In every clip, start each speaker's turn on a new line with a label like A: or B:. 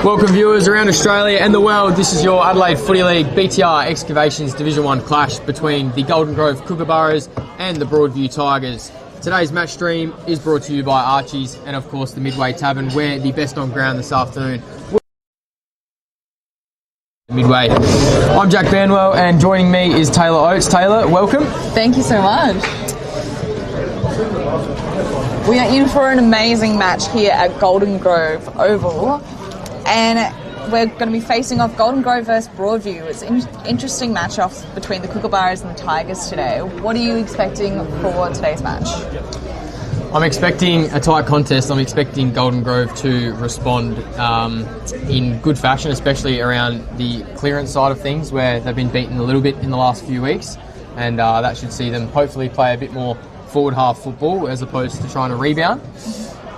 A: Welcome viewers around Australia and the world. This is your Adelaide Footy League BTR Excavations Division 1 clash between the Golden Grove Kookaburras and the Broadview Tigers. Today's match stream is brought to you by Archie's and of course the Midway Tavern, where the best on ground this afternoon. Midway. I'm Jack Banwell and joining me is Taylor Oates. Taylor, welcome.
B: Thank you so much. We are in for an amazing match here at Golden Grove Oval, and we're going to be facing off Golden Grove versus Broadview. It's an interesting match-off between the Kookaburras and the Tigers today. What are you expecting for today's match?
A: I'm expecting a tight contest. I'm expecting Golden Grove to respond in good fashion, especially around the clearance side of things, where they've been beaten a little bit in the last few weeks, and that should see them hopefully play a bit more forward half football as opposed to trying to rebound.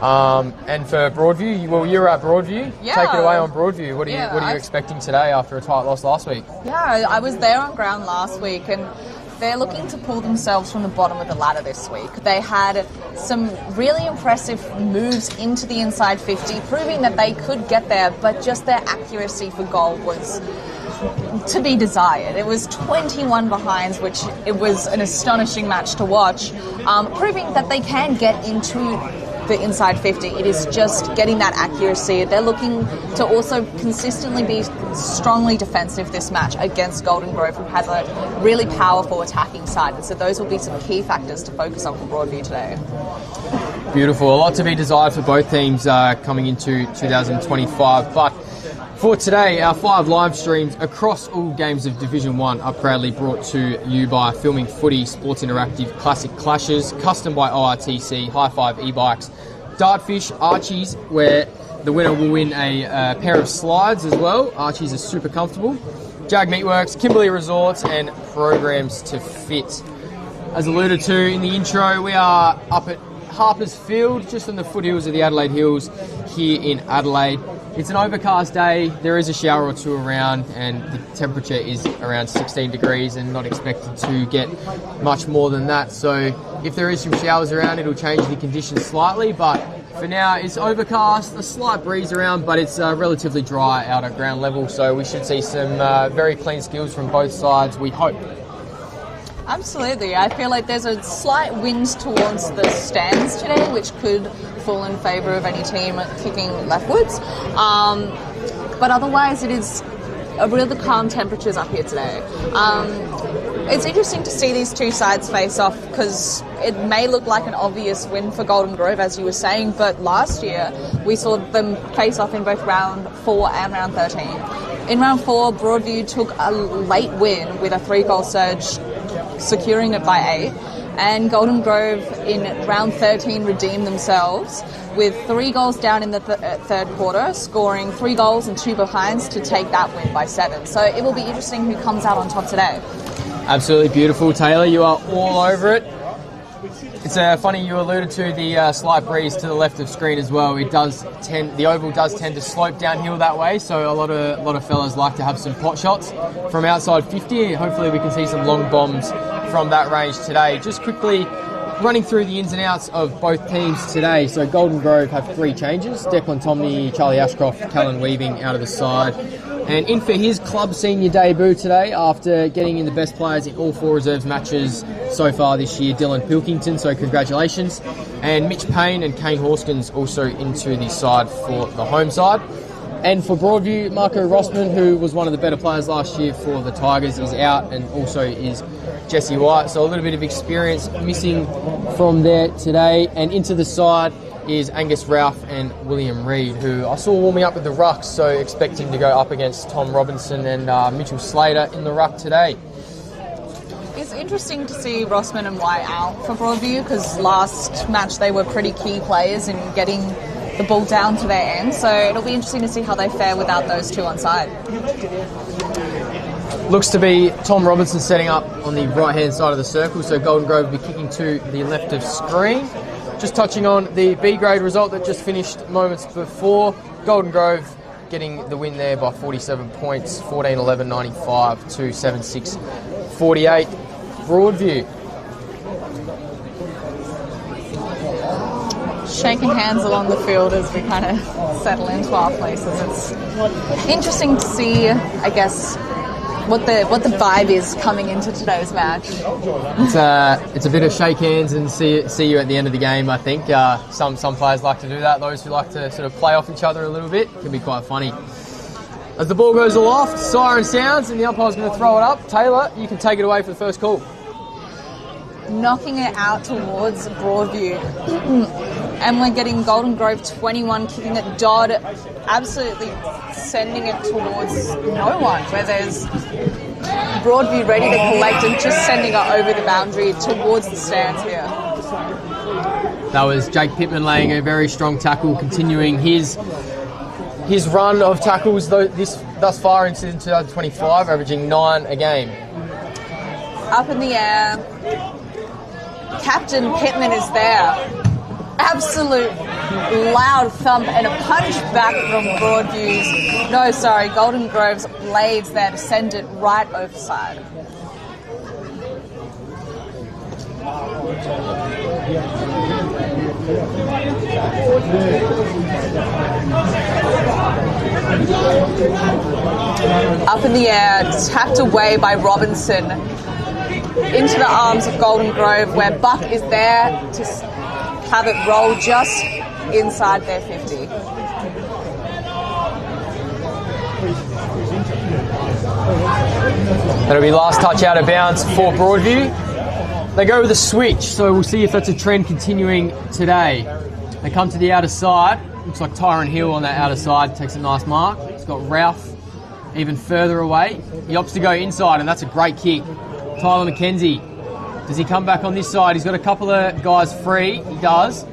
A: And for Broadview, well, you're at Broadview.
B: Yeah.
A: Take it away on Broadview. What are you expecting today after a tight loss last week?
B: Yeah, I was there on ground last week, and they're looking to pull themselves from the bottom of the ladder this week. They had some really impressive moves into the inside 50, proving that they could get there, but just their accuracy for goal was to be desired. It was 21 behinds, which it was an astonishing match to watch, proving that they can get into the inside 50. It is just getting that accuracy. They're looking to also consistently be strongly defensive this match against Golden Grove, who has a really powerful attacking side. And so those will be some key factors to focus on for Broadview today.
A: Beautiful. A lot to be desired for both teams coming into 2025. But for today, our 5 live streams across all games of Division 1 are proudly brought to you by Filming Footy, Sports Interactive, Classic Clashes, Custom by ORTC, High Five e-bikes, Dartfish, Archie's, where the winner will win a pair of slides as well. Archie's are super comfortable. Jag Meatworks, Kimberley Resorts, and Programs to Fit. As alluded to in the intro, we are up at Harper's Field, just on the foothills of the Adelaide Hills here in Adelaide. It's an overcast day, there is a shower or two around, and the temperature is around 16 degrees and not expected to get much more than that. So if there is some showers around, it'll change the conditions slightly, but for now it's overcast, a slight breeze around, but it's relatively dry out at ground level, so we should see some very clean skills from both sides, we hope.
B: Absolutely. I feel like there's a slight wind towards the stands today, which could fall in favour of any team kicking leftwards. But otherwise, it is a really calm temperatures up here today. It's interesting to see these two sides face off, because it may look like an obvious win for Golden Grove, as you were saying, but last year we saw them face off in both round 4 and round 13. In round 4, Broadview took a late win with a 3-goal surge, securing it by 8, and Golden Grove in round 13 redeemed themselves with 3 goals down in the third quarter, scoring 3 goals and 2 behinds to take that win by 7. So it will be interesting who comes out on top today.
A: Absolutely beautiful, Taylor. You are all over it. It's funny you alluded to the slight breeze to the left of screen as well. The oval does tend to slope downhill that way, so a lot of fellas like to have some pot shots from outside 50. Hopefully we can see some long bombs from that range today. Just quickly running through the ins and outs of both teams today. So Golden Grove have 3 changes. Declan Tomney, Charlie Ashcroft, Callan Weaving out of the side. And in for his club senior debut today, after getting in the best players in all 4 reserves matches so far this year, Dylan Pilkington, so congratulations. And Mitch Payne and Kane Horskins also into the side for the home side. And for Broadview, Marco Rossman, who was one of the better players last year for the Tigers, is out, and also is Jesse White. So a little bit of experience missing from there today. And into the side is Angus Ralph and William Reid, who I saw warming up with the rucks, so expecting to go up against Tom Robinson and Mitchell Slater in the ruck today.
B: It's interesting to see Rossman and White out for Broadview, because last match they were pretty key players in getting the ball down to their end, so it'll be interesting to see how they fare without those two on side.
A: Looks to be Tom Robinson setting up on the right-hand side of the circle, so Golden Grove will be kicking to the left of screen. Just touching on the B-grade result that just finished moments before, Golden Grove getting the win there by 47 points, 14-11-95 to 7-6-48. Broadview
B: shaking hands along the field as we kind of settle into our places. It's interesting to see, I guess, what the vibe is coming into today's match.
A: It's a bit of shake hands and see you at the end of the game. I think some players like to do that. Those who like to sort of play off each other a little bit can be quite funny. As the ball goes aloft, siren sounds, and the umpire's going to throw it up. Taylor, you can take it away for the first call.
B: Knocking it out towards Broadview. And we're getting Golden Grove 21 kicking it. Dodd absolutely sending it towards no one, where there's Broadview ready to collect and just sending it over the boundary towards the stands here.
A: That was Jake Pittman laying a very strong tackle, continuing his run of tackles thus far into 2025, averaging 9 a game.
B: Up in the air. Captain Pittman is there. Absolute loud thump and a punch back from Broadview's. No, sorry, Golden Grove's blades there to send it right overside. Up in the air, tapped away by Robinson. Into the arms of Golden Grove, where Buck is there to have it roll just inside their 50.
A: That'll be last touch out of bounds for Broadview. They go with a switch, so we'll see if that's a trend continuing today. They come to the outer side. Looks like Tyron Hill on that outer side takes a nice mark. It's got Ralph even further away. He opts to go inside, and that's a great kick. Tyler McKenzie, does he come back on this side? He's got a couple of guys free. He does.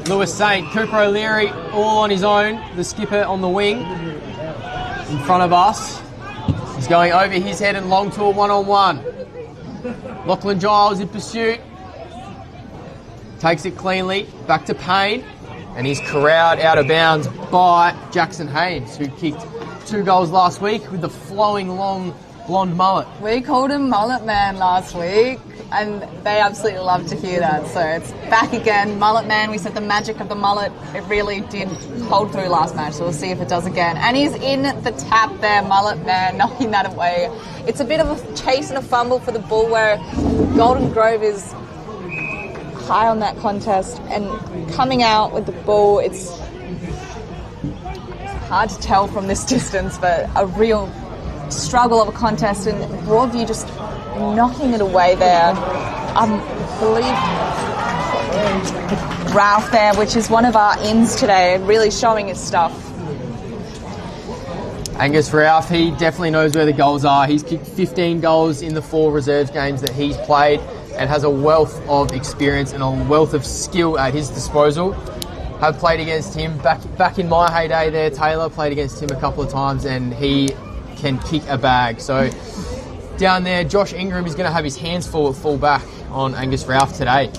A: Lewis Saint, Cooper O'Leary, all on his own. The skipper on the wing in front of us. He's going over his head and long to a one-on-one. Lachlan Giles in pursuit. Takes it cleanly. Back to Payne. And he's corralled out of bounds by Jackson Haynes, who kicked 2 goals last week with the flowing long blonde mullet.
B: We called him Mullet Man last week, and they absolutely love to hear that. So it's back again, Mullet Man. We said the magic of the mullet, it really did hold through last match, so we'll see if it does again. And he's in the tap there, Mullet Man, knocking that away. It's a bit of a chase and a fumble for the ball, where Golden Grove is high on that contest and coming out with the ball. It's hard to tell from this distance, but a real struggle of a contest, and Broadview just knocking it away there. I believe Ralph there, which is one of our ins today, really showing his stuff.
A: Angus Ralph, he definitely knows where the goals are. He's kicked 15 goals in the 4 reserves games that he's played and has a wealth of experience and a wealth of skill at his disposal. Have played against him back in my heyday there, Taylor, played against him a couple of times, and he can kick a bag. So down there, Josh Ingram is going to have his hands full at full back on Angus Ralph today.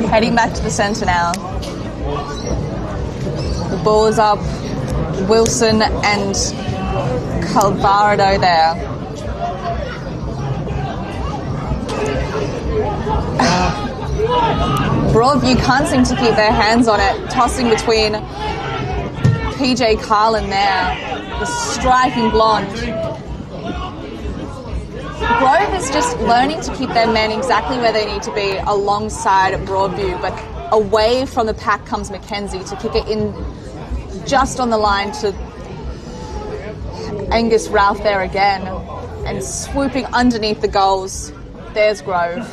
B: Heading back to the centre now. The ball is up. Wilson and Calvarado there. Broadview can't seem to keep their hands on it, tossing between PJ Carlin there, the striking blonde. Grove is just learning to keep their men exactly where they need to be alongside Broadview, but away from the pack comes McKenzie to kick it in just on the line to Angus Ralph there again, and swooping underneath the goals. There's Grove.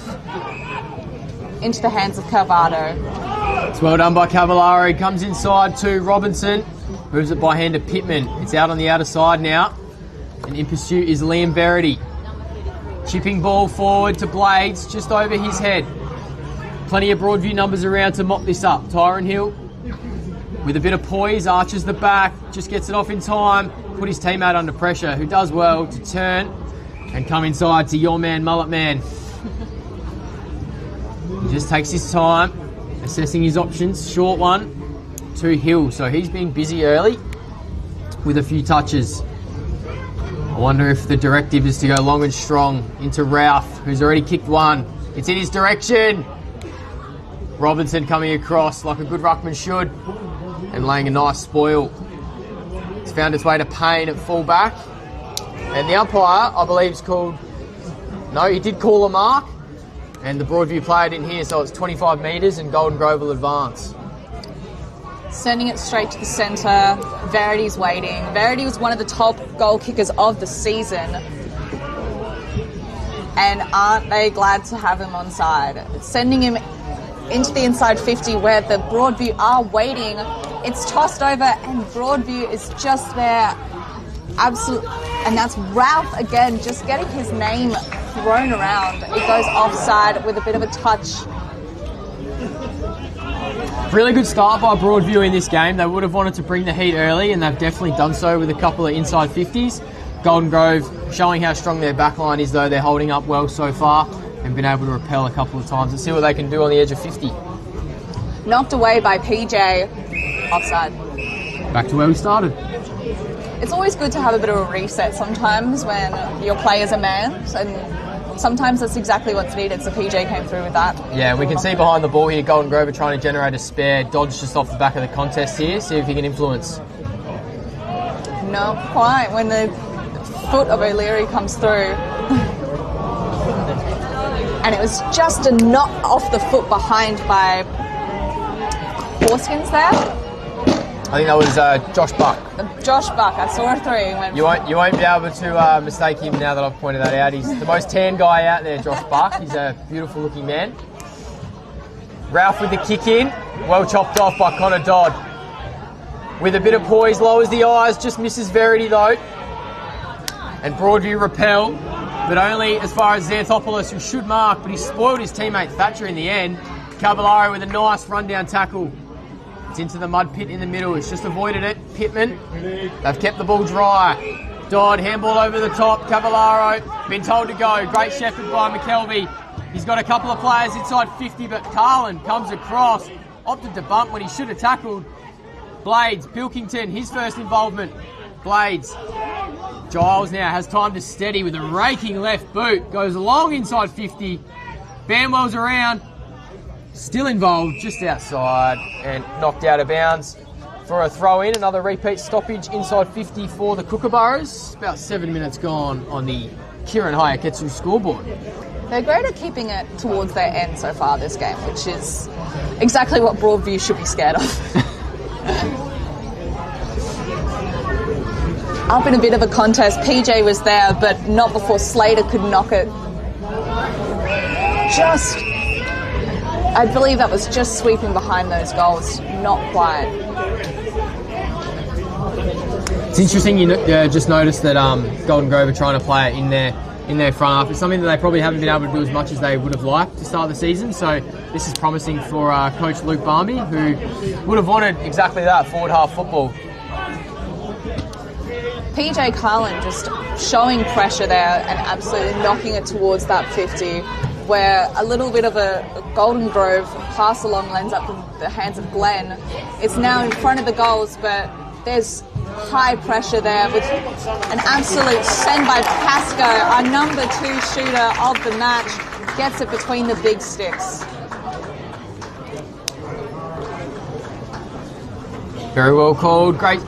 B: Into the hands of Carvado.
A: It's well done by Cavallari. Comes inside to Robinson. Moves it by hand to Pittman. It's out on the outer side now. And in pursuit is Liam Verity. Chipping ball forward to Blades, just over his head. Plenty of Broadview numbers around to mop this up. Tyron Hill, with a bit of poise, arches the back, just gets it off in time, put his teammate under pressure, who does well to turn and come inside to your man, Mullet Man. He just takes his time, assessing his options. Short one to Hill, so he's been busy early with a few touches. I wonder if the directive is to go long and strong into Ralph, who's already kicked one. It's in his direction. Robinson coming across like a good ruckman should and laying a nice spoil. It's found its way to Payne at fullback. And the umpire, I believe, is called... No, he did call a mark. And the Broadview player didn't hear, so it's 25 metres and Golden Grove will advance.
B: Sending it straight to the centre. Verity's waiting. Verity was one of the top goal kickers of the season. And aren't they glad to have him on side? Sending him into the inside 50 where the Broadview are waiting. It's tossed over and Broadview is just there. Absolutely. And that's Ralph again, just getting his name thrown around. It goes offside with a bit of a touch.
A: Really good start by Broadview in this game. They would have wanted to bring the heat early and they've definitely done so with a couple of inside 50s. Golden Grove showing how strong their backline is, though. They're holding up well so far and been able to repel a couple of times. Let's see what they can do on the edge of 50.
B: Knocked away by PJ. Offside.
A: Back to where we started.
B: It's always good to have a bit of a reset sometimes when your players are manned, and sometimes that's exactly what's needed, so PJ came through with that.
A: Yeah, we can see behind the ball here, Golden Grove are trying to generate a spare. Dodge just off the back of the contest here, see if he can influence.
B: Not quite, when the foot of O'Leary comes through. And it was just a knock off the foot behind by Horskins there.
A: I think that was Josh Buck.
B: Josh Buck, I saw a three. And
A: you won't be able to mistake him now that I've pointed that out. He's the most tan guy out there, Josh Buck. He's a beautiful looking man. Ralph with the kick in. Well chopped off by Connor Dodd. With a bit of poise, lowers the eyes, just misses Verity though. And Broadview repel, but only as far as Xanthopoulos, who should mark, but he spoiled his teammate Thatcher in the end. Cavallaro with a nice rundown tackle. It's into the mud pit in the middle. It's just avoided it. Pittman, they've kept the ball dry. Dodd, handball over the top. Cavallaro, been told to go. Great shepherd by McKelvey. He's got a couple of players inside 50, but Carlin comes across. Opted to bump when he should have tackled. Blades, Pilkington, his first involvement. Blades. Giles now has time to steady with a raking left boot. Goes long inside 50. Banwell's around. Still involved, just outside and knocked out of bounds for a throw in. Another repeat stoppage inside 50 for the Kookaburras. About 7 minutes gone on the Kieran Hayaketsu scoreboard.
B: They're great at keeping it towards their end so far this game, which is exactly what Broadview should be scared of. Up in a bit of a contest, PJ was there, but not before Slater could knock it. I believe that was just sweeping behind those goals, not quite.
A: It's interesting you just noticed that Golden Grove are trying to play it in their front half. It's something that they probably haven't been able to do as much as they would have liked to start the season, so this is promising for Coach Luke Barmby, who would have wanted exactly that, forward half football.
B: PJ Carlin just showing pressure there and absolutely knocking it towards that 50, where a little bit of a Golden Grove pass along lands up in the hands of Glenn. It's now in front of the goals, but there's high pressure there with an absolute send by Pascoe, our number 2 shooter of the match, gets it between the big sticks.
A: Very well called. Great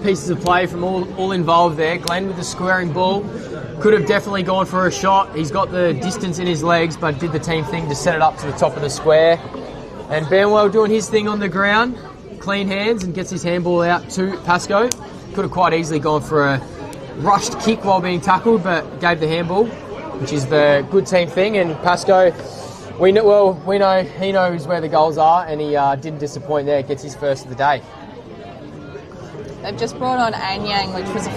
A: pieces of play from all involved there. Glenn with the squaring ball. Could have definitely gone for a shot. He's got the distance in his legs, but did the team thing to set it up to the top of the square. And Banwell doing his thing on the ground. Clean hands and gets his handball out to Pascoe. Could have quite easily gone for a rushed kick while being tackled, but gave the handball, which is the good team thing. And Pascoe, we know he knows where the goals are, and he didn't disappoint there. Gets his first of the day.
B: They've just brought on Anyang, which was a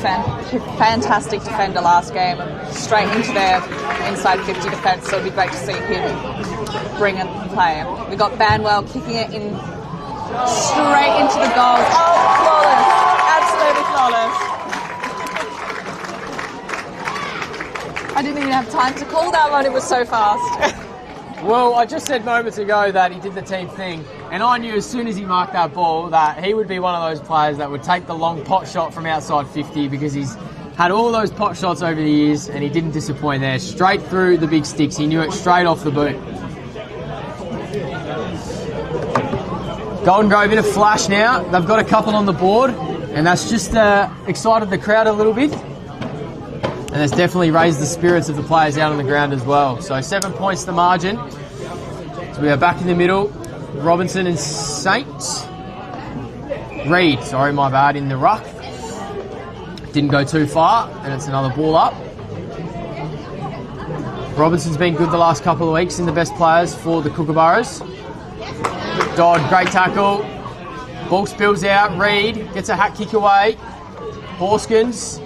B: fantastic defender last game, straight into their inside 50 defence, so it'd be great to see him bring it and play. We got Banwell kicking it in straight into the goals. Oh, flawless. Absolutely flawless. I didn't even have time to call that one, it was so fast.
A: Well, I just said moments ago that he did the team thing, and I knew as soon as he marked that ball that he would be one of those players that would take the long pot shot from outside 50 because he's Had all those pot shots over the years, and he didn't disappoint there. Straight through the big sticks. He knew it straight off the boot. Golden Grove in a flash now. They've got a couple on the board, and that's just excited the crowd a little bit. And it's definitely raised the spirits of the players out on the ground as well. So 7 points the margin. So we are back in the middle. Robinson and Saint. Reed, sorry, my bad, in the ruck. Didn't go too far, and it's another ball up. Robinson's been good the last couple of weeks in the best players for the Kookaburras. Dodd, great tackle. Ball spills out. Reed gets a hat kick away. Horskins.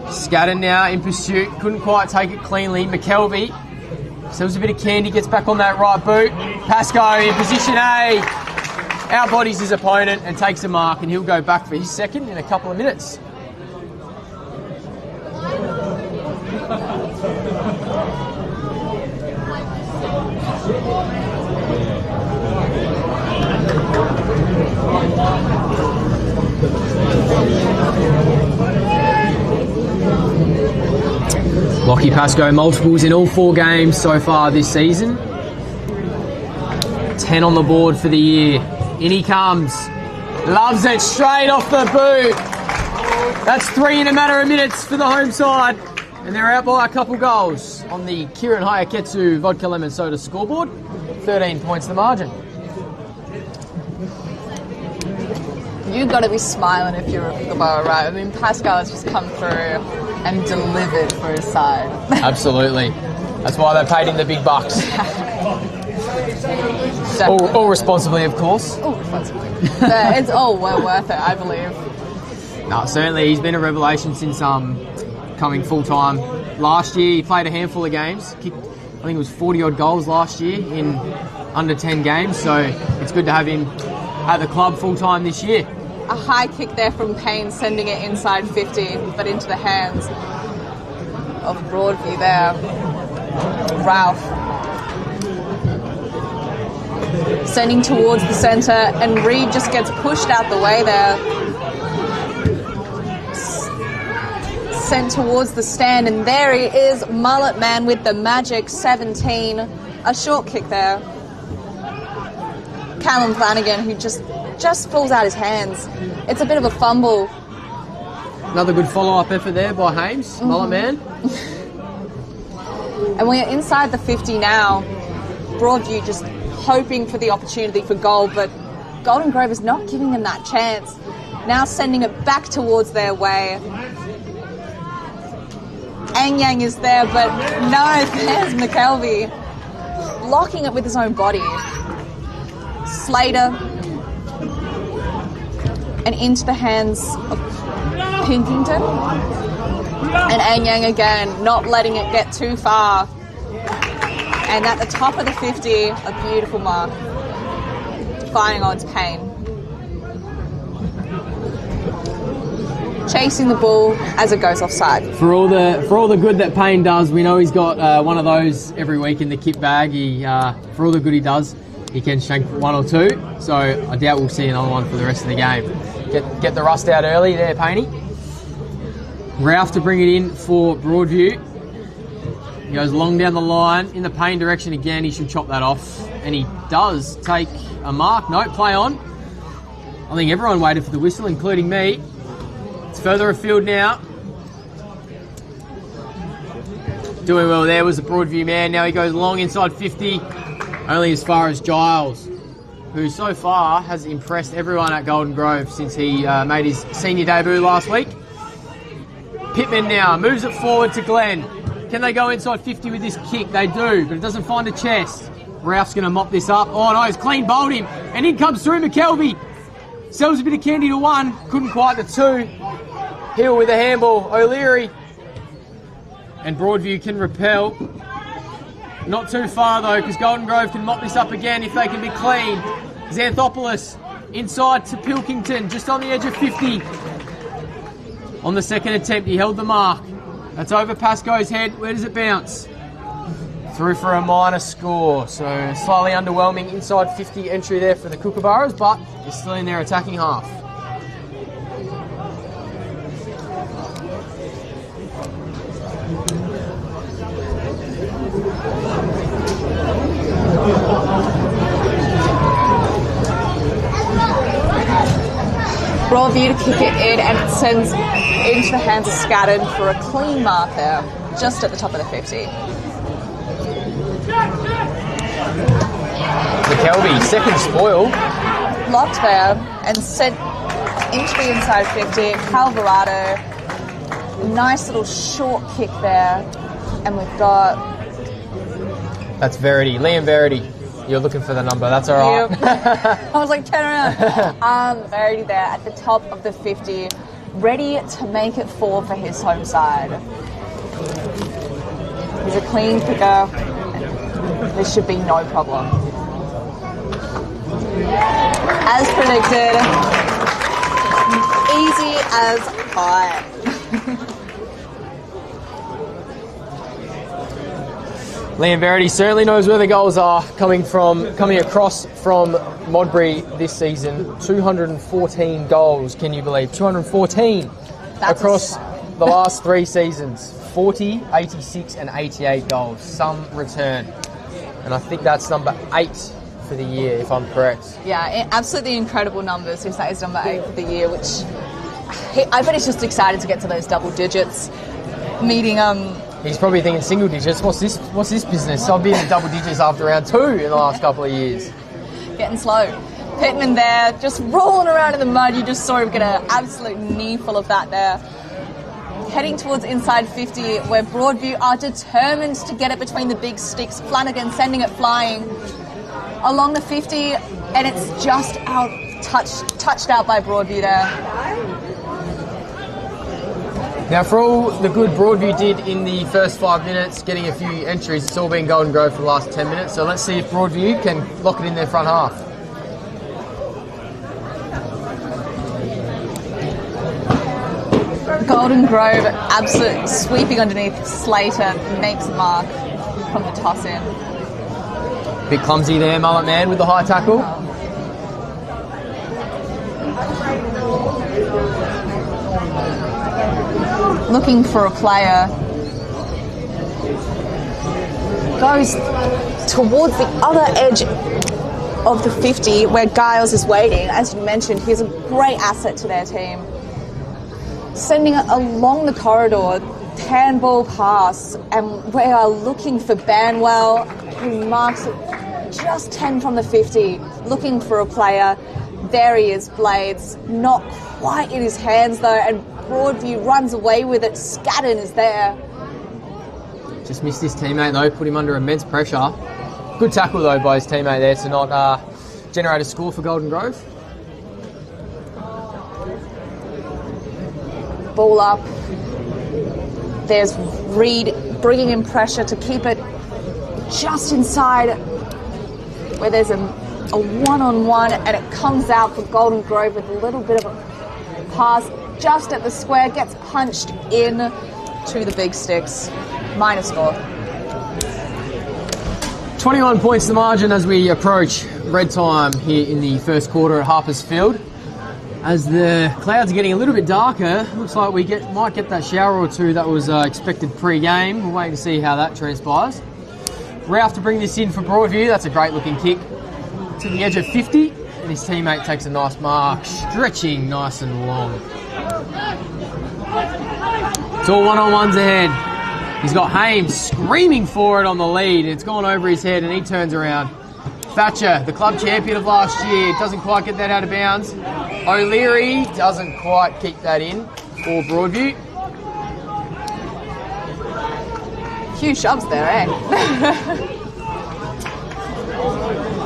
A: Scadden now in pursuit. Couldn't quite take it cleanly. McKelvey sells a bit of candy, gets back on that right boot. Pascoe in position A. Outbodies his opponent and takes a mark, and he'll go back for his second in a couple of minutes. Lockie Pascoe multiples in all 4 games so far this season. 10 on the board for the year. In he comes. Loves it straight off the boot. That's 3 in a matter of minutes for the home side. And they're out by a couple goals on the Kieran Hayaketsu Vodka Lemon Soda scoreboard. 13 points the margin.
B: You've got to be smiling if you're a Kookaburra, right? I mean, Pascal has just come through and delivered for his side.
A: Absolutely. That's why they paid him the big bucks. all responsibly, of course.
B: All responsibly. It's all well worth it, I believe.
A: No, certainly he's been a revelation since coming full-time. Last year he played a handful of games. Kicked, I think it was 40-odd goals last year in under 10 games. So it's good to have him at the club full-time this year.
B: A high kick there from Payne, sending it inside 50, but into the hands of Broadview there. Ralph. Sending towards the centre, and Reed just gets pushed out the way there. Sent towards the stand, and there he is, Mullet Man with the magic 17. A short kick there. Callum Flanagan, who just pulls out his hands. It's a bit of a fumble.
A: Another good follow-up effort there by Hames, Mullet Man.
B: And we're inside the 50 now. Broadview just hoping for the opportunity for goal, but Golden Grove is not giving them that chance. Now sending it back towards their way. Anyang is there, but no, there's McKelvey. Blocking it with his own body. Slater. And into the hands of Pinkington. And Anyang again, not letting it get too far. And at the top of the 50, a beautiful mark. Fighting odds Payne. Chasing the ball as it goes offside. For all
A: the good that Payne does, we know he's got one of those every week in the kit bag. For all the good he does, he can shank 1 or 2. So I doubt we'll see another one for the rest of the game. Get the rust out early there, Payne. Ralph to bring it in for Broadview. He goes long down the line in the Payne direction again. He should chop that off, and he does take a mark. No, play on. I think everyone waited for the whistle, including me. It's further afield now. Doing well there was the Broadview man. Now he goes long inside 50, only as far as Giles, who so far has impressed everyone at Golden Grove since he made his senior debut last week. Pittman now moves it forward to Glenn. Can they go inside 50 with this kick? They do, but it doesn't find a chest. Ralph's going to mop this up. Oh no, he's clean bowled him, and in comes through McKelvey. Sells a bit of candy to 1, couldn't quite the 2. Hill with a handball, O'Leary. And Broadview can repel. Not too far though, because Golden Grove can mop this up again if they can be clean. Xanthopoulos inside to Pilkington, just on the edge of 50. On the second attempt, he held the mark. That's over Pascoe's head. Where does it bounce? Through for a minor score. So slightly underwhelming inside 50 entry there for the Kookaburras, but they're still in their attacking half.
B: Broadview to kick it in, and it sends into the hands of Scadden for a clean mark there, just at the top of the 50.
A: McKelvey, second spoil.
B: Locked there and sent into the inside 50. Calvarado, nice little short kick there, and we've got...
A: That's Verity, Liam Verity. You're looking for the number, that's all right.
B: Yep. I was like, turn around. Verity there at the top of the 50, ready to make it 4 for his home side. He's a clean kicker. There should be no problem. As predicted, easy as pie.
A: Liam Verity certainly knows where the goals are coming across from Modbury this season. 214 goals, can you believe? 214 across the last 3 seasons. 40, 86 and 88 goals. Some return. And I think that's number 8 for the year, if I'm correct.
B: Yeah, absolutely incredible numbers if that is number 8 for the year, which I bet he's just excited to get to those double digits. Meeting
A: He's probably thinking single digits. What's this business? I've been in double digits after round 2 in the last couple of years.
B: Getting slow. Pittman there, just rolling around in the mud. You just saw him get an absolute knee full of that there. Heading towards inside 50, where Broadview are determined to get it between the big sticks. Flanagan sending it flying along the 50, and it's just touched out by Broadview there.
A: Now, for all the good Broadview did in the first 5 minutes, getting a few entries, it's all been Golden Grove for the last 10 minutes. So let's see if Broadview can lock it in their front half.
B: Golden Grove absolutely sweeping underneath. Slater makes a mark from the toss in.
A: Bit clumsy there, Mullet Man, with the high tackle.
B: Looking for a player. Goes towards the other edge of the 50 where Giles is waiting. As you mentioned, he's a great asset to their team. Sending it along the corridor, handball pass, and we are looking for Banwell, who marks it just 10 from the 50, looking for a player. There he is, Blades, not quite in his hands though, and Broadview runs away with it. Scadden is there.
A: Just missed his teammate though, put him under immense pressure. Good tackle though by his teammate there to not generate a score for Golden Grove.
B: Ball up. There's Reed bringing in pressure to keep it just inside where there's a one-on-one, and it comes out for Golden Grove with a little bit of a pass just at the square, gets punched in to the big sticks. Minor score.
A: 21 points the margin as we approach red time here in the first quarter at Harpers Field. As the clouds are getting a little bit darker, looks like we might get that shower or two that was expected pre-game. We're waiting to see how that transpires. Ralph to bring this in for Broadview. That's a great looking kick to the edge of 50, and his teammate takes a nice mark, stretching nice and long. It's all one-on-ones ahead. He's got Hames screaming for it on the lead. It's gone over his head and he turns around. Thatcher, the club champion of last year, doesn't quite get that out of bounds. O'Leary doesn't quite keep that in for Broadview.
B: Few shoves there, eh?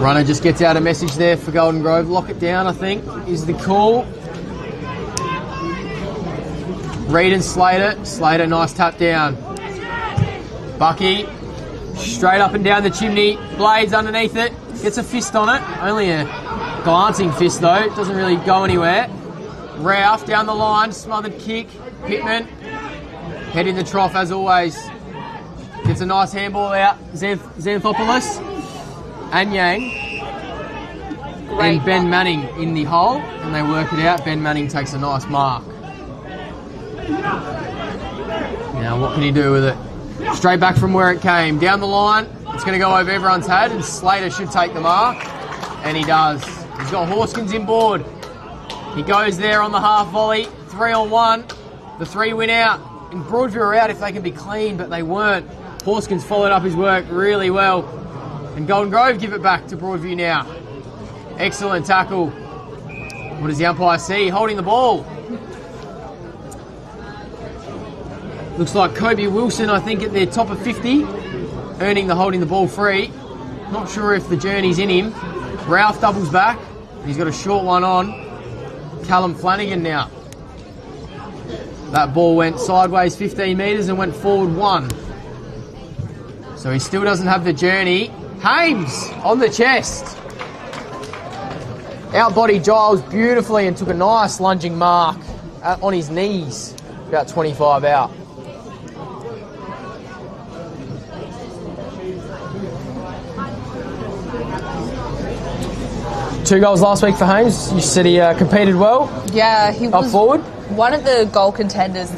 A: Runner just gets out a message there for Golden Grove. Lock it down, I think, is the call. Reed and Slater. Slater, nice tap down. Bucky, straight up and down the chimney. Blades underneath it. Gets a fist on it. Only a glancing fist, though. It doesn't really go anywhere. Ralph down the line. Smothered kick. Pittman. Head in the trough, as always. Gets a nice handball out. Xanthopoulos. And Yang.
B: Great
A: and Ben Manning in the hole. And they work it out. Ben Manning takes a nice mark. Now, what can he do with it? Straight back from where it came. Down the line. It's going to go over everyone's head, and Slater should take the mark. And he does. He's got Horskins inboard. He goes there on the half volley, 3-on-1. The 3 win out. And Broadview are out if they can be clean, but they weren't. Horskin's followed up his work really well. And Golden Grove give it back to Broadview now. Excellent tackle. What does the umpire see? Holding the ball. Looks like Kobe Wilson, I think, at the top of 50, earning the holding the ball free. Not sure if the journey's in him. Ralph doubles back. He's got a short one on. Callum Flanagan now. That ball went sideways 15 metres and went forward 1. So he still doesn't have the journey. Hames on the chest. Outbodied Giles beautifully and took a nice lunging mark on his knees. About 25 out. Two goals last week for Hames. You said he competed well.
B: Yeah, he was
A: up forward.
B: One of the goal contenders.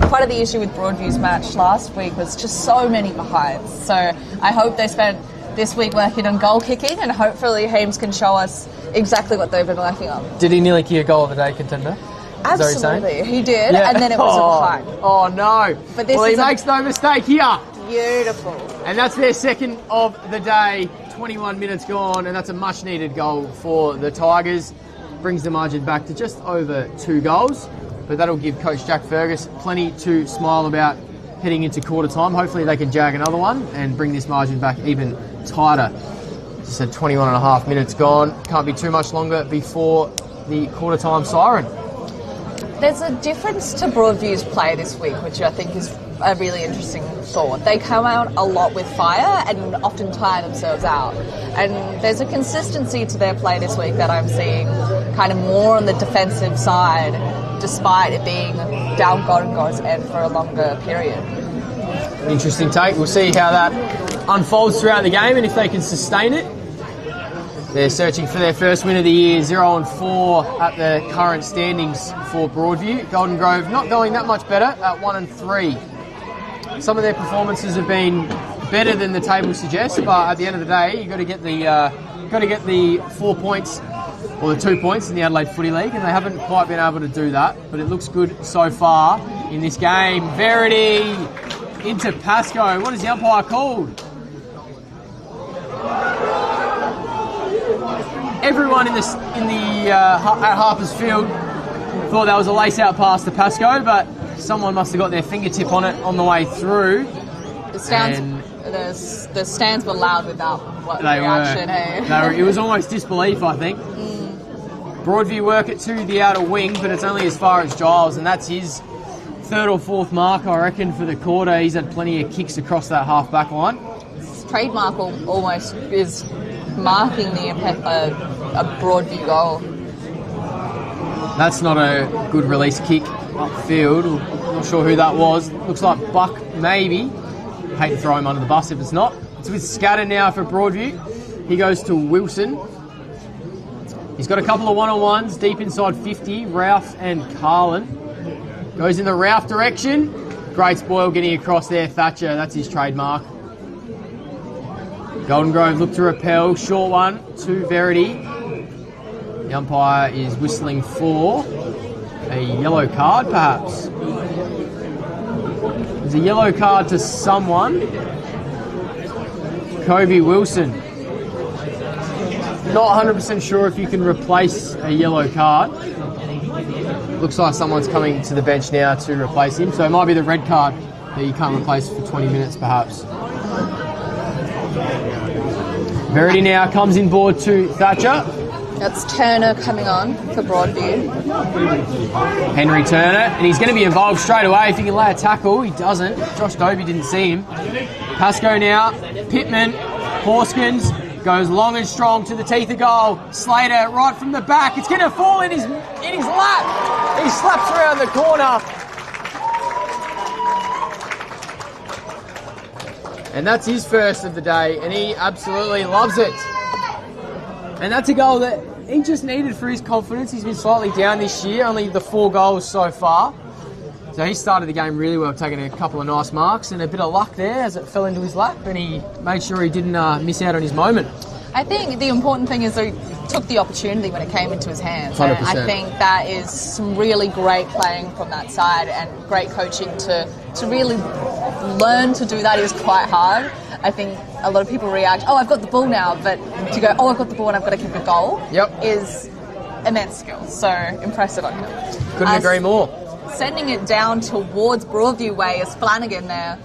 B: Part of the issue with Broadview's match last week was just so many behinds. So I hope they spent this week working on goal kicking, and hopefully Hames can show us exactly what they've been working on.
A: Did he nearly kick a goal of the day contender?
B: Absolutely, he did,
A: yeah.
B: and then it was a behind.
A: Oh no!
B: But this
A: he makes no mistake here.
B: Beautiful.
A: And that's their second of the day. 21 minutes gone, and that's a much needed goal for the Tigers. Brings the margin back to just over 2 goals. But that'll give Coach Jack Fergus plenty to smile about heading into quarter time. Hopefully they can jag another one and bring this margin back even tighter. Just said 21 and a half minutes gone. Can't be too much longer before the quarter time siren.
B: There's a difference to Broadview's play this week, which I think is a really interesting thought. They come out a lot with fire and often tire themselves out. And there's a consistency to their play this week that I'm seeing kind of more on the defensive side, despite it being down Golden Grove's end for a longer period.
A: Interesting take. We'll see how that unfolds throughout the game and if they can sustain it. They're searching for their first win of the year, 0-4 at the current standings for Broadview. Golden Grove not going that much better at 1-3. Some of their performances have been better than the table suggests, but at the end of the day, you've got to get the 4 points or the 2 points in the Adelaide Footy League, and they haven't quite been able to do that. But it looks good so far in this game. Verity into Pascoe. What is the umpire called? Everyone at Harper's Field thought that was a lace-out pass to Pascoe, but someone must have got their fingertip on it on the way through.
B: The stands were loud with that reaction. Hey?
A: It was almost disbelief, I think. Broadview work it to the outer wing, but it's only as far as Giles, and that's his 3rd or 4th mark, I reckon, for the quarter. He's had plenty of kicks across that half-back line.
B: His trademark almost is marking a Broadview goal.
A: That's not a good release kick upfield. Not sure who that was. Looks like Buck, maybe. Hate to throw him under the bus if it's not. It's with Scatter now for Broadview. He goes to Wilson. He's got a couple of one-on-ones deep inside 50. Ralph and Carlin. Goes in the Ralph direction. Great spoil getting across there. Thatcher, that's his trademark. Golden Grove look to repel. Short one to Verity. The umpire is whistling for a yellow card, perhaps. There's a yellow card to someone. Kobe Wilson. Not 100% sure if you can replace a yellow card. Looks like someone's coming to the bench now to replace him. So it might be the red card that you can't replace for 20 minutes, perhaps. Verity now comes in board to Thatcher.
B: That's Turner coming on for Broadview.
A: Henry Turner, and he's going to be involved straight away if he can lay a tackle. He doesn't. Josh Dobie didn't see him. Pascoe now. Pittman. Horskins goes long and strong to the teeth of goal. Slater right from the back. It's going to fall in his lap. He slaps around the corner. And that's his first of the day, and he absolutely loves it. And that's a goal that he just needed for his confidence. He's been slightly down this year, only the 4 goals so far. So he started the game really well, taking a couple of nice marks and a bit of luck there as it fell into his lap, and he made sure he didn't miss out on his moment.
B: I think the important thing is to took the opportunity when it came into his hands.
A: 100%.
B: And I think that is some really great playing from that side and great coaching to really learn to do that is quite hard. I think a lot of people react, oh, I've got the ball now, but to go, oh, I've got the ball and I've got to kick a goal is immense skill. So impressive on him.
A: Couldn't agree more.
B: Sending it down towards Broadview way is Flanagan there.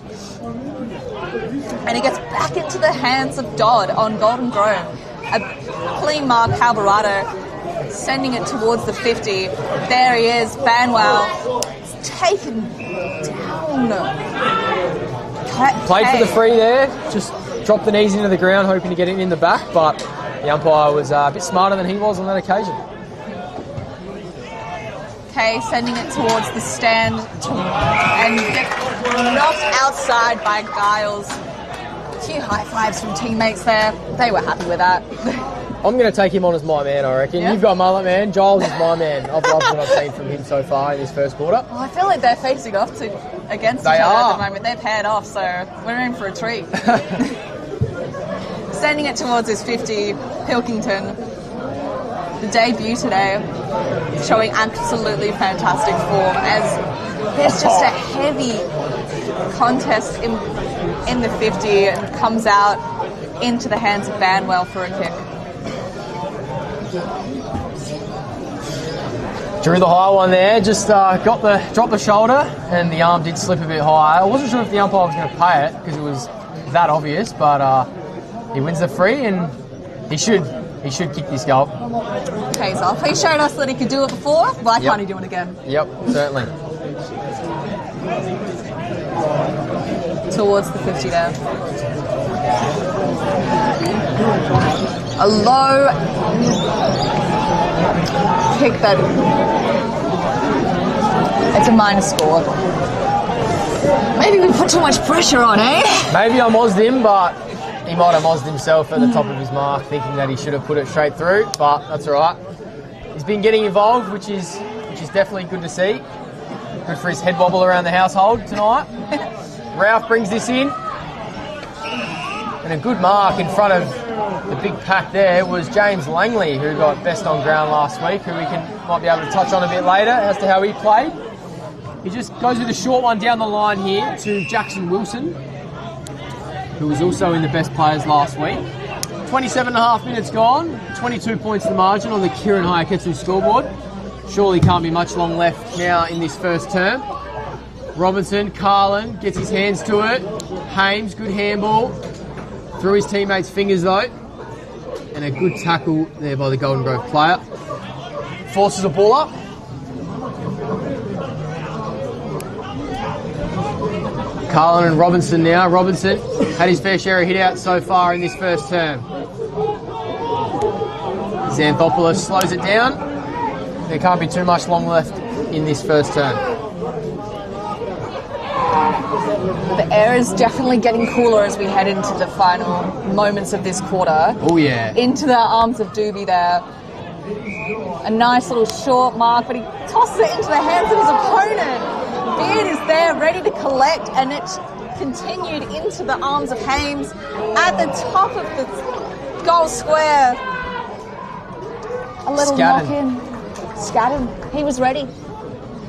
B: And he gets back into the hands of Dodd on Golden Grove. A clean mark, Alvarado sending it towards the 50. There he is, Banwell. It's taken down.
A: Played for the free there, just dropped the knees into the ground, hoping to get it in the back, but the umpire was a bit smarter than he was on that occasion.
B: Okay, sending it towards the stand and gets knocked outside by Giles. A few high fives from teammates there. They were happy with that.
A: I'm going to take him on as my man, I reckon.
B: Yeah.
A: You've got Mullet Man. Giles is my man. I've loved what I've seen from him so far in this first quarter.
B: Well, I feel like they're facing off against each other at the moment. They're paired off, so we're in for a treat. Sending it towards his 50, Pilkington. The debut today, showing absolutely fantastic form as there's just a heavy contest in the 50 and comes out into the hands of Banwell for a kick.
A: Drew the high one there, just dropped the shoulder and the arm did slip a bit high. I wasn't sure if the umpire was going to pay it because it was that obvious, but he wins the free and he should kick this goal.
B: Pays off. He showed us that he could do it before. Why can't he do it again?
A: Yep, certainly.
B: Towards the 50 there. A low kick that it's a minus score. Maybe we put too much pressure on, eh?
A: Maybe I mozzed him, but he might have mozzed himself at the top of his mark, thinking that he should have put it straight through, but that's all right. He's been getting involved, which is definitely good to see. Good for his head wobble around the household tonight. Ralph brings this in. And a good mark in front of the big pack there was James Langley, who got best on ground last week, who we might be able to touch on a bit later as to how he played. He just goes with a short one down the line here to Jackson Wilson, who was also in the best players last week. 27.5 minutes gone, 22 points the margin on the Kieran Hayaketsu scoreboard. Surely can't be much long left now in this first term. Robinson, Carlin gets his hands to it. Hames, good handball. Through his teammates' fingers though. And a good tackle there by the Golden Grove player. Forces a ball up. Carlin and Robinson now. Robinson had his fair share of hit-outs so far in this first term. Xanthopoulos slows it down. There can't be too much long left in this first term.
B: The air is definitely getting cooler as we head into the final moments of this quarter.
A: Oh yeah.
B: Into the arms of Doobie there. A nice little short mark, but he tosses it into the hands of his opponent. Beard is there, ready to collect, and it continued into the arms of Hames at the top of the goal square. A little knock in. Scattered. He was ready.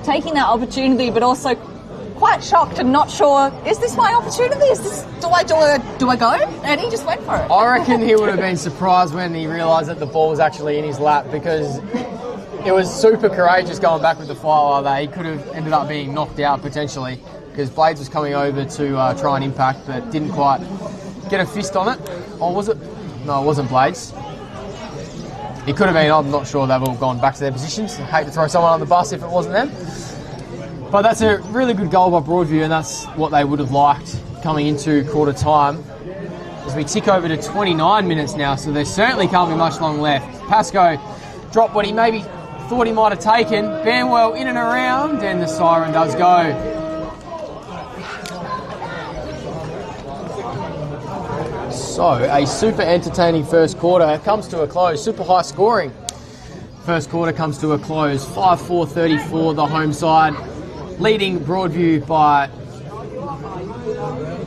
B: Taking that opportunity, but also quite shocked and not sure, is this my opportunity? Do I go? And he just went for it.
A: I reckon he would have been surprised when he realised that the ball was actually in his lap, because it was super courageous going back with the fire like that. He could have ended up being knocked out potentially, because Blades was coming over to try and impact, but didn't quite get a fist on it. Or was it? No, it wasn't Blades. It could have been. I'm not sure. They've all gone back to their positions. I hate to throw someone on the bus if it wasn't them. But that's a really good goal by Broadview, and that's what they would have liked coming into quarter time. As we tick over to 29 minutes now, so there certainly can't be much long left. Pascoe dropped what he maybe thought he might have taken. Banwell in and around, and the siren does go. So, a super entertaining first quarter comes to a close. Super high scoring. First quarter comes to a close. 5-4-34, the home side, leading Broadview by...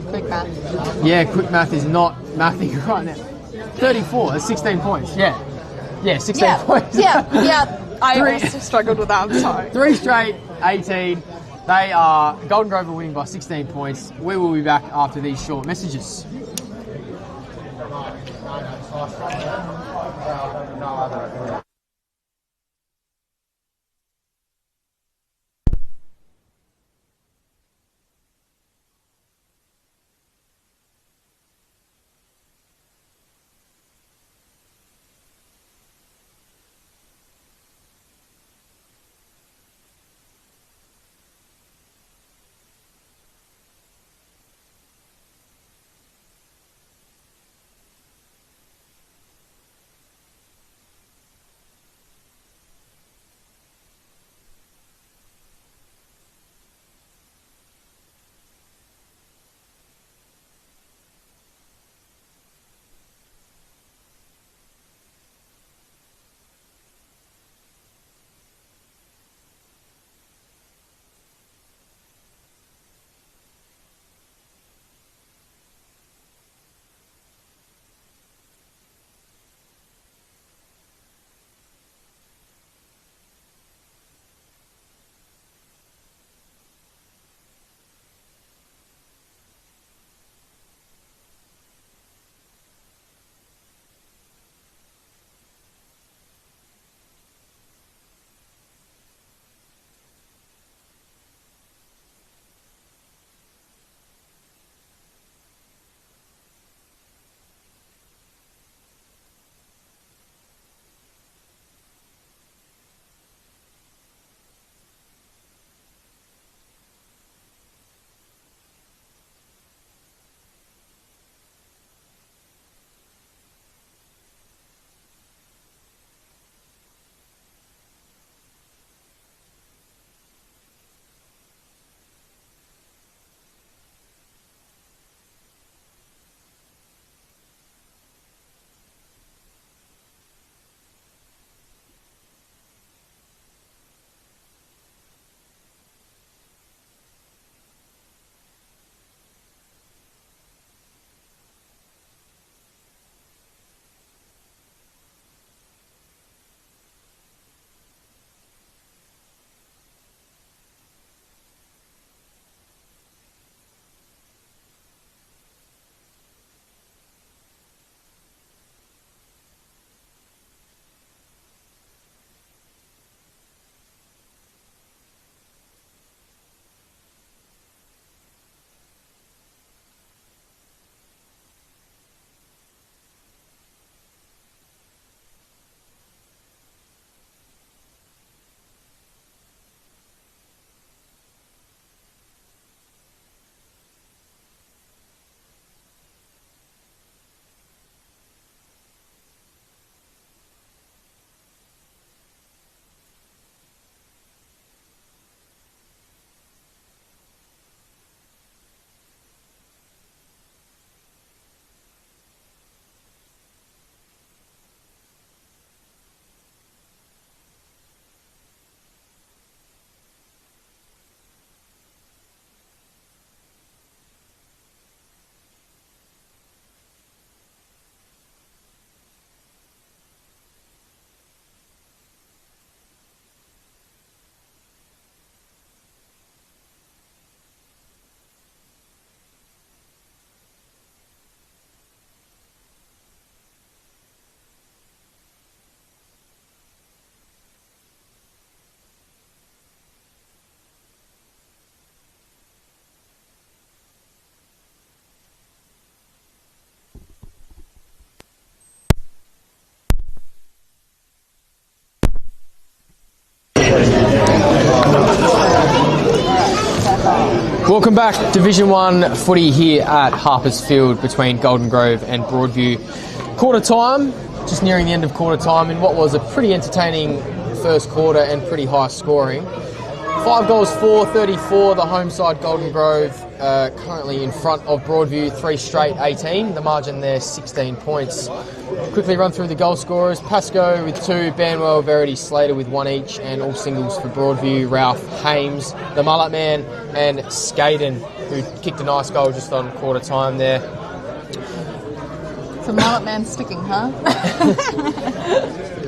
B: Quick math.
A: Yeah, quick math is not mathing right now. 34, that's 16 points, yeah. Yeah, 16 points.
B: Yeah. I also struggled with that, I'm sorry.
A: 3 straight, 18. They are, Golden Grove are winning by 16 points. We will be back after these short messages. Welcome back, Division 1 footy here at Harpers Field between Golden Grove and Broadview. Quarter time, just nearing the end of quarter time in what was a pretty entertaining first quarter and pretty high scoring. 5 goals for 34, the home side Golden Grove currently in front of Broadview, 3 straight 18, the margin there 16 points. Quickly run through the goal scorers. Pascoe with 2, Banwell, Verity, Slater with 1 each, and all singles for Broadview. Ralph, Hames, the Mullet Man, and Skaden, who kicked a nice goal just on quarter time there.
B: So mullet man sticking, huh?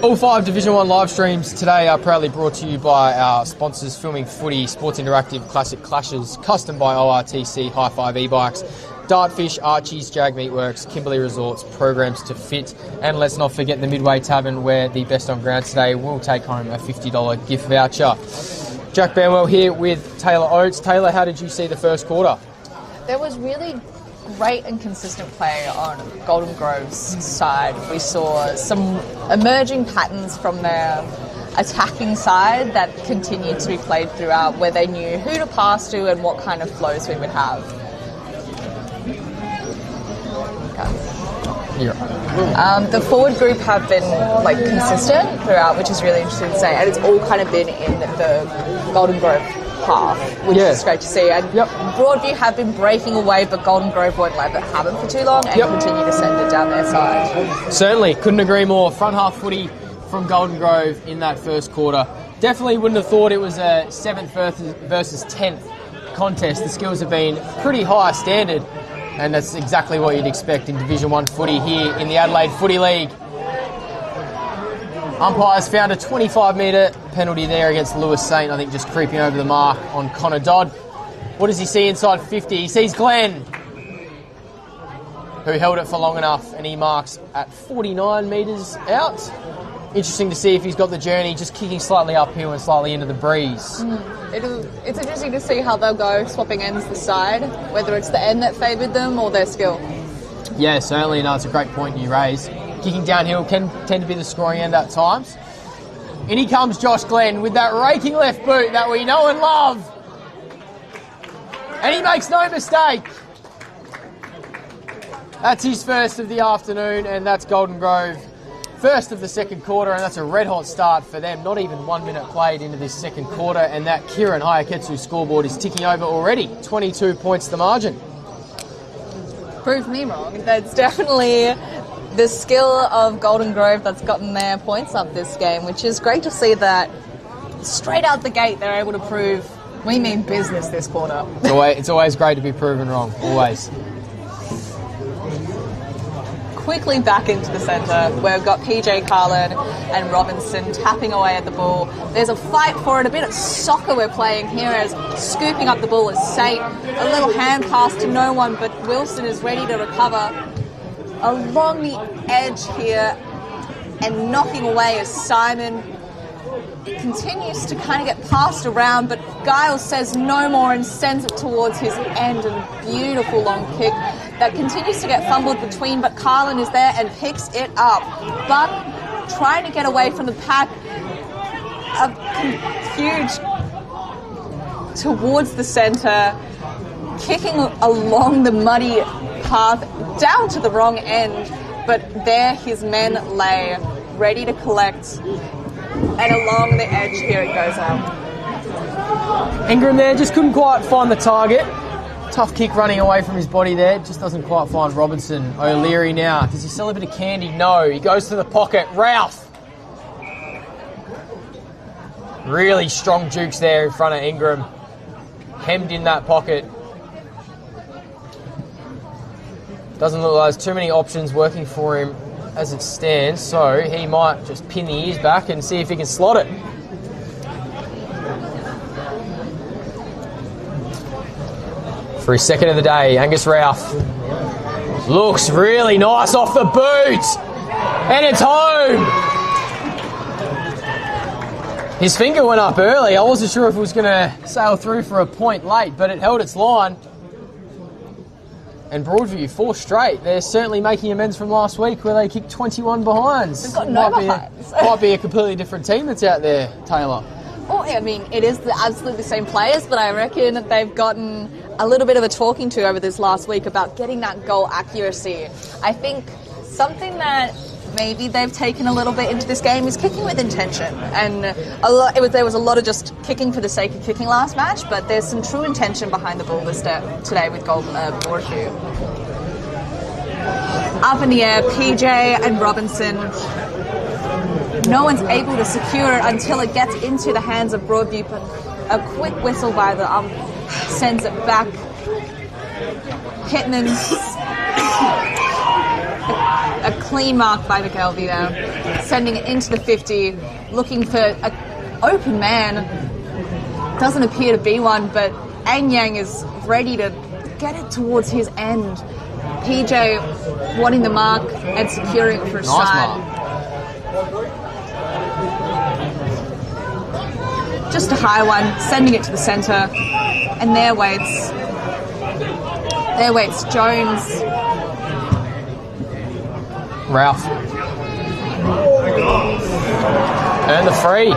A: All 5 Division 1 live streams today are proudly brought to you by our sponsors: Filming Footy, Sports Interactive, Classic Clashes, custom by ORTC, High Five e-bikes, Dartfish, Archie's, Jag Meatworks, Kimberley Resorts, Programs to Fit, and let's not forget the Midway Tavern, where the best on ground today will take home a $50 gift voucher. Jack Banwell here with Taylor Oates. Taylor, how did you see the first quarter?
B: There was really great and consistent play on Golden Grove's side. We saw some emerging patterns from their attacking side that continued to be played throughout, where they knew who to pass to and what kind of flows we would have. The forward group have been consistent throughout, which is really interesting to say, and it's all kind of been in the Golden Grove half, which is great to see. And Broadview have been breaking away, but Golden Grove won't let it happen for too long and continue to send it down their side.
A: Certainly, couldn't agree more. Front half footy from Golden Grove in that first quarter. Definitely wouldn't have thought it was a 7th versus 10th contest. The skills have been pretty high standard, and that's exactly what you'd expect in Division 1 footy here in the Adelaide Footy League. Umpires found a 25-metre penalty there against Lewis Saint, I think just creeping over the mark on Connor Dodd. What does he see inside 50? He sees Glenn, who held it for long enough, and he marks at 49 metres out. Interesting to see if he's got the journey, just kicking slightly uphill and slightly into the breeze.
B: It's interesting to see how they'll go swapping ends this side, whether it's the end that favoured them or their skill.
A: Yeah, certainly. No, it's a great point you raise. Kicking downhill can tend to be the scoring end at times. In he comes Josh Glenn with that raking left boot that we know and love. And he makes no mistake. That's his first of the afternoon, and that's Golden Grove. First of the second quarter, and that's a red-hot start for them. Not even 1 minute played into this second quarter, and that Kieran Hayaketsu scoreboard is ticking over already. 22 points the margin.
B: Prove me wrong. That's definitely the skill of Golden Grove that's gotten their points up this game, which is great to see that straight out the gate they're able to prove we mean business this quarter.
A: It's always great to be proven wrong, always.
B: Quickly back into the centre, where we've got PJ Carlin and Robinson tapping away at the ball. There's a fight for it, a bit of soccer we're playing here, as scooping up the ball is Saint. A little hand pass to no one, but Wilson is ready to recover. Along the edge here and knocking away as Simon continues to kind of get passed around, but Giles says no more and sends it towards his end, and a beautiful long kick that continues to get fumbled between, but Carlin is there and picks it up. Buck trying to get away from the pack, huge towards the centre, kicking along the muddy path down to the wrong end, but there his men lay ready to collect, and along the edge here it goes out.
A: Ingram there just couldn't quite find the target. Tough kick running away from his body there. Just doesn't quite find Robinson. O'Leary now. Does he sell a bit of candy? No. He goes to the pocket. Ralph. Really strong jukes there in front of Ingram. Hemmed in that pocket. Doesn't look like there's too many options working for him as it stands, so he might just pin the ears back and see if he can slot it. For his second of the day, Angus Ralph looks really nice off the boot, and it's home. His finger went up early. I wasn't sure if it was going to sail through for a point late, but it held its line. And Broadview, 4 straight. They're certainly making amends from last week where they kicked 21 behinds.
B: They've got no behinds.
A: Might be a completely different team that's out there, Taylor.
B: Oh, I mean, it is absolutely the same players, but I reckon that they've gotten a little bit of a talking to over this last week about getting that goal accuracy. I think something that maybe they've taken a little bit into this game is kicking with intention. And there was a lot of just kicking for the sake of kicking last match, but there's some true intention behind the ball today with Broadview. Up in the air, PJ and Robinson. No one's able to secure it until it gets into the hands of Broadview, but a quick whistle by the sends it back. Pittman clean mark by McKelvey there, sending it into the 50, looking for an open man. Doesn't appear to be one, but Anyang is ready to get it towards his end. PJ wanting the mark and securing it for a side. Just a high one, sending it to the centre, and there waits Jones.
A: Ralph. Earned the free.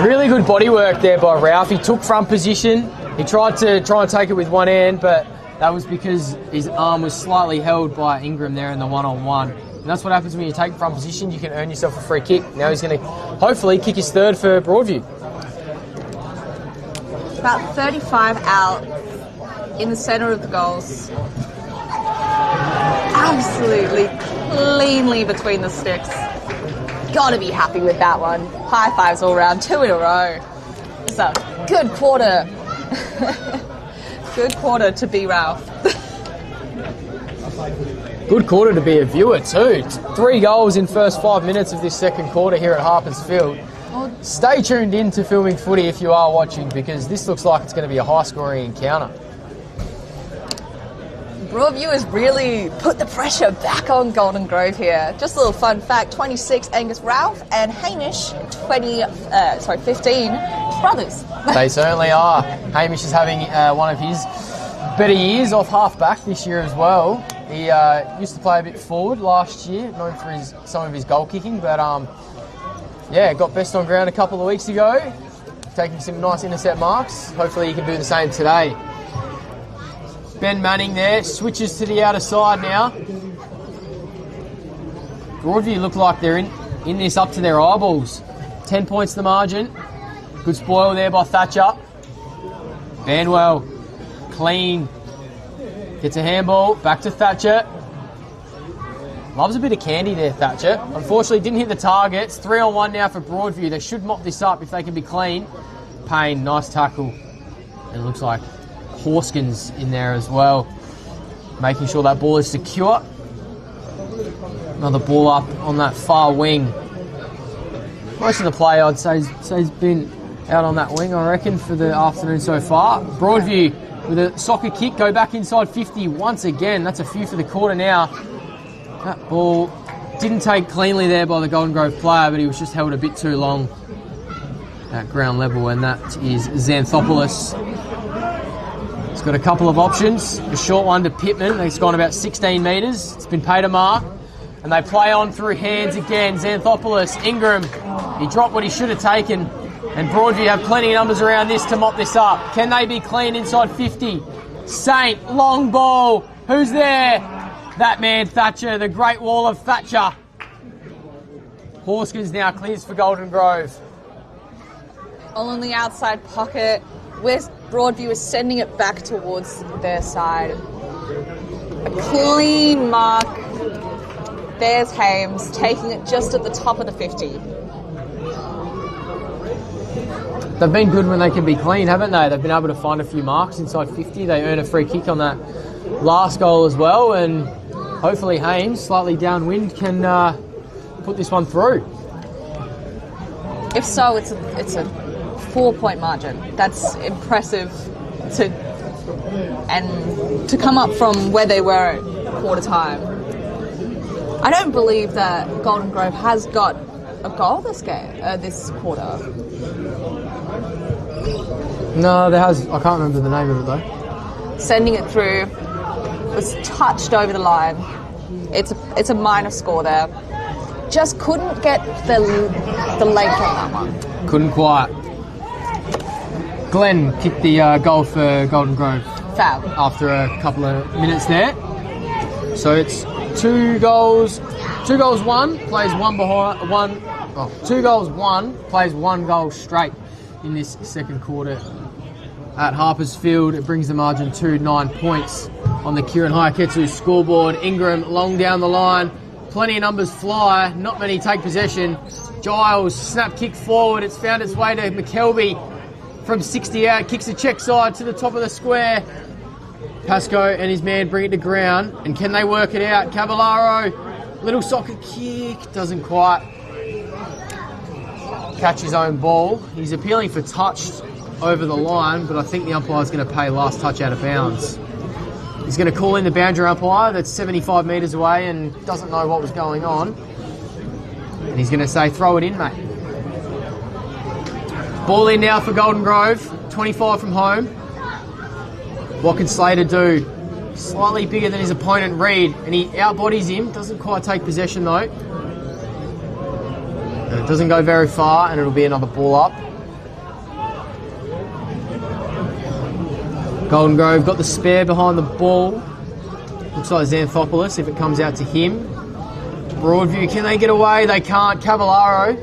A: Really good body work there by Ralph. He took front position. He tried and take it with one hand, but that was because his arm was slightly held by Ingram there in the one-on-one. And that's what happens when you take front position. You can earn yourself a free kick. Now he's going to hopefully kick his third for Broadview.
B: About 35 out in the centre of the goals. Absolutely cleanly between the sticks. Gotta be happy with that one. High fives all round, 2 in a row. It's a good quarter. Good quarter to be Ralph.
A: Good quarter to be a viewer too. 3 goals in first 5 minutes of this second quarter here at Harpers Field. Stay tuned in to Filming Footy if you are watching, because this looks like it's going to be a high-scoring encounter.
B: Broadview has really put the pressure back on Golden Grove here. Just a little fun fact, 26 Angus Ralph and Hamish 15 brothers.
A: They certainly are. Hamish is having one of his better years off half-back this year as well. He used to play a bit forward last year, known for some of his goal kicking, but yeah, got best on ground a couple of weeks ago, taking some nice intercept marks. Hopefully he can do the same today. Ben Manning there, switches to the outer side now. Broadview look like they're in this up to their eyeballs. 10 points the margin. Good spoil there by Thatcher. Banwell, clean. Gets a handball, back to Thatcher. Loves a bit of candy there, Thatcher. Unfortunately, didn't hit the targets. 3-on-1 now for Broadview. They should mop this up if they can be clean. Payne, nice tackle. And it looks like Horskins in there as well, making sure that ball is secure. Another ball up on that far wing. Most of the play, I'd say, has been out on that wing, I reckon, for the afternoon so far. Broadview with a soccer kick, go back inside 50 once again. That's a few for the quarter now. That ball didn't take cleanly there by the Golden Grove player, but he was just held a bit too long at ground level, and that is Xanthopoulos. He's got a couple of options. A short one to Pittman. He's gone about 16 metres. It's been paid a mark. And they play on through hands again. Xanthopoulos, Ingram. He dropped what he should have taken. And Broadview have plenty of numbers around this to mop this up. Can they be clean inside 50? Saint, long ball. Who's there? That man, Thatcher, the Great Wall of Thatcher. Horskins now clears for Golden Grove.
B: All in the outside pocket. West Broadview is sending it back towards their side. A clean mark. There's Hames taking it just at the top of the 50.
A: They've been good when they can be clean, haven't they? They've been able to find a few marks inside 50. They earn a free kick on that last goal as well, and hopefully Hames, slightly downwind, can put this one through.
B: If so, it's a 4-point margin. That's impressive to come up from where they were at quarter time. I don't believe that Golden Grove has got a goal this quarter.
A: No, there has. I can't remember the name of it though.
B: Sending it through was touched over the line. It's a minor score there. Just couldn't get the length on that one.
A: Couldn't quite. Glenn kicked the goal for Golden Grove.
B: Foul.
A: After a couple of minutes there. So it's 2 goals. 2 goals, 1 plays 1 behind 1. 2 goals, 1 plays 1 goal straight in this second quarter at Harpers Field. It brings the margin to 9 points on the Kieran Hayaketsu scoreboard. Ingram long down the line. Plenty of numbers fly. Not many take possession. Giles, snap kick forward. It's found its way to McKelvey from 60 out. Kicks a check side to the top of the square. Pascoe and his man bring it to ground. And can they work it out? Cavallaro Little soccer kick, doesn't quite catch his own ball. He's appealing for touch over the line, but I think the umpire's going to pay last touch out of bounds. He's going to call in the boundary umpire that's 75 metres away and doesn't know what was going on. And he's going to say, throw it in, mate. Ball in now for Golden Grove, 25 from home. What can Slater do? Slightly bigger than his opponent, Reed, and he outbodies him. Doesn't quite take possession though. And it doesn't go very far, and it'll be another ball up. Golden Grove got the spare behind the ball. Looks like Xanthopoulos if it comes out to him. Broadview, can they get away? They can't. Cavallaro.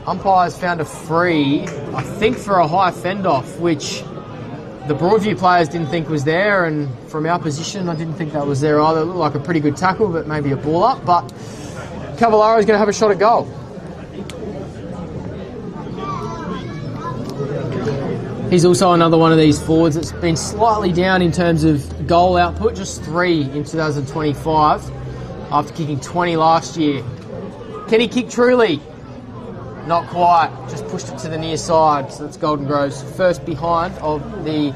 A: Umpires found a free, I think for a high fend-off, which the Broadview players didn't think was there, and from our position I didn't think that was there either. It looked like a pretty good tackle, but maybe a ball up. But Cavallaro's going to have a shot at goal. He's also another one of these forwards that's been slightly down in terms of goal output, just 3 in 2025 after kicking 20 last year. Can he kick truly? Not quite, just pushed it to the near side. So that's Golden Grove's first behind of the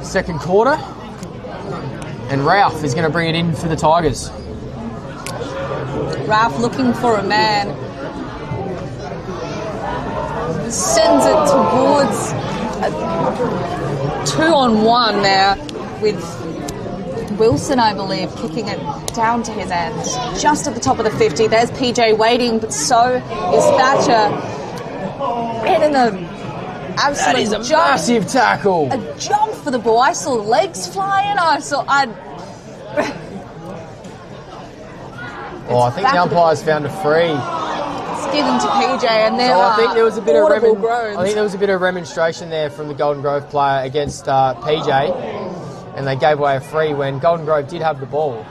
A: second quarter. And Ralph is going to bring it in for the Tigers.
B: Ralph looking for a man. Sends it towards a 2-on-1 there with Wilson, I believe, kicking it down to his end. Just at the top of the 50. There's PJ waiting, but so is Thatcher. And in an absolute
A: that is a
B: jump,
A: massive tackle.
B: A jump for the ball. I saw legs flying.
A: I think the umpires found a free.
B: It's given to PJ, and there
A: I think there was a bit of
B: groans.
A: I think there was a bit of remonstration there from the Golden Grove player against PJ, and they gave away a free when Golden Grove did have the ball.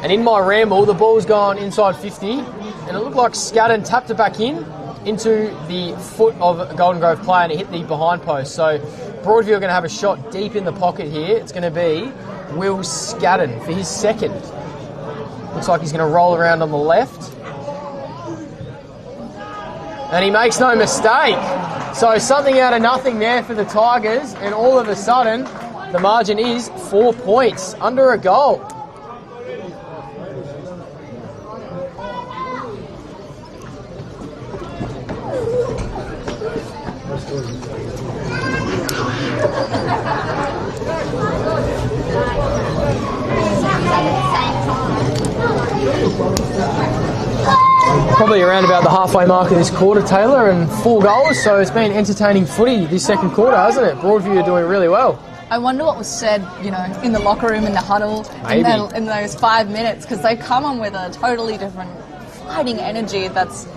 A: And in my ramble, the ball's gone inside 50, and it looked like Scadden tapped it back into the foot of a Golden Grove player, and it hit the behind post. So Broadview are going to have a shot deep in the pocket here. It's going to be Will Scadden for his second. Looks like he's going to roll around on the left. And he makes no mistake. So something out of nothing there for the Tigers, and all of a sudden, the margin is 4 points, under a goal. Probably around about the halfway mark of this quarter, Taylor, and 4 goals, so it's been entertaining footy this second quarter, hasn't it? Broadview are doing really well.
B: I wonder what was said, in the locker room, in the huddle, in those 5 minutes, because they come on with a totally different fighting energy that's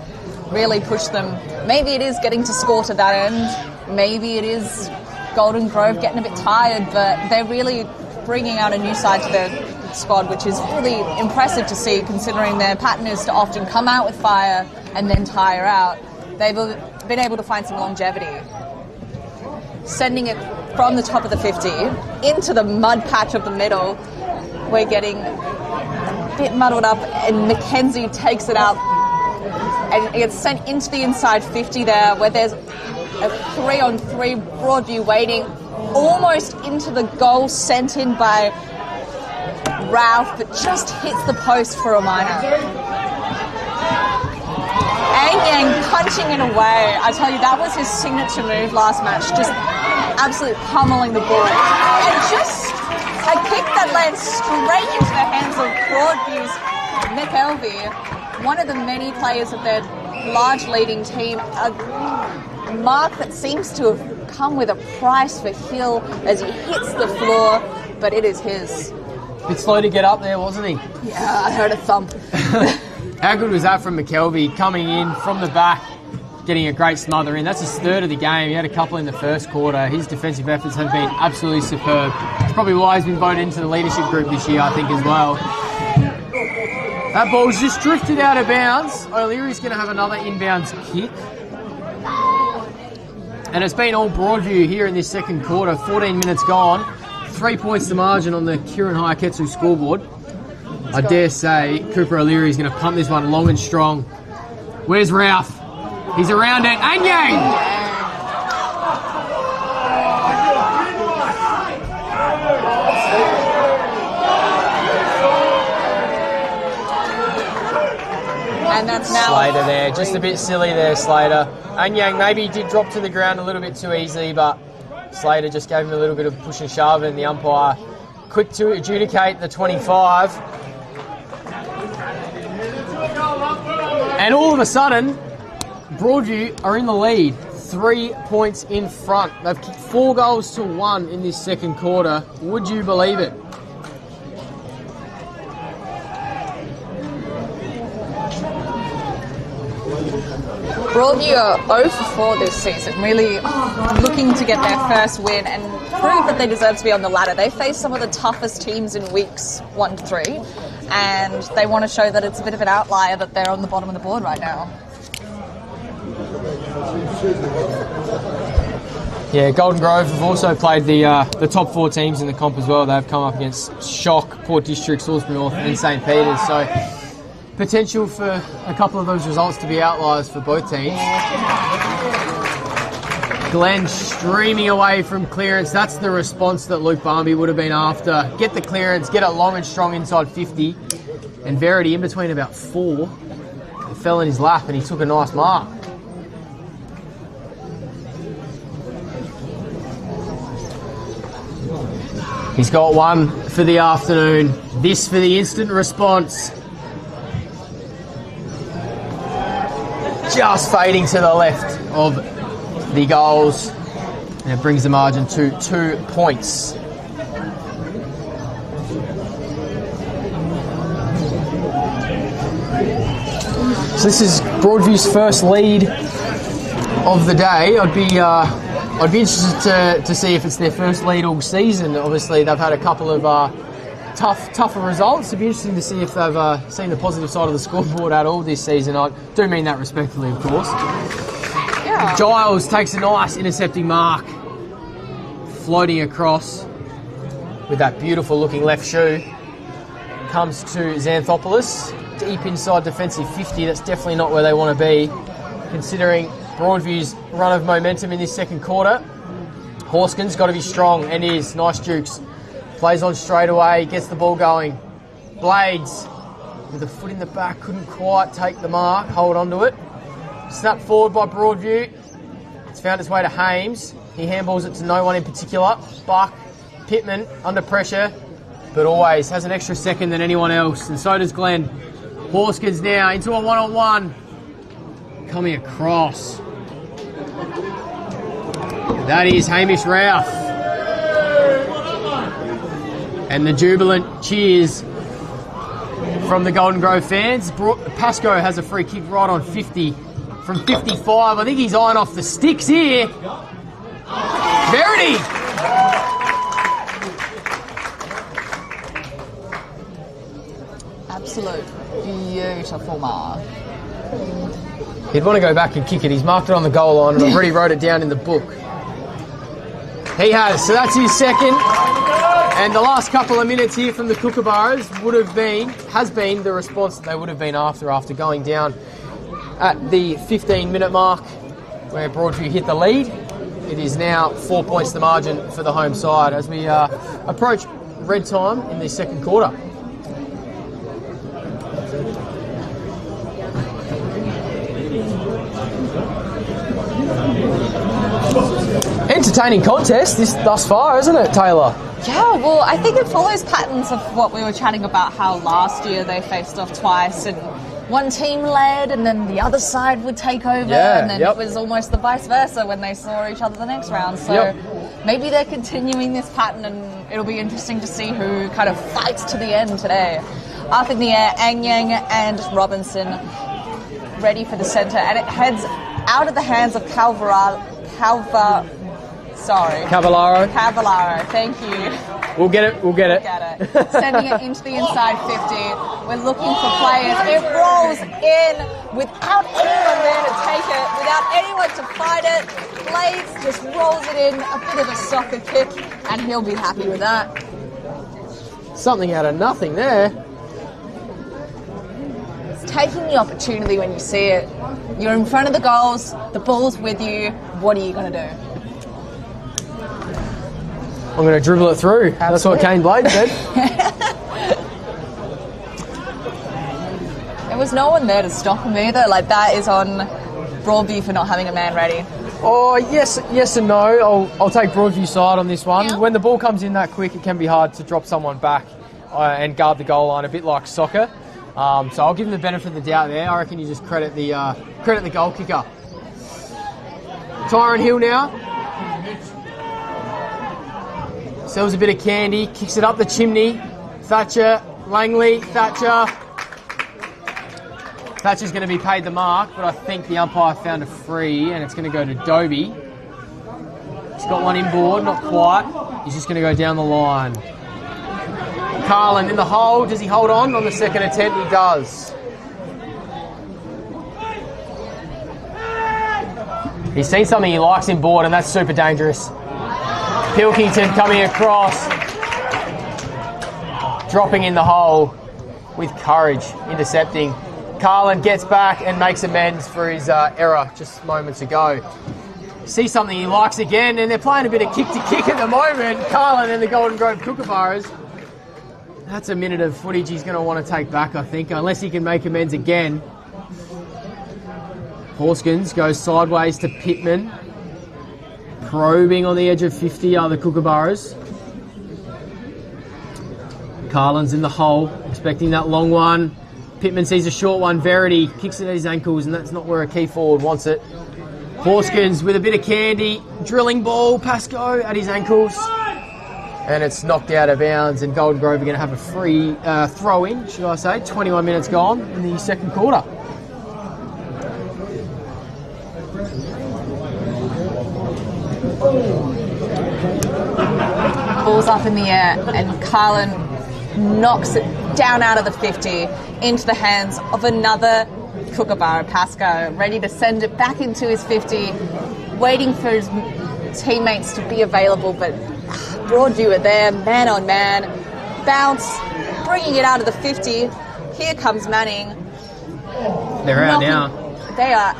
B: really pushed them. Maybe it is getting to score to that end. Maybe it is Golden Grove getting a bit tired, but they're really bringing out a new side to their squad, which is really impressive to see, considering their pattern is to often come out with fire and then tire out. They've been able to find some longevity. Sending it from the top of the 50 into the mud patch of the middle. We're getting a bit muddled up, and Mackenzie takes it out and it gets sent into the inside 50 there, where there's a 3-on-3 Broadview waiting almost into the goal, sent in by Ralph, but just hits the post for a minor. Yang punching it away. I tell you, that was his signature move last match, just absolutely pummeling the ball. And just a kick that lands straight into the hands of Broadview's McElvey, one of the many players of their large leading team. A mark that seems to have come with a price for Hill as he hits the floor, but it is his.
A: Bit slow to get up there, wasn't he?
B: Yeah, I heard a thump.
A: How good was that from McKelvey, coming in from the back, getting a great smother in? That's his third of the game. He had a couple in the first quarter. His defensive efforts have been absolutely superb. It's probably why he's been voted into the leadership group this year, I think, as well. That ball's just drifted out of bounds. O'Leary's going to have another inbounds kick. And it's been all Broadview here in this second quarter. 14 minutes gone. 3 points to margin on the Kieran Hayaketsu scoreboard. I dare say Cooper O'Leary is going to pump this one long and strong. Where's Ralph? He's around it. Anyang!
B: And that's now
A: Slater there, just a bit silly there, Slater. Anyang maybe he did drop to the ground a little bit too easily, but Slater just gave him a little bit of push and shove, and the umpire quick to adjudicate the 25. And all of a sudden, Broadview are in the lead, 3 points in front. They've kicked 4 goals to 1 in this second quarter. Would you believe it?
B: Broadview are 0 for 4 this season, really looking to get their first win and prove that they deserve to be on the ladder. They face some of the toughest teams in weeks 1 to 3, and they want to show that it's a bit of an outlier that they're on the bottom of the board right now.
A: Yeah, Golden Grove have also played the top 4 teams in the comp as well. They've come up against Shock, Port District, Salisbury North and St. Peters, so potential for a couple of those results to be outliers for both teams. Glenn streaming away from clearance. That's the response that Luke Barmby would have been after. Get the clearance, get it long and strong inside 50. And Verity in between about 4. It fell in his lap and he took a nice mark. He's got one for the afternoon. This for the instant response. Just fading to the left of the goals, and it brings the margin to 2 points. So this is Broadview's first lead of the day. I'd be interested to see if it's their first lead all season. Obviously, they've had a couple of tougher results. It'd be interesting to see if they've seen the positive side of the scoreboard at all this season. I do mean that respectfully, of course.
B: Yeah.
A: Giles takes a nice intercepting mark, floating across with that beautiful looking left shoe. Comes to Xanthopoulos, deep inside defensive 50. That's definitely not where they want to be, considering Broadview's run of momentum in this second quarter. Horskin's got to be strong, and is. Nice jukes. Plays on straight away, gets the ball going. Blades, with a foot in the back, couldn't quite take the mark, hold on to it. Snapped forward by Broadview. It's found its way to Hames. He handballs it to no one in particular. Buck, Pittman, under pressure, but always has an extra second than anyone else, and so does Glenn. Horskins now into a one-on-one. Coming across. That is Hamish Routh. And the jubilant cheers from the Golden Grove fans. Pascoe has a free kick right on 50 from 55. I think he's eyeing off the sticks here. Verity!
B: Absolute beautiful mark.
A: He'd want to go back and kick it. He's marked it on the goal line and already wrote it down in the book. He has, so that's his second. And the last couple of minutes here from the Kookaburras has been the response that they would have been after going down at the 15-minute mark where Broadview hit the lead. It is now 4 points the margin for the home side as we approach red time in the second quarter. Entertaining contest this thus far, isn't it, Taylor?
B: Yeah, well, I think it follows patterns of what we were chatting about, how last year they faced off twice and one team led and then the other side would take over, and then it was almost the vice versa when they saw each other the next round. So maybe they're continuing this pattern, and it'll be interesting to see who kind of fights to the end today. Up in the air, Anyang and Robinson ready for the centre, and it heads out of the hands of Calvarcillo. Sorry.
A: Cavallaro.
B: Thank you.
A: We'll get it.
B: Get it. Sending it into the inside 50. We're looking for players. It rolls in without anyone there to take it, without anyone to fight it. Blades just rolls it in, a bit of a soccer kick, and he'll be happy with that.
A: Something out of nothing there.
B: It's taking the opportunity when you see it. You're in front of the goals, the ball's with you. What are you going to do?
A: I'm going to dribble it through. That's what Kane Blade said.
B: There was no one there to stop him either. Like, that is on Broadview for not having a man ready.
A: Oh, yes and no. I'll take Broadview side on this one.
B: Yeah.
A: When the ball comes in that quick, it can be hard to drop someone back and guard the goal line, a bit like soccer. So I'll give him the benefit of the doubt there. I reckon you just credit the goal kicker. Tyron Hill now. Sells a bit of candy, kicks it up the chimney. Thatcher, Langley, Thatcher's going to be paid the mark, but I think the umpire found a free and it's going to go to Dobie. He's got one inboard, not quite. He's just going to go down the line. Carlin in the hole. Does he hold on the second attempt? He does. He's seen something he likes inboard, and that's super dangerous. Pilkington coming across, dropping in the hole with courage, intercepting. Carlin gets back and makes amends for his error just moments ago. See something he likes again, and they're playing a bit of kick-to-kick at the moment. Carlin and the Golden Grove Kookaburras. That's a minute of footage he's going to want to take back, I think, unless he can make amends again. Horskins goes sideways to Pittman. Probing on the edge of 50 are the Kookaburras. Carlin's in the hole, expecting that long one. Pittman sees a short one. Verity kicks it at his ankles, and that's not where a key forward wants it. Horskins with a bit of candy. Drilling ball, Pascoe at his ankles. And it's knocked out of bounds, and Golden Grove are going to have a free throw-in, should I say. 21 minutes gone in the second quarter.
B: Ball's up in the air, and Carlin knocks it down out of the 50 into the hands of another Kookaburra, Pascoe, ready to send it back into his 50, waiting for his teammates to be available, but Broadview are there, man on man, bounce, bringing it out of the 50. Here comes Manning.
A: They're out now.
B: They are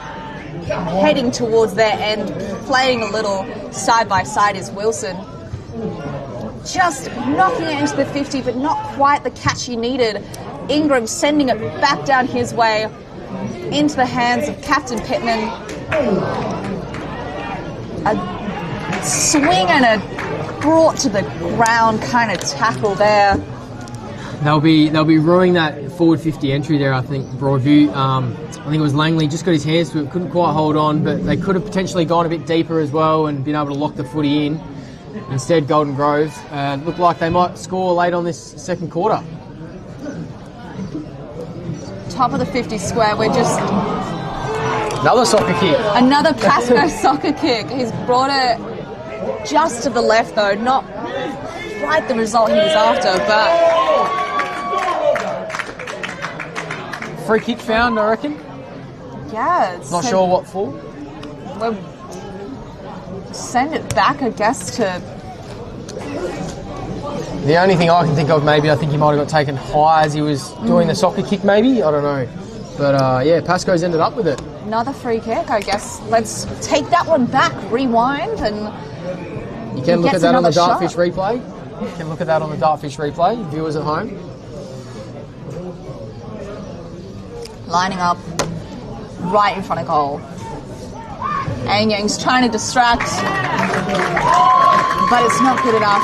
B: heading towards their end, playing a little side by side is Wilson. Just knocking it into the 50, but not quite the catch he needed. Ingram sending it back down his way into the hands of Captain Pittman. A swing and a brought to the ground kind of tackle there.
A: They'll be ruining that forward 50 entry there, I think, Broadview. I think it was Langley, just got his hands to it, couldn't quite hold on, but they could have potentially gone a bit deeper as well and been able to lock the footy in. Instead, Golden Grove looked like they might score late on this second quarter.
B: Top of the 50 square, we're just...
A: Another soccer kick.
B: Another Pascoe soccer kick. He's brought it just to the left, though. Not quite the result he was after, but...
A: Free kick found, I reckon.
B: Yeah.
A: Not sure what for.
B: We'll send it back, I guess, to...
A: The only thing I can think of, maybe, I think he might have got taken high as he was doing the soccer kick, maybe. I don't know. But, yeah, Pascoe's ended up with it.
B: Another free kick, I guess. Let's take that one back, rewind, and...
A: You can look at that on the Dartfish replay. You can look at that on the Dartfish replay, viewers at home.
B: Lining up right in front of goal. Ang Yang's trying to distract, but it's not good enough.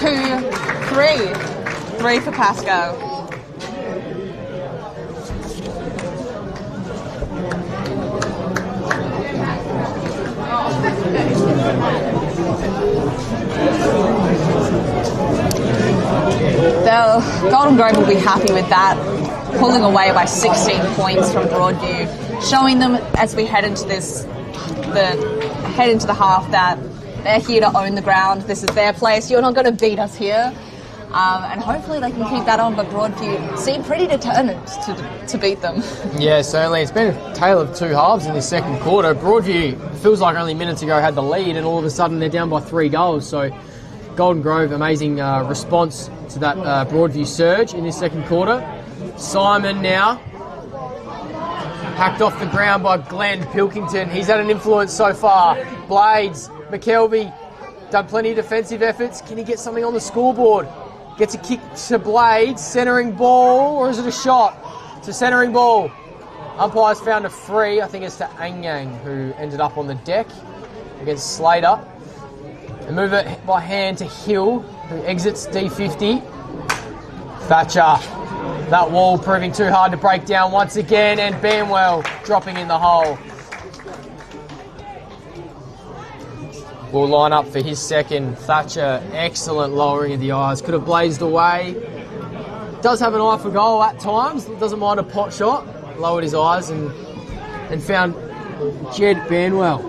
B: 2, 3. 3 for Pascoe. The Golden Grove will be happy with that, pulling away by 16 points from Broadview, showing them as we head into the half that They're here to own the ground. This is their place. You're not going to beat us here. And hopefully they can keep that on, but Broadview seem pretty determined to beat them.
A: Yeah, certainly. It's been a tale of two halves in this second quarter. Broadview, feels like only minutes ago, had the lead, and all of a sudden they're down by 3 goals. So Golden Grove, amazing response to that Broadview surge in this second quarter. Simon now, hacked off the ground by Glenn Pilkington. He's had an influence so far. Blades, McKelvey, done plenty of defensive efforts. Can he get something on the scoreboard? Gets a kick to Blades, centering ball, or is it a shot? It's a centering ball. Umpires found a free, I think it's to Anyang, who ended up on the deck against Slater. And move it by hand to Hill, who exits D50. Thatcher, that wall proving too hard to break down once again, and Banwell dropping in the hole. Will line up for his second. Thatcher, excellent lowering of the eyes. Could have blazed away. Does have an eye for goal at times. Doesn't mind a pot shot. Lowered his eyes and found Jed Banwell.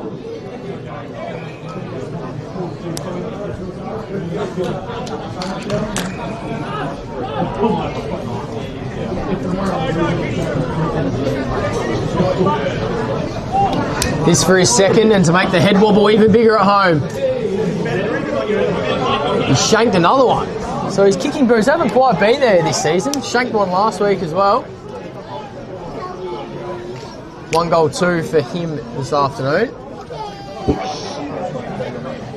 A: This for his second, and to make the head wobble even bigger at home. He shanked another one. So his kicking boots haven't quite been there this season. Shanked one last week as well. 1 goal 2 for him this afternoon.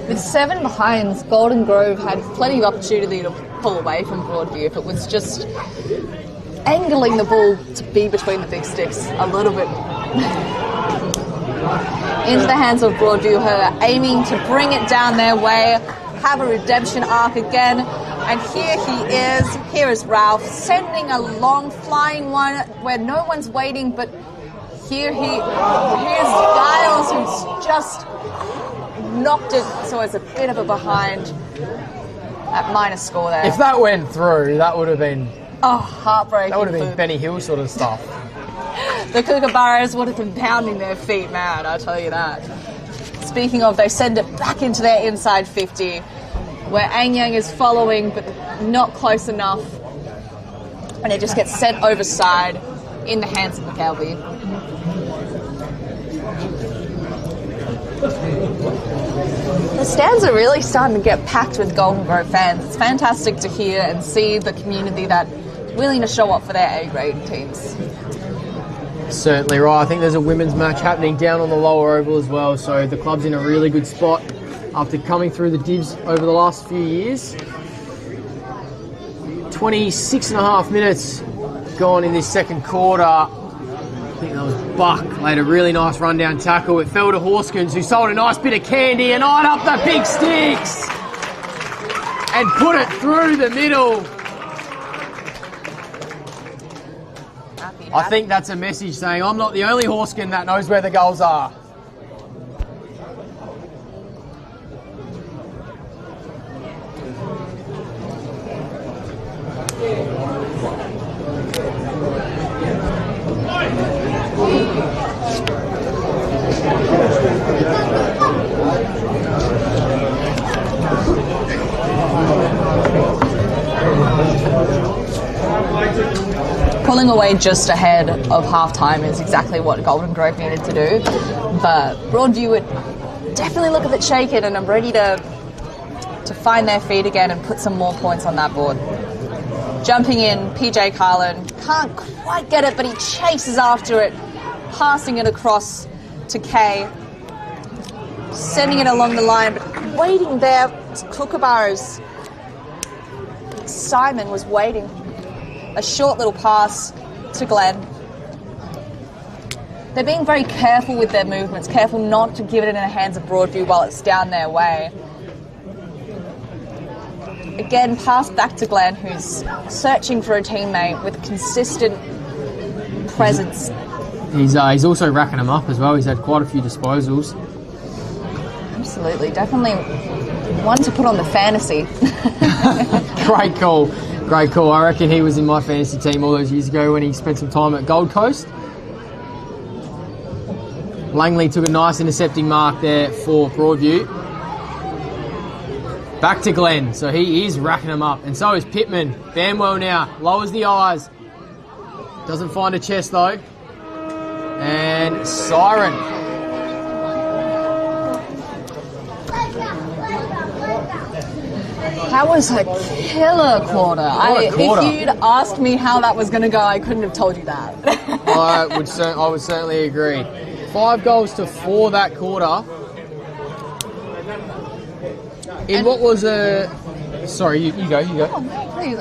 B: With 7 behinds, Golden Grove had plenty of opportunity to pull away from Broadview if it was just angling the ball to be between the big sticks a little bit. Into the hands of Broadview, her aiming to bring it down their way, have a redemption arc again, and here is Ralph sending a long flying one where no one's waiting, but here's Giles, who's just knocked it, so it's a bit of a behind at minus score there.
A: If that went through, that would have been
B: heartbreaking.
A: That would have been Benny Hill sort of stuff.
B: The Kookaburras would have been pounding their feet, man, I'll tell you that. Speaking of, they send it back into their inside 50, where Anyang is following, but not close enough. And it just gets sent overside in the hands of McKelvey. The stands are really starting to get packed with Golden Grove fans. It's fantastic to hear and see the community that's willing to show up for their A-grade teams.
A: Certainly right. I think there's a women's match happening down on the lower oval as well, so the club's in a really good spot after coming through the divs over the last few years. 26 and a half minutes gone in this second quarter. I think that was Buck laid a really nice rundown tackle. It fell to Horskins, who sold a nice bit of candy and eyed up the big sticks and put it through the middle. I think that's a message saying I'm not the only Horskin that knows where the goals are.
B: Pulling away just ahead of half-time is exactly what Golden Grove needed to do. But Broadview would definitely look a bit shaken, and I'm ready to find their feet again and put some more points on that board. Jumping in, PJ Carlin can't quite get it, but he chases after it, passing it across to Kay, sending it along the line, but waiting there, Kookaburras. Simon was waiting. A short little pass to Glenn. They're being very careful with their movements, careful not to give it in the hands of Broadview while it's down their way. Again, pass back to Glenn, who's searching for a teammate with consistent presence.
A: He's also racking them up as well. He's had quite a few disposals.
B: Absolutely, definitely one to put on the fantasy.
A: Great call. Great call. I reckon he was in my fantasy team all those years ago when he spent some time at Gold Coast. Langley took a nice intercepting mark there for Broadview. Back to Glenn. So he is racking them up. And so is Pittman. Banwell now. Lowers the eyes. Doesn't find a chest though. And Siren.
B: That was a killer quarter.
A: Quarter.
B: If you'd asked me how that was going to go, I couldn't have told you that.
A: I would certainly agree. 5 goals to 4 that quarter. In what was a... Sorry, you go.
B: Oh, no, please.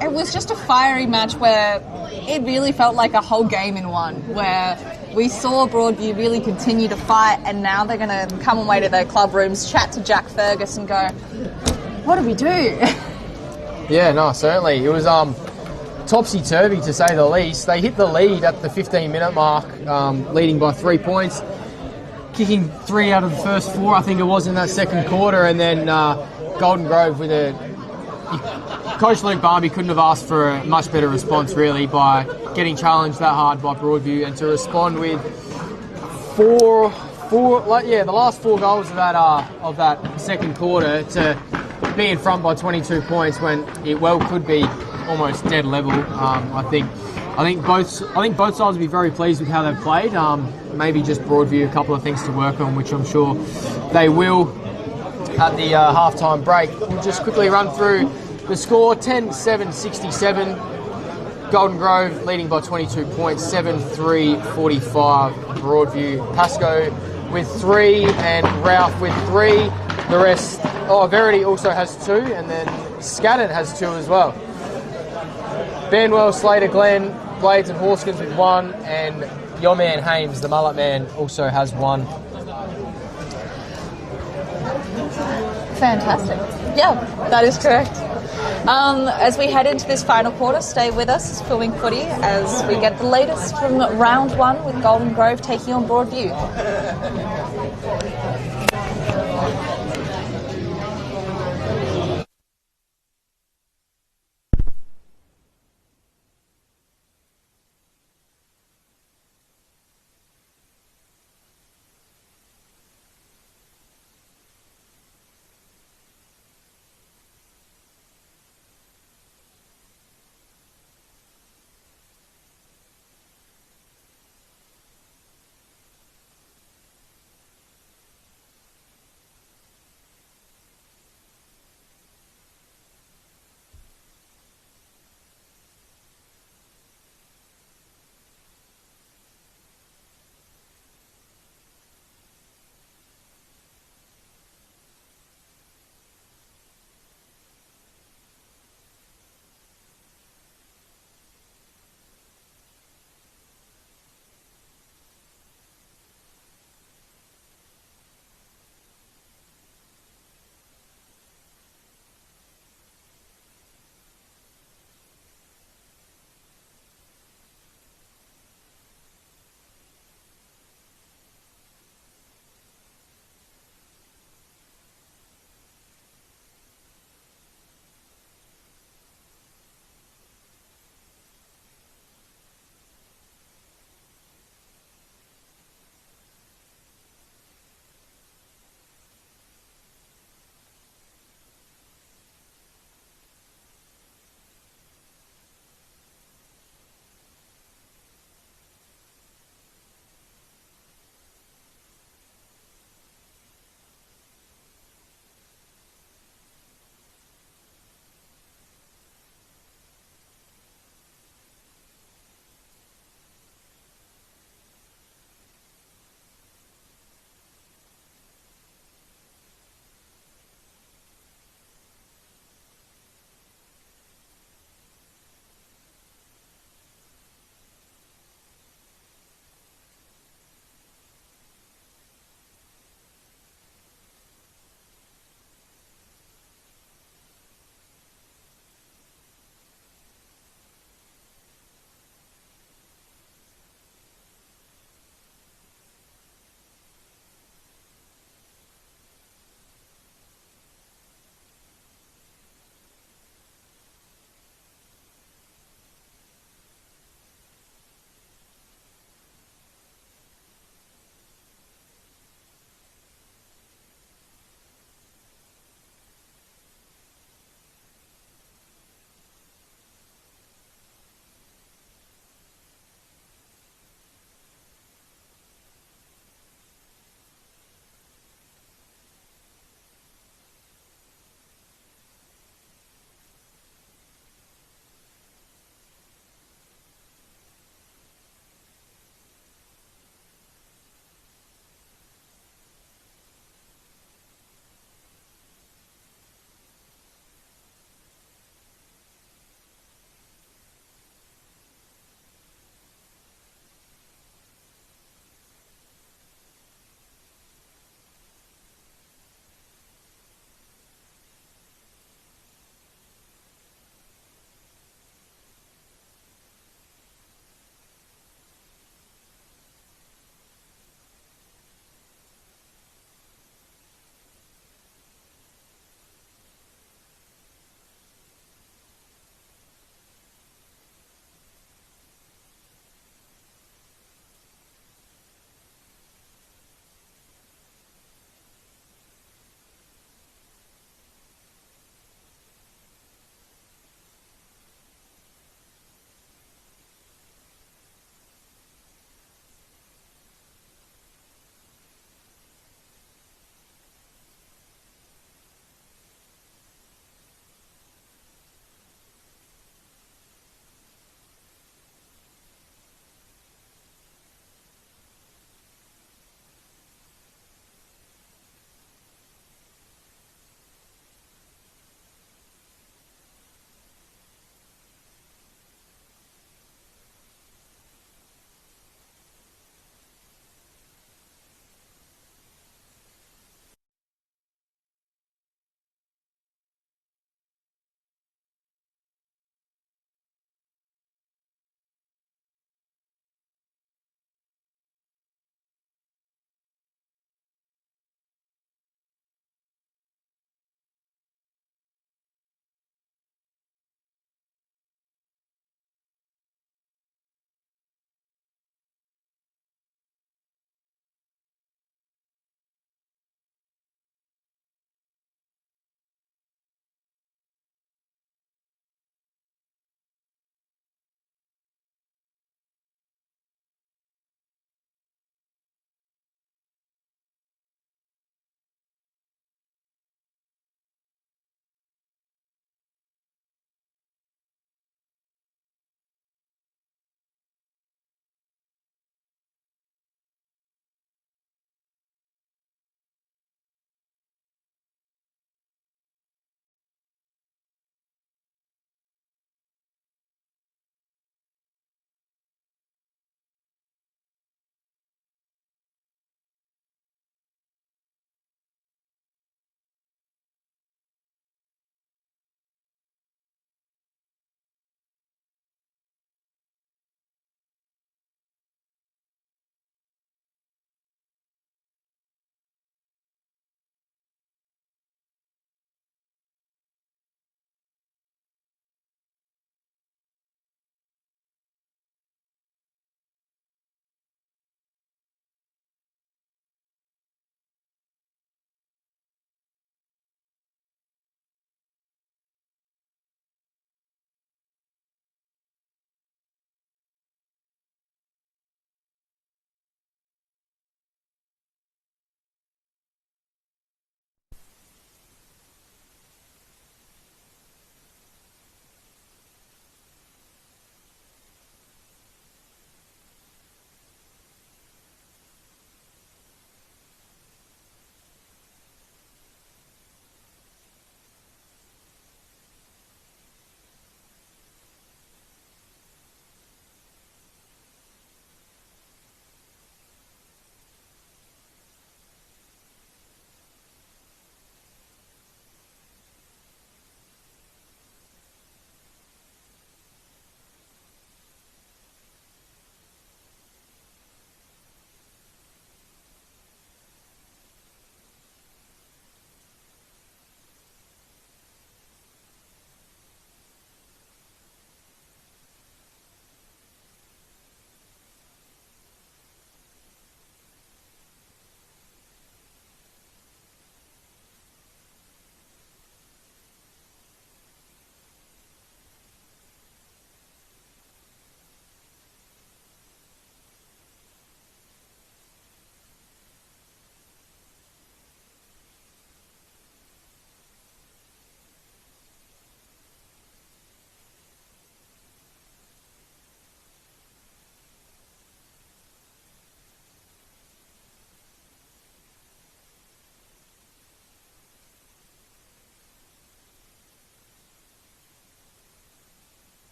B: It was just a fiery match where it really felt like a whole game in one, where we saw Broadview really continue to fight, and now they're going to come away to their club rooms, chat to Jack Fergus and go, what do we do?
A: Yeah, no, certainly. It was topsy-turvy, to say the least. They hit the lead at the 15-minute mark, leading by 3 points, kicking 3 out of the first 4, I think it was, in that second quarter, and then Golden Grove with Coach Luke Barbie couldn't have asked for a much better response, really, by getting challenged that hard by Broadview, and to respond with the last 4 goals of that second quarter to be in front by 22 points when it well could be almost dead level. I think both sides will be very pleased with how they've played. Maybe just Broadview a couple of things to work on, which I'm sure they will at the halftime break. We'll just quickly run through the score: 10-7-67. Golden Grove leading by 22 points, 7-3-45 Broadview. Pascoe with 3 and Ralph with 3. The rest, Verity also has 2, and then Scadden has 2 as well. Banwell, Slater, Glen, Blades and Horskins with 1, and your man Hames, the mullet man, also has 1.
B: Fantastic. Yeah, that is correct. As we head into this final quarter, stay with us. It's Filming Footy as we get the latest from round 1 with Golden Grove taking on Broadview.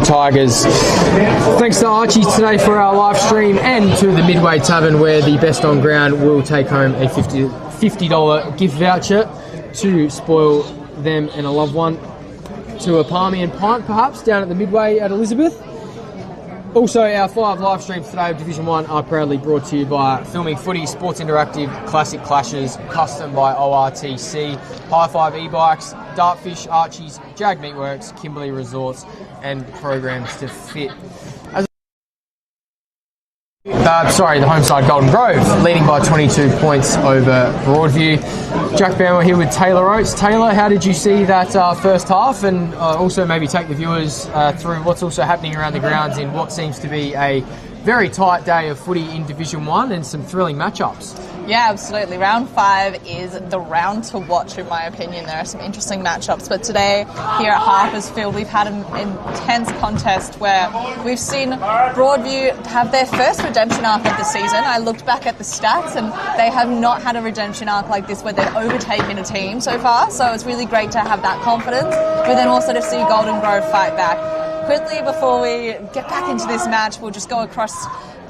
A: Tigers. Thanks to Archie today for our live stream and to the Midway Tavern where the best on ground will take home a $50 gift voucher to spoil them and a loved one to a palmy and pint perhaps down at the Midway at Elizabeth. Also, our 5 live streams today of Division 1 are proudly brought to you by Filming Footy, Sports Interactive, Classic Clashes, Custom by ORTC, High Five E-Bikes, Dartfish, Archie's, Jag Meatworks, Kimberley Resorts, and Programs to Fit. The home side Golden Grove, leading by 22 points over Broadview. Jack Bamwell here with Taylor Oates. Taylor, how did you see that first half, and also maybe take the viewers through what's also happening around the grounds in what seems to be a very tight day of footy in Division 1 and some thrilling matchups?
B: Yeah, absolutely. Round 5 is the round to watch, in my opinion. There are some interesting matchups, but today here at Harpersfield we've had an intense contest where we've seen Broadview have their first redemption arc of the season. I looked back at the stats and they have not had a redemption arc like this where they've overtaken a team so far, so it's really great to have that confidence, but then also to see Golden Grove fight back. Quickly, before we get back into this match, we'll just go across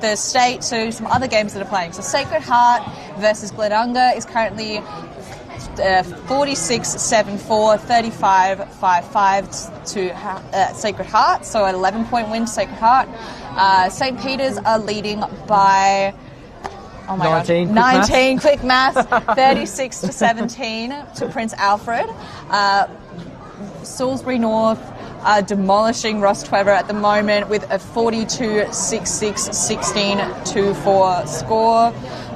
B: the state to some other games that are playing. So Sacred Heart versus Glenunga is currently 46-7-4, 35-5-5 to Sacred Heart, so an 11-point win to Sacred Heart. St. Peter's are leading by 19, quick maths, 36-17 to Prince Alfred. Salisbury North are demolishing Ross Trevor at the moment with a 42-6-6, 16-2-4 score.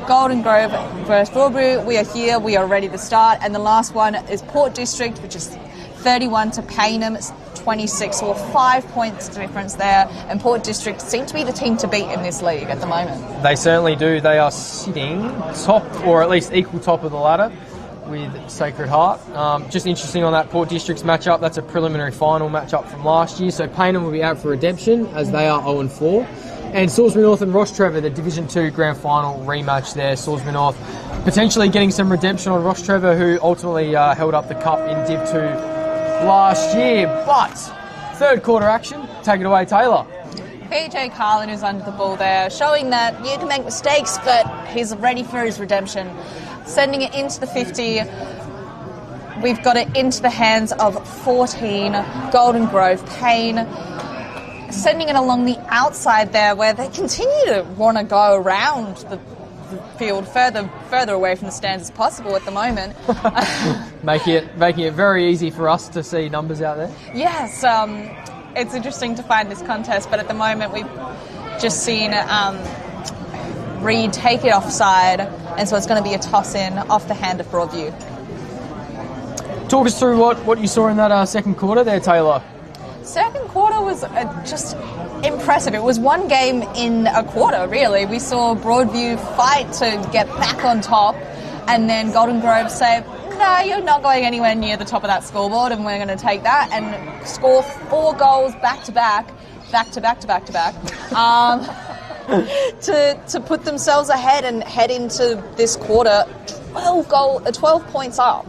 B: Golden Grove versus Broadview, we are here, we are ready to start. And the last one is Port District, which is 31 to Paynham, 26, or 5 points difference there. And Port District seem to be the team to beat in this league at the moment.
A: They certainly do. They are sitting top, or at least equal top of the ladder with Sacred Heart. Just interesting on that Port District's matchup, that's a preliminary final matchup from last year, so Paynham will be out for redemption as they are 0-4. And Salisbury North and Ross Trevor, the Division 2 Grand Final rematch there. Salisbury North potentially getting some redemption on Ross Trevor, who ultimately held up the cup in Div 2 last year. But third quarter action, take it away Taylor.
B: PJ Carlin is under the ball there, showing that you can make mistakes, but he's ready for his redemption. Sending it into the 50. We've got it into the hands of 14, Golden Grove Payne. Sending it along the outside there where they continue to want to go around the field further away from the stands as possible at the moment.
A: making it very easy for us to see numbers out there.
B: Yes, it's interesting to find this contest, but at the moment we've just seen Reed take it offside, and so it's going to be a toss-in off the hand of Broadview.
A: Talk us through what you saw in that second quarter there, Taylor.
B: Second quarter was just impressive. It was one game in a quarter, really. We saw Broadview fight to get back on top, and then Golden Grove say, no, you're not going anywhere near the top of that scoreboard, and we're going to take that, and score 4 goals back-to-back, to put themselves ahead and head into this quarter 12 points up.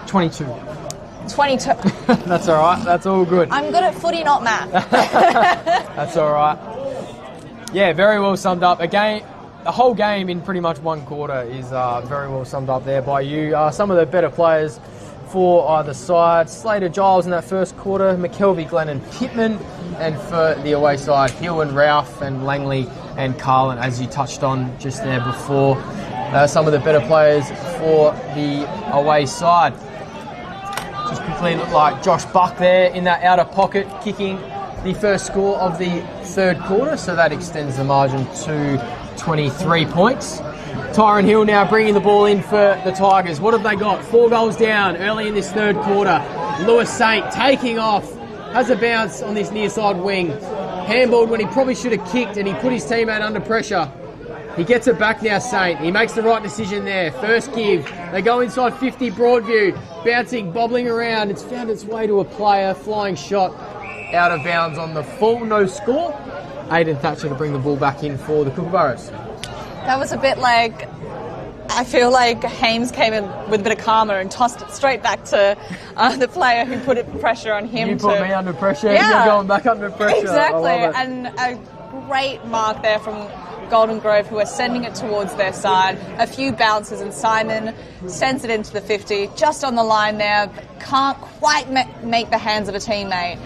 A: 22. That's all right. That's all good.
B: I'm good at footy, not math.
A: That's all right. Yeah, very well summed up. Again, the whole game in pretty much one quarter is very well summed up there by you. Some of the better players for either side. Slater Giles in that first quarter, McKelvey, Glenn and Pittman. And for the away side, Hill and Ralph and Langley and Carlin, as you touched on just there before. Some of the better players for the away side. Just quickly look like Josh Buck there in that outer pocket, kicking the first score of the third quarter, so that extends the margin to 23 points. Tyron Hill now bringing the ball in for the Tigers. What have they got? 4 goals down early in this third quarter. Lewis Saint taking off, has a bounce on this near side wing. Handballed when he probably should have kicked, and he put his teammate under pressure. He gets it back now, Saint. He makes the right decision there. First give. They go inside 50, Broadview. Bouncing, bobbling around. It's found its way to a player. Flying shot out of bounds on the full. No score. Aidan Thatcher to bring the ball back in for the Kookaburras.
B: That was a bit like I feel like Hames came in with a bit of karma and tossed it straight back to the player who put pressure on him.
A: You put me under pressure,
B: yeah,
A: you're going back under pressure.
B: Exactly, and a great mark there from Golden Grove, who are sending it towards their side. A few bounces, and Simon sends it into the 50, just on the line there, but can't quite make the hands of a teammate.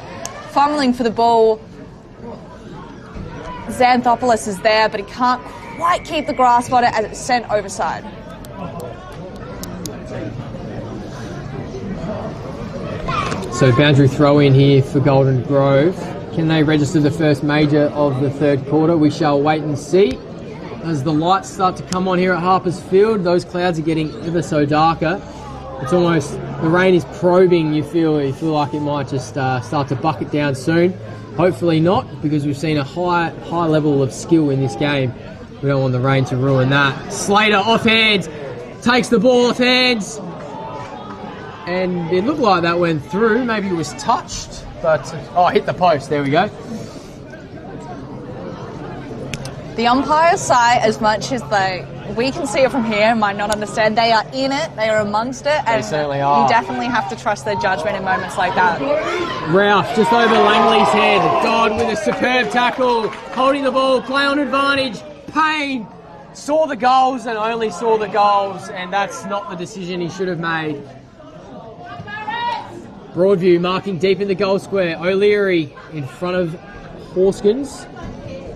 B: Fumbling for the ball. Xanthopoulos is there, but he can't quite keep the grasp on it as it's sent overside.
A: So boundary throw in here for Golden Grove. Can they register the first major of the third quarter? We shall wait and see. As the lights start to come on here at Harpers Field, those clouds are getting ever so darker. It's almost, the rain is probing, you feel like it might just start to bucket down soon. Hopefully not, because we've seen a high level of skill in this game. We don't want the rain to ruin that. Slater off hands, takes the ball off hands. And it looked like that went through, maybe it was touched, but, hit the post, there we go.
B: The umpire's side, as much as we can see it from here and might not understand, they are in it, they are amongst it, and
A: they certainly are.
B: You definitely have to trust their judgment in moments like that.
A: Ralph just over Langley's head. God with a superb tackle, holding the ball, play on advantage. Payne saw the goals and only saw the goals, and that's not the decision he should have made. Broadview marking deep in the goal square. O'Leary in front of Horskins.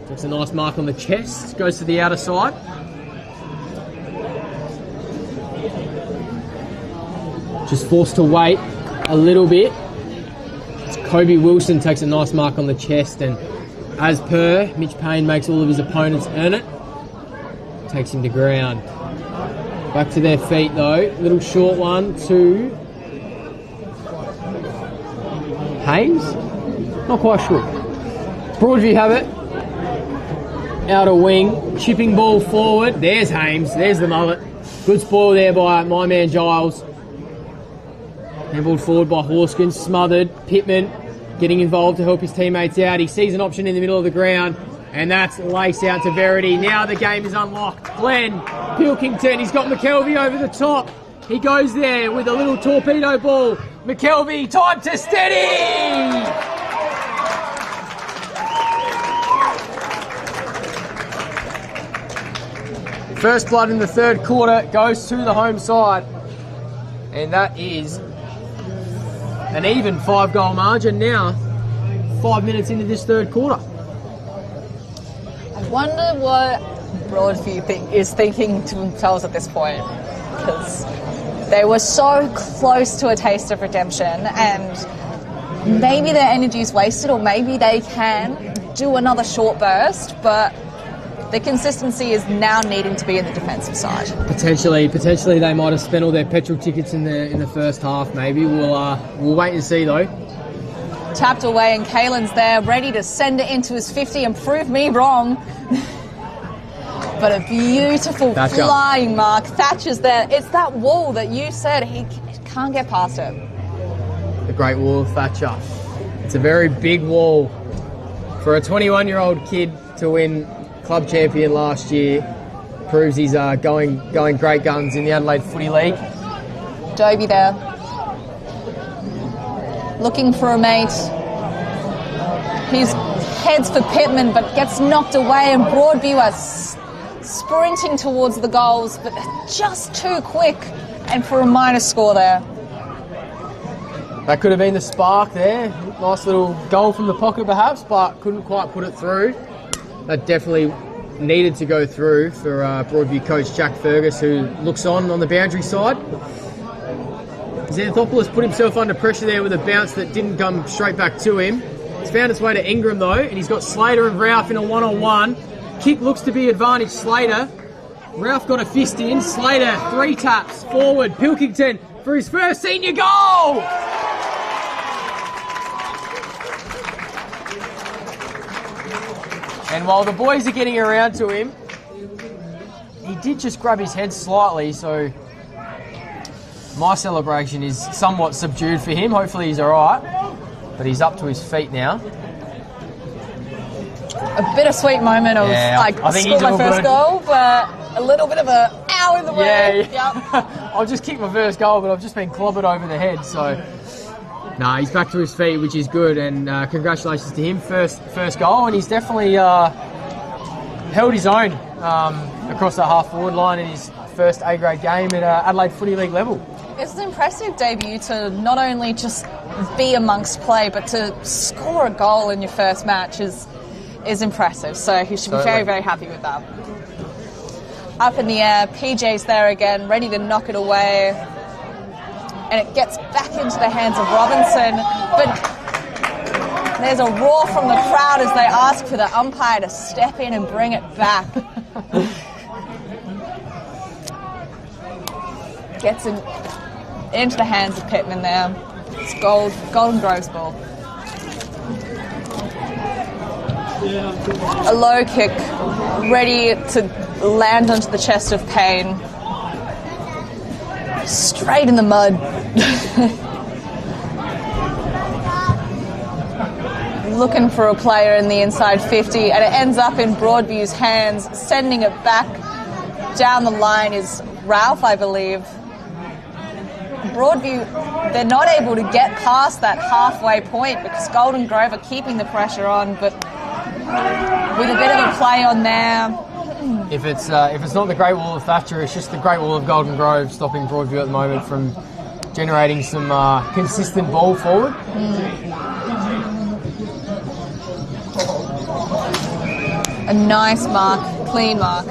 A: Takes a nice mark on the chest. Goes to the outer side. Just forced to wait a little bit. Kobe Wilson takes a nice mark on the chest, and as per, Mitch Payne makes all of his opponents earn it. Takes him to ground. Back to their feet though. Little short one to Hames? Not quite sure. Broadview have it. Outer wing. Chipping ball forward. There's Hames. There's the mullet. Good spoil there by my man Giles. Handballed forward by Horskins. Smothered. Pittman getting involved to help his teammates out. He sees an option in the middle of the ground, and that's lace out to Verity. Now the game is unlocked. Glenn Pilkington. He's got McKelvey over the top. He goes there with a little torpedo ball. McKelvey, time to steady! First blood in the third quarter goes to the home side. And that is an even 5-goal margin now, 5 minutes into this third quarter.
B: I wonder what Broadview is thinking to themselves at this point, because they were so close to a taste of redemption, and maybe their energy is wasted, or maybe they can do another short burst, but the consistency is now needing to be in the defensive side. Potentially
A: they might have spent all their petrol tickets in the first half. Maybe we'll wait and see though.
B: Tapped away, and Kalen's there, ready to send it into his 50 and prove me wrong. But a beautiful
A: Thatcher.
B: Flying mark. Thatcher's there. It's that wall that you said he can't get past it.
A: The Great Wall of Thatcher. It's a very big wall for a 21-year-old kid to win club champion last year. Proves he's going great guns in the Adelaide Footy League.
B: Dobie there, looking for a mate. He heads for Pittman, but gets knocked away, and Broadview is sprinting towards the goals, but just too quick, and for a minus score there.
A: That could have been the spark there. Nice little goal from the pocket perhaps, but couldn't quite put it through. That definitely needed to go through for Broadview coach Jack Fergus, who looks on the boundary side. Xanthopoulos put himself under pressure there with a bounce that didn't come straight back to him. It's found its way to Ingram though, and he's got Slater and Ralph in a one-on-one. Kick looks to be advantage Slater. Ralph got a fist in. Slater, 3 taps forward. Pilkington for his first senior goal! And while the boys are getting around to him, he did just grab his head slightly, so my celebration is somewhat subdued for him. Hopefully he's alright, but he's up to his feet now.
B: A bittersweet moment of, I scored my first goal, but a little bit of a pow in the way.
A: Yeah.
B: Yep.
A: I've just kicked my first goal, but I've just been clobbered over the head. So, he's back to his feet, which is good. And congratulations to him, first goal. And he's definitely held his own across the half-forward line in his first A-grade game at Adelaide Footy League level.
B: It's an impressive debut to not only just be amongst play, but to score a goal in your first match is impressive. So he should be very, very happy with that. Up in the air, PJ's there again, ready to knock it away. And it gets back into the hands of Robinson. But there's a roar from the crowd as they ask for the umpire to step in and bring it back. Gets into the hands of Pittman there. It's Golden Grove's ball. A low kick, ready to land onto the chest of Payne. Straight in the mud. Looking for a player in the inside 50, and it ends up in Broadview's hands. Sending it back down the line is Ralph, I believe. Broadview, they're not able to get past that halfway point because Golden Grove are keeping the pressure on, but with a bit of a play on there.
A: If it's not the Great Wall of Thatcher, it's just the Great Wall of Golden Grove stopping Broadview at the moment from generating some consistent ball forward.
B: A nice mark, clean mark.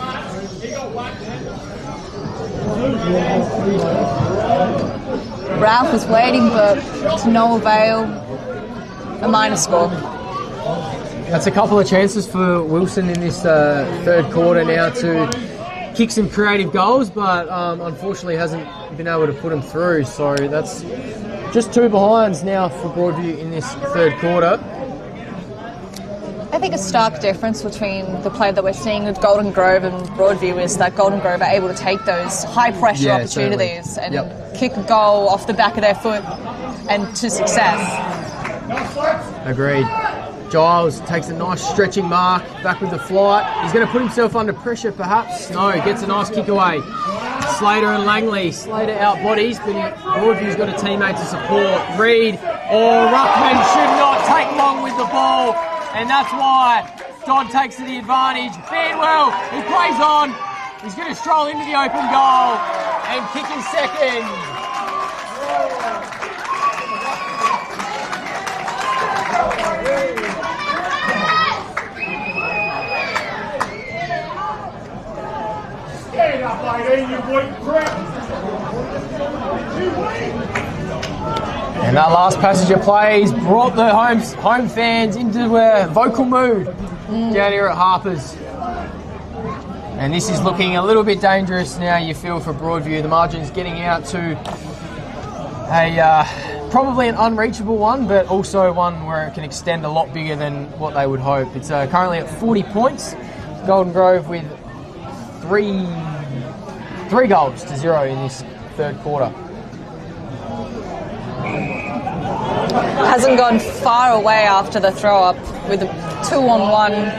B: Ralph was waiting, but to no avail. A minor score.
A: That's a couple of chances for Wilson in this third quarter now to kick some creative goals, but unfortunately hasn't been able to put them through. So that's just 2 behinds now for Broadview in this third quarter.
B: I think a stark difference between the play that we're seeing with Golden Grove and Broadview is that Golden Grove are able to take those high-pressure opportunities and kick a goal off the back of their foot and to success.
A: Agreed. Giles takes a nice stretching mark, back with the flight. He's going to put himself under pressure, perhaps. No, gets a nice kick away. Slater and Langley. Slater out bodies, but Broadview's got a teammate to support. Reed or Ruckman should not take long with the ball, and that's why Dodd takes the advantage. Fanwell, he plays on. He's going to stroll into the open goal and kick his second. And that last passage of plays brought the home fans into a vocal mood down here at Harper's. And this is looking a little bit dangerous now, you feel, for Broadview. The margin's getting out to a probably an unreachable one, but also one where it can extend a lot bigger than what they would hope. It's currently at 40 points. Golden Grove with three goals to 0 in this third quarter.
B: Hasn't gone far away after the throw-up with a 2-on-1.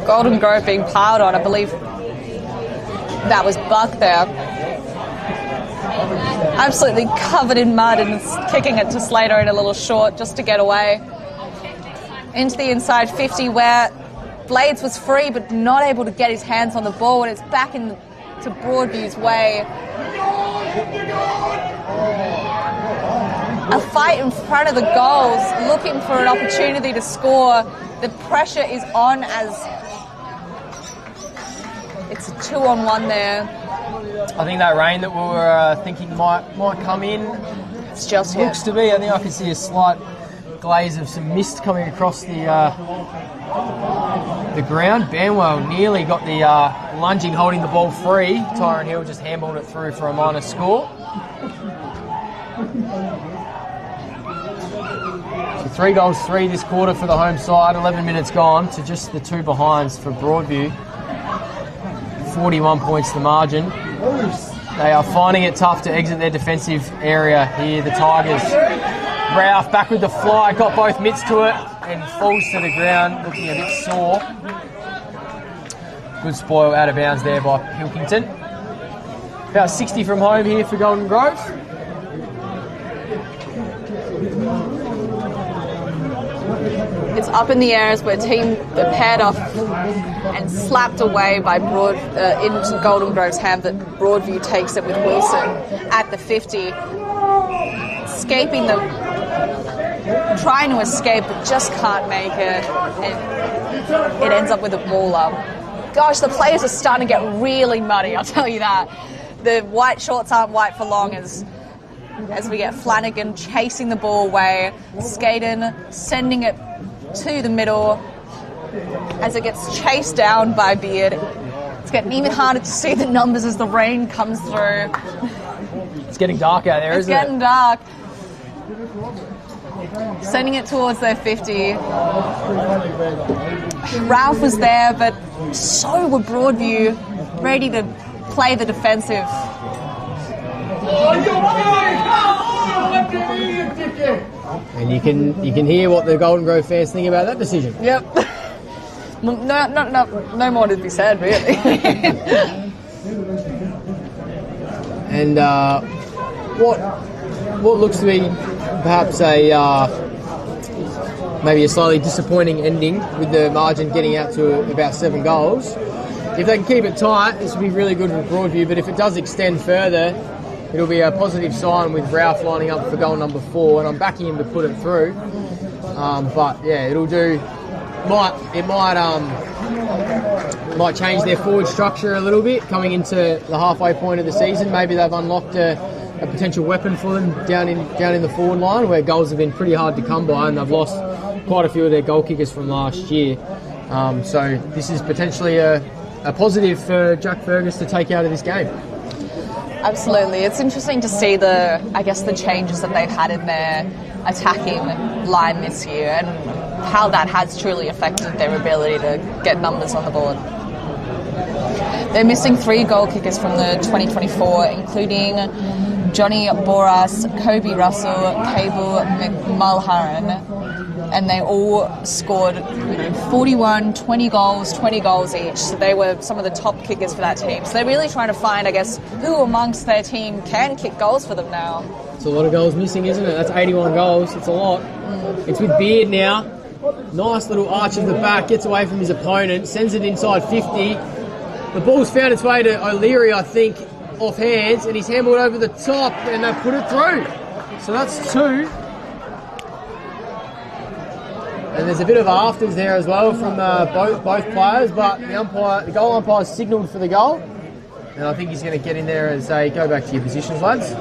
B: Golden Grove being piled on, I believe that was Buck there. Absolutely covered in mud and kicking it to Slater in a little short just to get away. Into the inside 50 where Blades was free but not able to get his hands on the ball, and it's back into Broadview's way. A fight in front of the goals, looking for an opportunity to score. The pressure is on as it's a 2-on-1 there.
A: I think that rain that we were thinking might come in,
B: It's just
A: looks to be. I think I can see a slight glaze of some mist coming across the ground. Banwell nearly got the lunging, holding the ball free. Tyron Hill just handballed it through for a minor score. So 3 goals, 3 this quarter for the home side. 11 minutes gone to just the 2 behinds for Broadview. 41 points the margin. They are finding it tough to exit their defensive area here, the Tigers. Ralph back with the fly, got both mitts to it and falls to the ground, looking a bit sore. Good spoil out of bounds there by Pilkington. About 60 from home here for Golden Grove.
B: It's up in the air as we're paired off and slapped away by into Golden Grove's hand, that Broadview takes it with Wilson at the 50. Trying to escape, but just can't make it. And it ends up with a ball up. Gosh, the players are starting to get really muddy, I'll tell you that. The white shorts aren't white for long as we get Flanagan chasing the ball away, Skaden sending it to the middle as it gets chased down by Beard. It's getting even harder to see the numbers as the rain comes through.
A: It's getting dark out there, isn't it?
B: It's getting dark. Sending it towards their 50. Ralph was there, but so were Broadview, ready to play the defensive.
A: And you can hear what the Golden Grove fans think about that decision.
B: Yep. No more to be said, really.
A: And what looks to be perhaps maybe a slightly disappointing ending with the margin getting out to about 7 goals. If they can keep it tight, this will be really good for Broadview, but if it does extend further, it'll be a positive sign with Ralph lining up for goal number 4, and I'm backing him to put it through. But yeah, it'll do. It might change their forward structure a little bit coming into the halfway point of the season. Maybe they've unlocked a potential weapon for them down in the forward line, where goals have been pretty hard to come by, and they've lost quite a few of their goal kickers from last year. So this is potentially a positive for Jack Fergus to take out of this game.
B: Absolutely. It's interesting to see the changes that they've had in their attacking line this year and how that has truly affected their ability to get numbers on the board. They're missing 3 goal kickers from the 2024, including Johnny Boras, Kobe Russell, Cable McMulharen, and they all scored 41, 20 goals each. So they were some of the top kickers for that team. So they're really trying to find, who amongst their team can kick goals for them now.
A: It's a lot of goals missing, isn't it? That's 81 goals. It's a lot. It's with Beard now. Nice little arch of the back, gets away from his opponent, sends it inside 50. The ball's found its way to O'Leary, I think, off hands, and he's handled over the top, and they've put it through. So that's 2. And there's a bit of afters there as well from both players, but the goal umpire signalled for the goal, and I think he's going to get in there and say, "Go back to your positions, lads."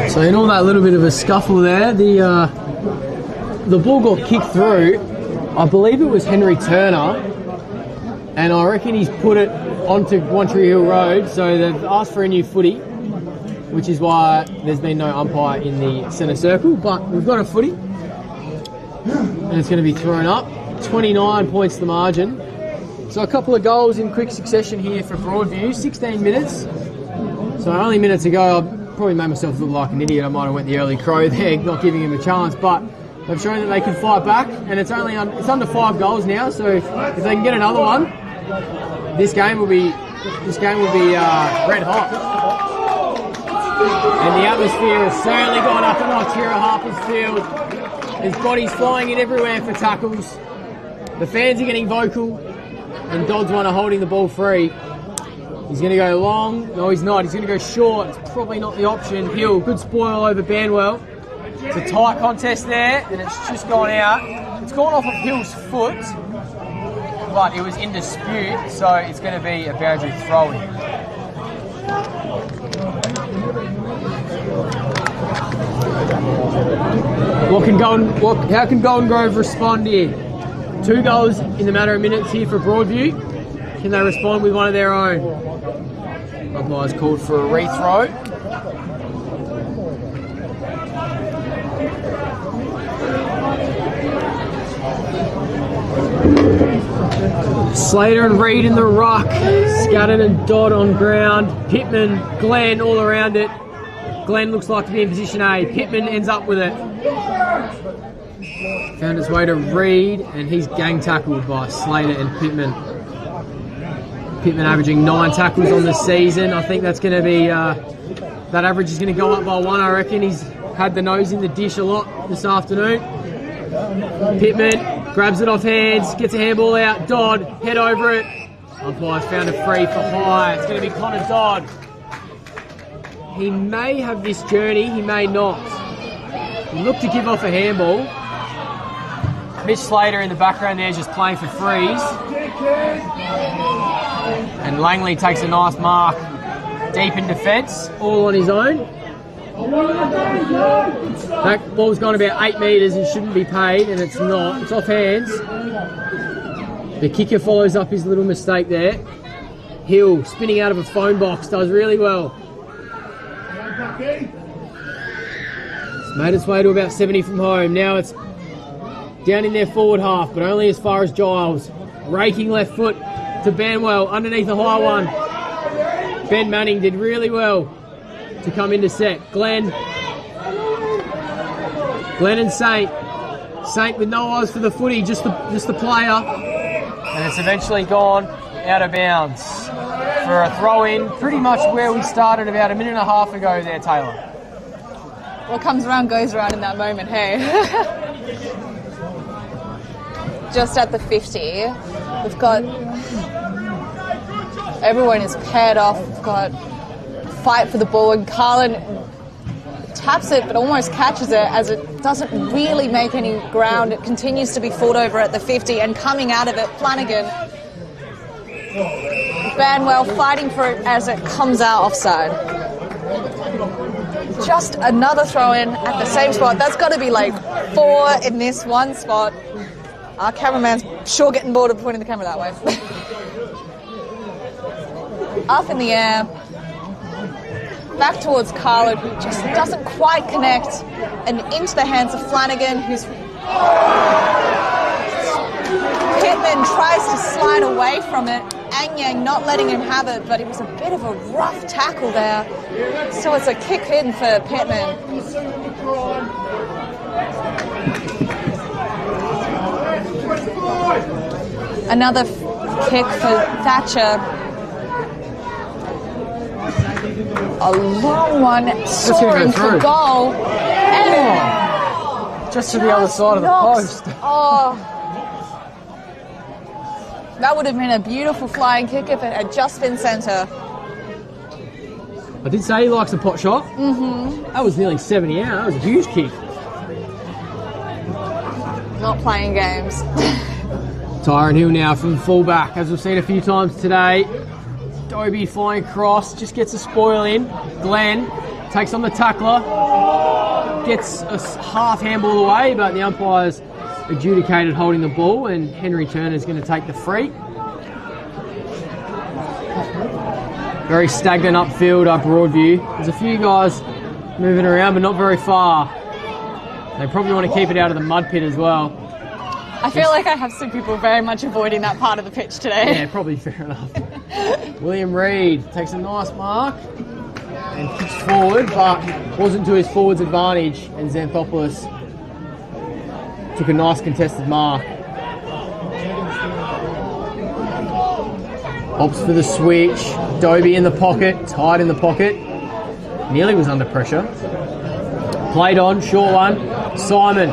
A: So in all that little bit of a scuffle there, the ball got kicked through. I believe it was Henry Turner, and I reckon he's put it onto One Tree Hill Road, so they've asked for a new footy, which is why there's been no umpire in the centre circle, but we've got a footy, and it's going to be thrown up. 29 points the margin. So a couple of goals in quick succession here for Broadview, 16 minutes. So only minutes ago, I probably made myself look like an idiot. I might have went the early crow there, not giving him a chance, but they've shown that they can fight back, and it's under 5 goals now, so if they can get another one, this game will be red hot. And the atmosphere has certainly gone up a notch here at Harpers Field. There's bodies flying in everywhere for tackles. The fans are getting vocal, and Dodds are holding the ball free. He's going to go long. No, he's not. He's going to go short. It's probably not the option. Hill, good spoil over Banwell. It's a tight contest there, and it's just gone out. It's gone off of Hill's foot, but it was in dispute, so it's going to be a boundary throw-in. How can Golden Grove respond here? 2 goals in the matter of minutes here for Broadview. Can they respond with one of their own? Umpire's called for a rethrow. Slater and Reed in the ruck. Scadden and Dodd on ground. Pittman, Glenn all around it. Glenn looks like to be in position A. Pittman ends up with it. Found his way to Reed, and he's gang tackled by Slater and Pittman. Pittman averaging 9 tackles on the season. I think that's going to be, that average is going to go up by 1, I reckon. He's had the nose in the dish a lot this afternoon. Pittman grabs it off hands, gets a handball out. Dodd, head over it. Umpire's found a free for high. It's going to be Connor Dodd. He may have this journey, he may not. He looked to give off a handball. Mitch Slater in the background there just playing for freeze. And Langley takes a nice mark deep in defence, all on his own. That ball's gone about 8 metres and shouldn't be paid, and it's not. It's off hands. The kicker follows up his little mistake there. Hill, spinning out of a phone box, does really well. It's made its way to about 70 from home. Now it's down in their forward half, but only as far as Giles. Raking left foot to Banwell, underneath the high one. Ben Manning did really well to come into set. Glenn and Saint. Saint with no eyes for the footy, just the player. And it's eventually gone out of bounds for a throw-in, pretty much where we started about a minute and a half ago there, Taylor.
B: What comes around goes around in that moment, hey? Just at the 50, we've got... Everyone is paired off. We've got fight for the ball, and Carlin taps it but almost catches it as it doesn't really make any ground. It continues to be fought over at the 50, and coming out of it, Flanagan. Banwell fighting for it as it comes out offside. Just another throw in at the same spot. That's got to be like 4 in this one spot. Our cameraman's sure getting bored of pointing the camera that way. Up in the air. Back towards Carlo, who just doesn't quite connect. And into the hands of Flanagan, who's... Pittman tries to slide away from it. Anyang not letting him have it, but it was a bit of a rough tackle there. So it's a kick in for Pittman. Another kick for Thatcher. A long one, soaring for goal. And
A: just to the other side of the post.
B: Oh. That would have been a beautiful flying kick if it had just been centre.
A: I did say he likes a pot shot. Mm-hmm. That was nearly 70 out. That was a huge kick.
B: Not playing games.
A: Tyron Hill now from fullback, as we've seen a few times today. Dobie flying across, just gets a spoil in. Glenn takes on the tackler, gets a half handball away, but the umpire's adjudicated holding the ball, and Henry Turner's going to take the free. Very stagnant upfield up Broadview. There's a few guys moving around, but not very far. They probably want to keep it out of the mud pit as well.
B: I feel like I have some people very much avoiding that part of the pitch today.
A: Yeah, probably fair enough. William Reid takes a nice mark and kicks forward, but wasn't to his forward's advantage, and Xanthopoulos took a nice contested mark. Opts for the switch. Dobie in the pocket, tight in the pocket. Nearly was under pressure. Played on, short one. Simon.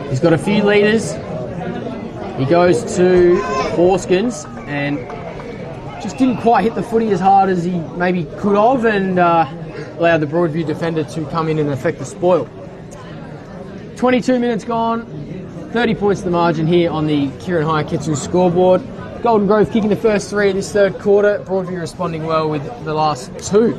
A: He's got a few leaders. He goes to Horskins and just didn't quite hit the footy as hard as he maybe could have, and allowed the Broadview defender to come in and effect the spoil. 22 minutes gone, 30 points the margin here on the Kieran Hayaketsu scoreboard. Golden Grove kicking the first 3 of this third quarter. Broadview responding well with the last 2.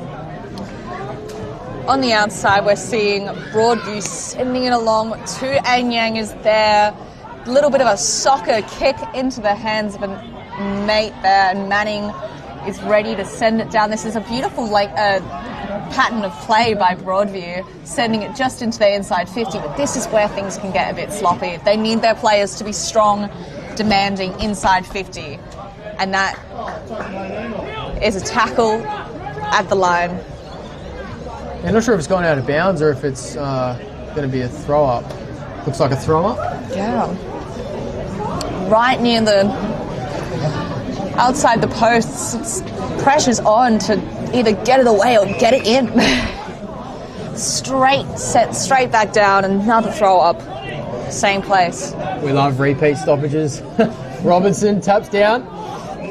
B: On the outside, we're seeing Broadview sending it along. Anyang is there. A little bit of a soccer kick into the hands of a mate there, and Manning is ready to send it down. This is a beautiful pattern of play by Broadview, sending it just into their inside 50, but this is where things can get a bit sloppy. They need their players to be strong, demanding inside 50, and that is a tackle at the line.
A: I'm not sure if it's gone out of bounds or if it's going to be a throw-up. Looks like a throw-up.
B: Yeah. Right near the outside the posts, pressure's on to either get it away or get it in. Straight back down, another throw-up. Same place.
A: We love repeat stoppages. Robinson taps down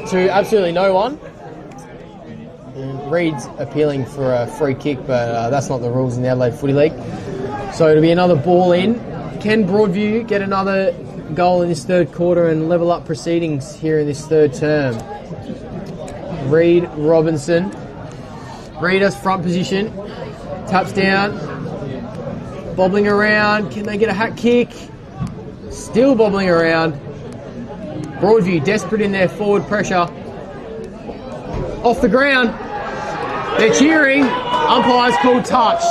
A: to absolutely no one. And Reed's appealing for a free kick, but that's not the rules in the Adelaide Footy League. So it'll be another ball in. Can Broadview get another goal in this third quarter and level up proceedings here in this third term? Reed, Robinson. Reed has front position. Taps down. Bobbling around. Can they get a hat kick? Still bobbling around. Broadview desperate in their forward pressure. Off the ground. They're cheering. Umpires called touched.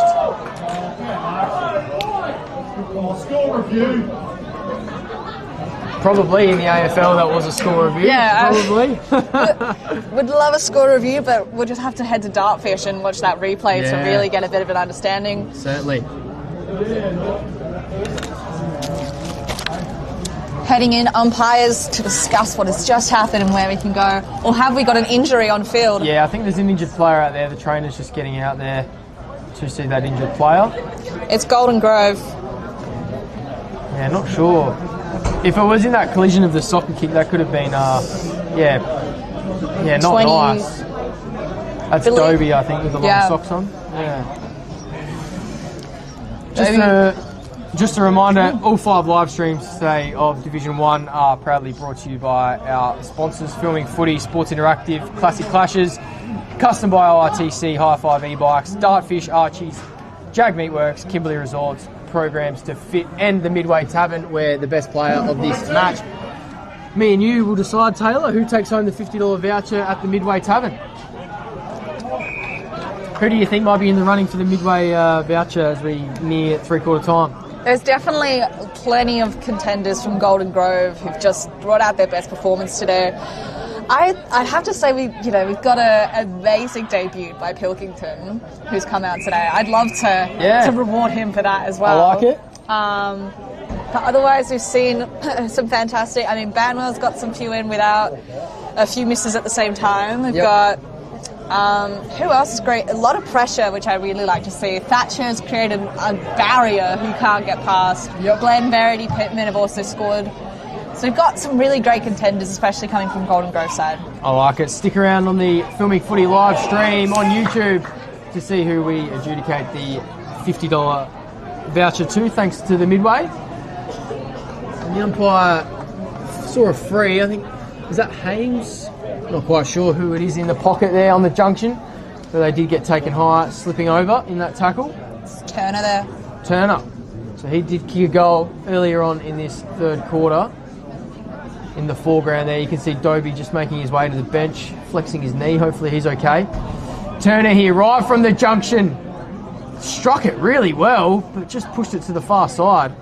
A: Score review. Probably in the AFL that was a score review.
B: Yeah,
A: probably.
B: Would love a score review, but we'll just have to head to Dartfish and watch that replay to really get a bit of an understanding.
A: Certainly.
B: Heading in, umpires to discuss what has just happened and where we can go. Or have we got an injury on field?
A: Yeah, I think there's an injured player out there. The trainer's just getting out there to see that injured player.
B: It's Golden Grove.
A: Yeah, not sure. If it was in that collision of the soccer kick, that could have been, not
B: 20,
A: nice. That's Dobie, I think, with the long socks on. Yeah. Just a reminder, all 5 live streams today of Division 1 are proudly brought to you by our sponsors: Filming Footy, Sports Interactive, Classic Clashes, Custom by ORTC, High Five E-Bikes, Dartfish, Archie's, Jag Meatworks, Kimberley Resorts, Programs to Fit, and the Midway Tavern, where the best player of this match, me and you, will decide, Taylor, who takes home the $50 voucher at the Midway Tavern. Who do you think might be in the running for the Midway voucher as we near three-quarter time?
B: There's definitely plenty of contenders from Golden Grove who've just brought out their best performance today. I'd have to say we've got an amazing debut by Pilkington, who's come out today. I'd love to reward him for that as well.
A: I like it.
B: But otherwise, we've seen some fantastic. I mean, Banwell's got some few in without a few misses at the same time. We've got who else is great? A lot of pressure, which I really like to see. Thatcher's created a barrier who can't get past. Glenn, Verity, Pittman have also scored. So we've got some really great contenders, especially coming from Golden Grove side. I
A: like it. Stick around on the Filming Footy live stream on YouTube to see who we adjudicate the $50 voucher to, thanks to the Midway. And the umpire saw a free, I think, is that Hames? Not quite sure who it is in the pocket there on the junction, but they did get taken high, slipping over in that tackle.
B: It's Turner there.
A: Turner. So he did kick a goal earlier on in this third quarter. In the foreground there, you can see Dobie just making his way to the bench, flexing his knee. Hopefully he's okay. Turner here, right from the junction. Struck it really well, but just pushed it to the far side.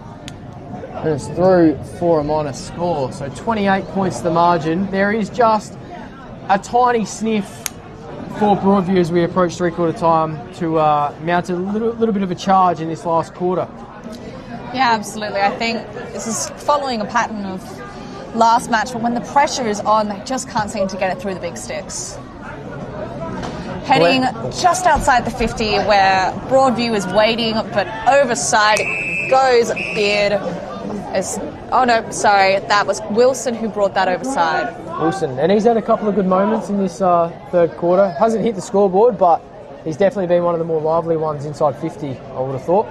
A: And it's through for a minor score. So 28 points the margin. There is just a tiny sniff for Broadview as we approach three-quarter time to mount a little bit of a charge in this last quarter.
B: Yeah, absolutely. I think this is following a pattern of last match, but when the pressure is on, they just can't seem to get it through the big sticks. Heading just outside the 50 where Broadview is waiting, but overside it goes Beard. That was Wilson who brought that overside.
A: Wilson, and he's had a couple of good moments in this third quarter. Hasn't hit the scoreboard, but he's definitely been one of the more lively ones inside 50, I would have thought.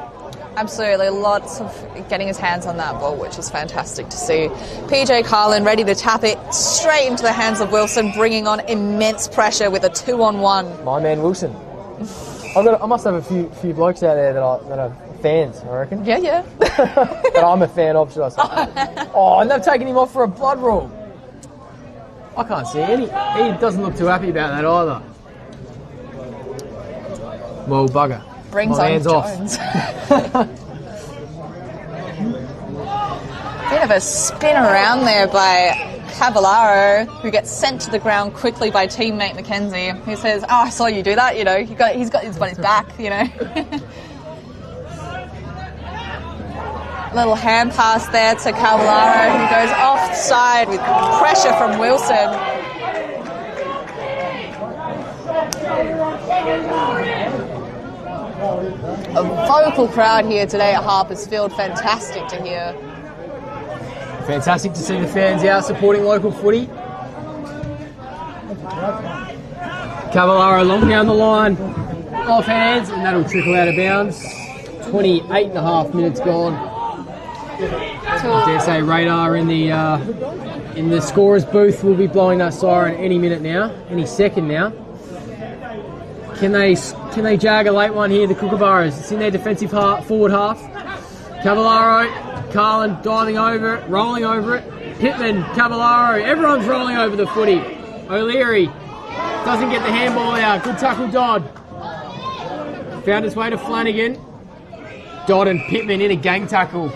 B: Absolutely, lots of getting his hands on that ball, which is fantastic to see. PJ Carlin ready to tap it straight into the hands of Wilson, bringing on immense pressure with a 2-on-1.
A: My man Wilson. I must have a few blokes out there that are fans, I reckon.
B: Yeah.
A: That I'm a fan of, should I say. Oh, and they've taken him off for a blood rule. I can't see any. He doesn't look too happy about that either. Well, bugger.
B: Brings
A: my
B: on
A: hands
B: Jones.
A: off.
B: Bit of a spin around there by Cavallaro, who gets sent to the ground quickly by teammate Mackenzie, who says, "Oh, I saw you do that. You know, he's got his back. You know." Little hand pass there to Cavallaro, who goes offside with pressure from Wilson. A vocal crowd here today at Harpers Field. Fantastic to hear.
A: Fantastic to see the fans out supporting local footy. Cavallaro long down the line, off hands, and that'll trickle out of bounds. 28 and a half minutes gone. I dare say Radar in the scorer's booth will be blowing that siren any minute now, any second now. Can they jag a late one here, the Kookaburras? It's in their defensive forward half. Cavallaro, Carlin diving over it, rolling over it. Pittman, Cavallaro, everyone's rolling over the footy. O'Leary doesn't get the handball out. Good tackle, Dodd. Found his way to Flanagan. Dodd and Pittman in a gang tackle.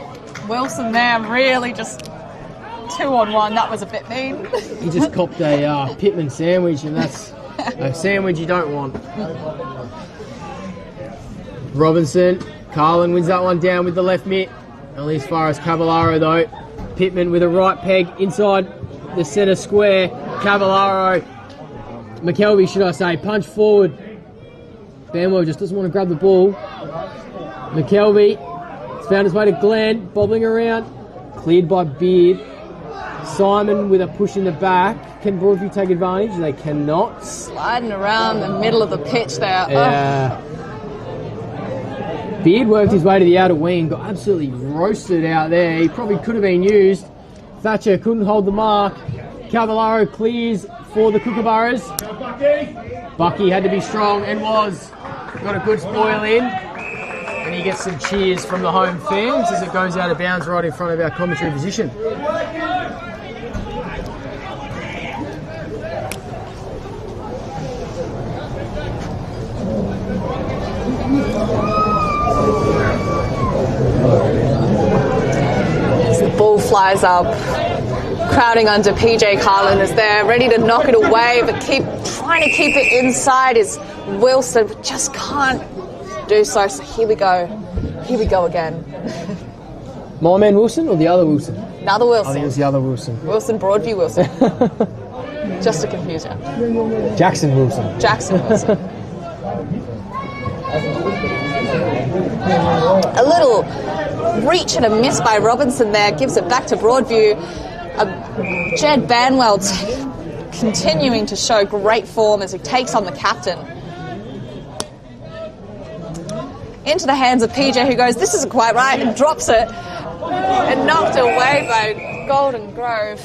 B: Wilson there really just 2-on-1. That was a bit mean.
A: He just copped a Pittman sandwich, and that's a sandwich you don't want. Robinson, Carlin wins that one down with the left mitt. Only as far as Cavallaro though. Pittman with a right peg inside the centre square. Cavallaro, McKelvey should I say, punch forward. Banwell just doesn't want to grab the ball. McKelvey has found his way to Glenn, bobbling around. Cleared by Beard. Simon with a push in the back. Can Broadview take advantage? They cannot.
B: Sliding around the middle of the pitch there.
A: Yeah. Beard worked his way to the outer wing, got absolutely roasted out there. He probably could have been used. Thatcher couldn't hold the mark. Cavallaro clears for the Kookaburras. Bucky had to be strong and was. Got a good spoil in. And he gets some cheers from the home fans as it goes out of bounds right in front of our commentary position.
B: As the ball flies up, crowding under PJ Carlin is there, ready to knock it away, but trying to keep it inside is Wilson, but just can't do so. So here we go again.
A: My man Wilson or the other Wilson?
B: Another Wilson.
A: I think it was the other Wilson.
B: Wilson, Broadview Wilson. Just to confuse you.
A: Jackson Wilson.
B: Jackson Wilson. A little reach and a miss by Robinson there, gives it back to Broadview. Jed Banwell continuing to show great form as he takes on the captain. Into the hands of PJ, who goes, "This isn't quite right," and drops it. And knocked away by Golden Grove.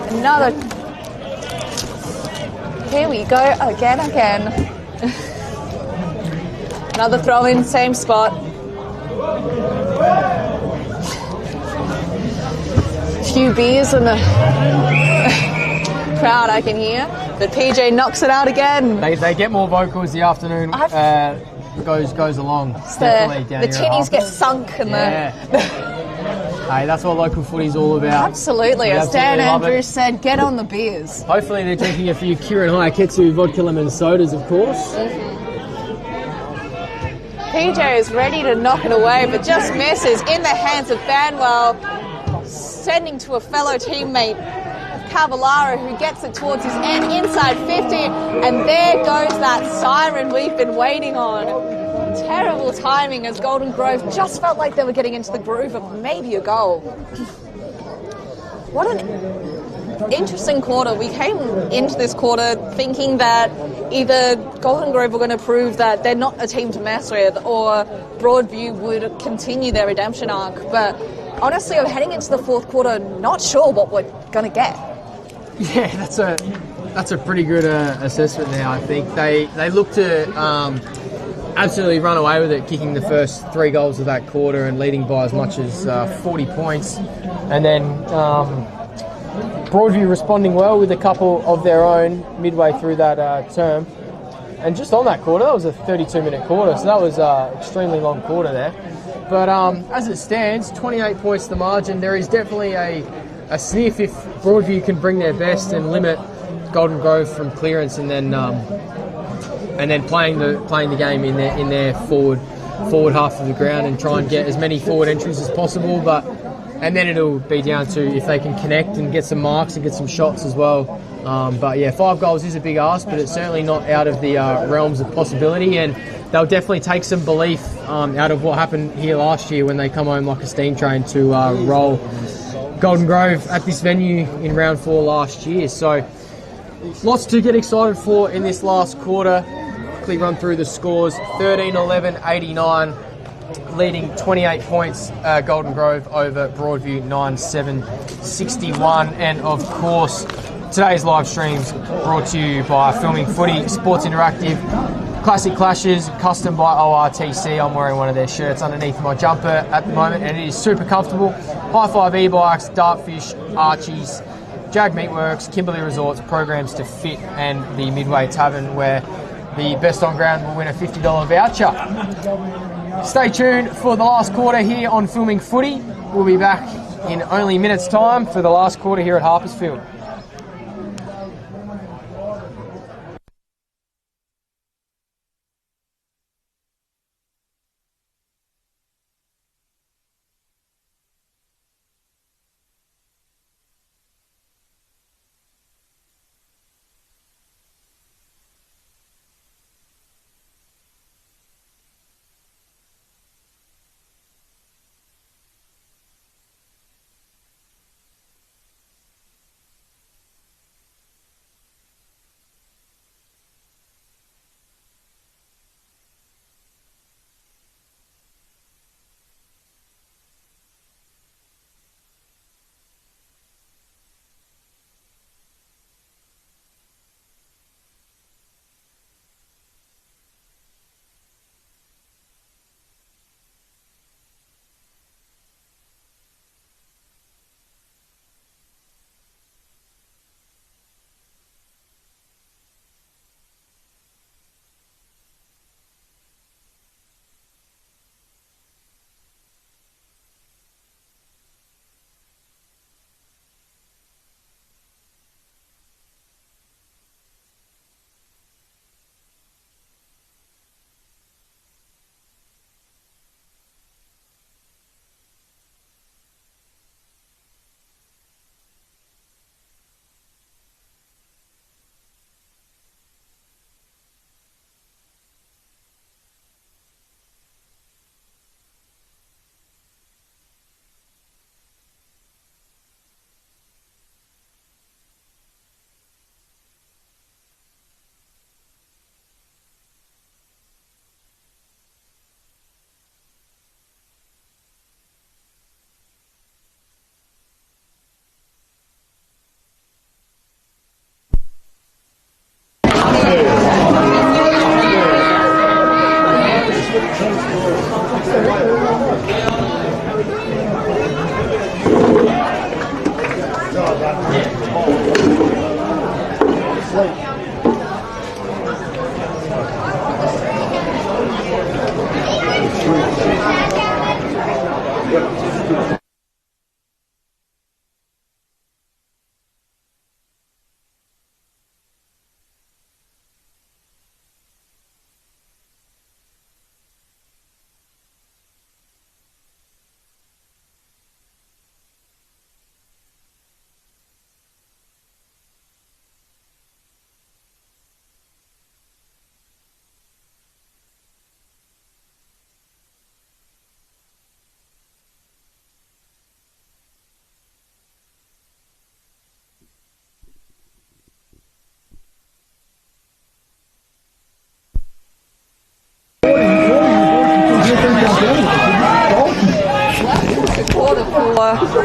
B: Another. Here we go again. Another throw in, same spot. A few beers in the crowd I can hear, but PJ knocks it out again.
A: They get more vocal as the afternoon goes along.
B: The tinnies get sunk and
A: Hey, that's what local footy's all about.
B: Absolutely, as Dan Andrews said, get on the beers.
A: Hopefully they're drinking a few Kirin Hayaketsu vodka lemon sodas, of course.
B: PJ is ready to knock it away, but just misses in the hands of Banwell, sending to a fellow teammate, Cavallaro, who gets it towards his end, inside 50, and there goes that siren we've been waiting on. Terrible timing as Golden Grove just felt like they were getting into the groove of maybe a goal. What an interesting quarter. We came into this quarter thinking that either Golden Grove were going to prove that they're not a team to mess with, or Broadview would continue their redemption arc. But honestly, I'm heading into the fourth quarter not sure what we're going to get.
A: Yeah, that's a pretty good assessment there. I think they look to absolutely run away with it, kicking the first 3 goals of that quarter and leading by as much as 40 points. And then Broadview responding well with a couple of their own midway through that term. And just on that quarter, that was a 32-minute quarter, so that was an extremely long quarter there. But as it stands, 28 points the margin. There is definitely a sniff if Broadview can bring their best and limit Golden Grove from clearance, and then playing the game in their forward half of the ground and try and get as many forward entries as possible. And then it'll be down to if they can connect and get some marks and get some shots as well. But yeah, 5 goals is a big ask, but it's certainly not out of the realms of possibility, and they'll definitely take some belief out of what happened here last year when they come home like a steam train to roll Golden Grove at this venue in round 4 last year. So lots to get excited for in this last quarter. Quickly run through the scores. 13-11-89, leading 28 points, Golden Grove over Broadview 9-7-61. And of course, today's live streams brought to you by Filming Footy, Sports Interactive, Classic Clashes, custom by ORTC. I'm wearing one of their shirts underneath my jumper at the moment, and it is super comfortable. High Five e-bikes, Dartfish, Archies, Jag Meatworks, Kimberley Resorts, programs to fit, and the Midway Tavern, where the best on ground will win a $50 voucher. Stay tuned for the last quarter here on Filming Footy. We'll be back in only minutes' time for the last quarter here at Harpers Field.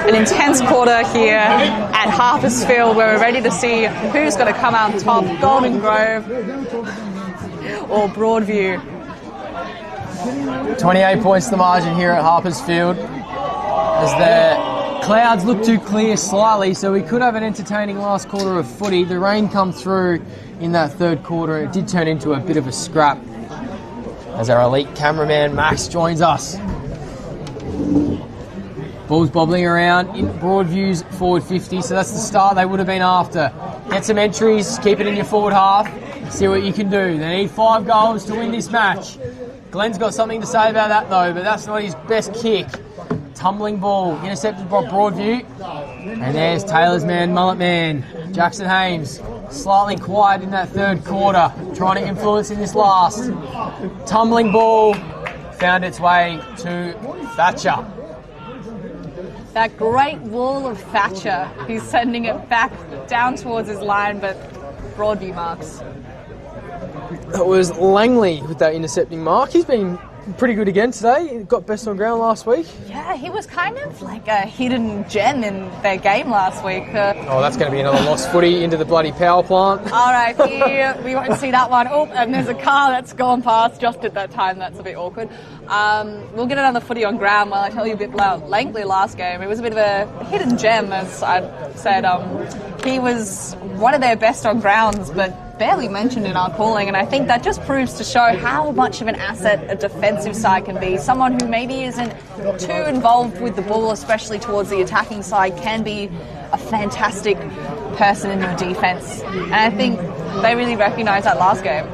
B: an intense quarter here at Harpers Field where we're ready to see who's going to come out top, Golden Grove or Broadview.
A: 28 points the margin here at Harpers Field as the clouds look to clear slightly, so we could have an entertaining last quarter of footy. The rain come through in that third quarter. It did turn into a bit of a scrap as our elite cameraman Max joins us. Ball's bobbling around in Broadview's forward 50, so that's the start they would have been after. Get some entries, keep it in your forward half, see what you can do. They need 5 goals to win this match. Glenn's got something to say about that though, but that's not his best kick. Tumbling ball, intercepted by Broadview. And there's Taylor's man, Mullet Man, Jackson Hames. Slightly quiet in that third quarter, trying to influence in this last. Tumbling ball found its way to Thatcher.
B: That great wall of Thatcher. He's sending it back down towards his line, but Broadview marks.
A: It was Langley with that intercepting mark. He's been pretty good again today. He got best on ground last week.
B: Yeah, he was kind of like a hidden gem in their game last week.
A: Oh, that's going to be another lost footy into the bloody power plant.
B: All right, here we won't see that one. Oh, and there's a car that's gone past just at that time. That's a bit awkward. We'll get another footy on ground while I tell you a bit about Langley last game. It was a bit of a hidden gem, as I said. He was one of their best on grounds, but barely mentioned in our calling, and I think that just proves to show how much of an asset a defensive side can be. Someone who maybe isn't too involved with the ball, especially towards the attacking side, can be a fantastic person in your defence. And I think they really recognised that last game.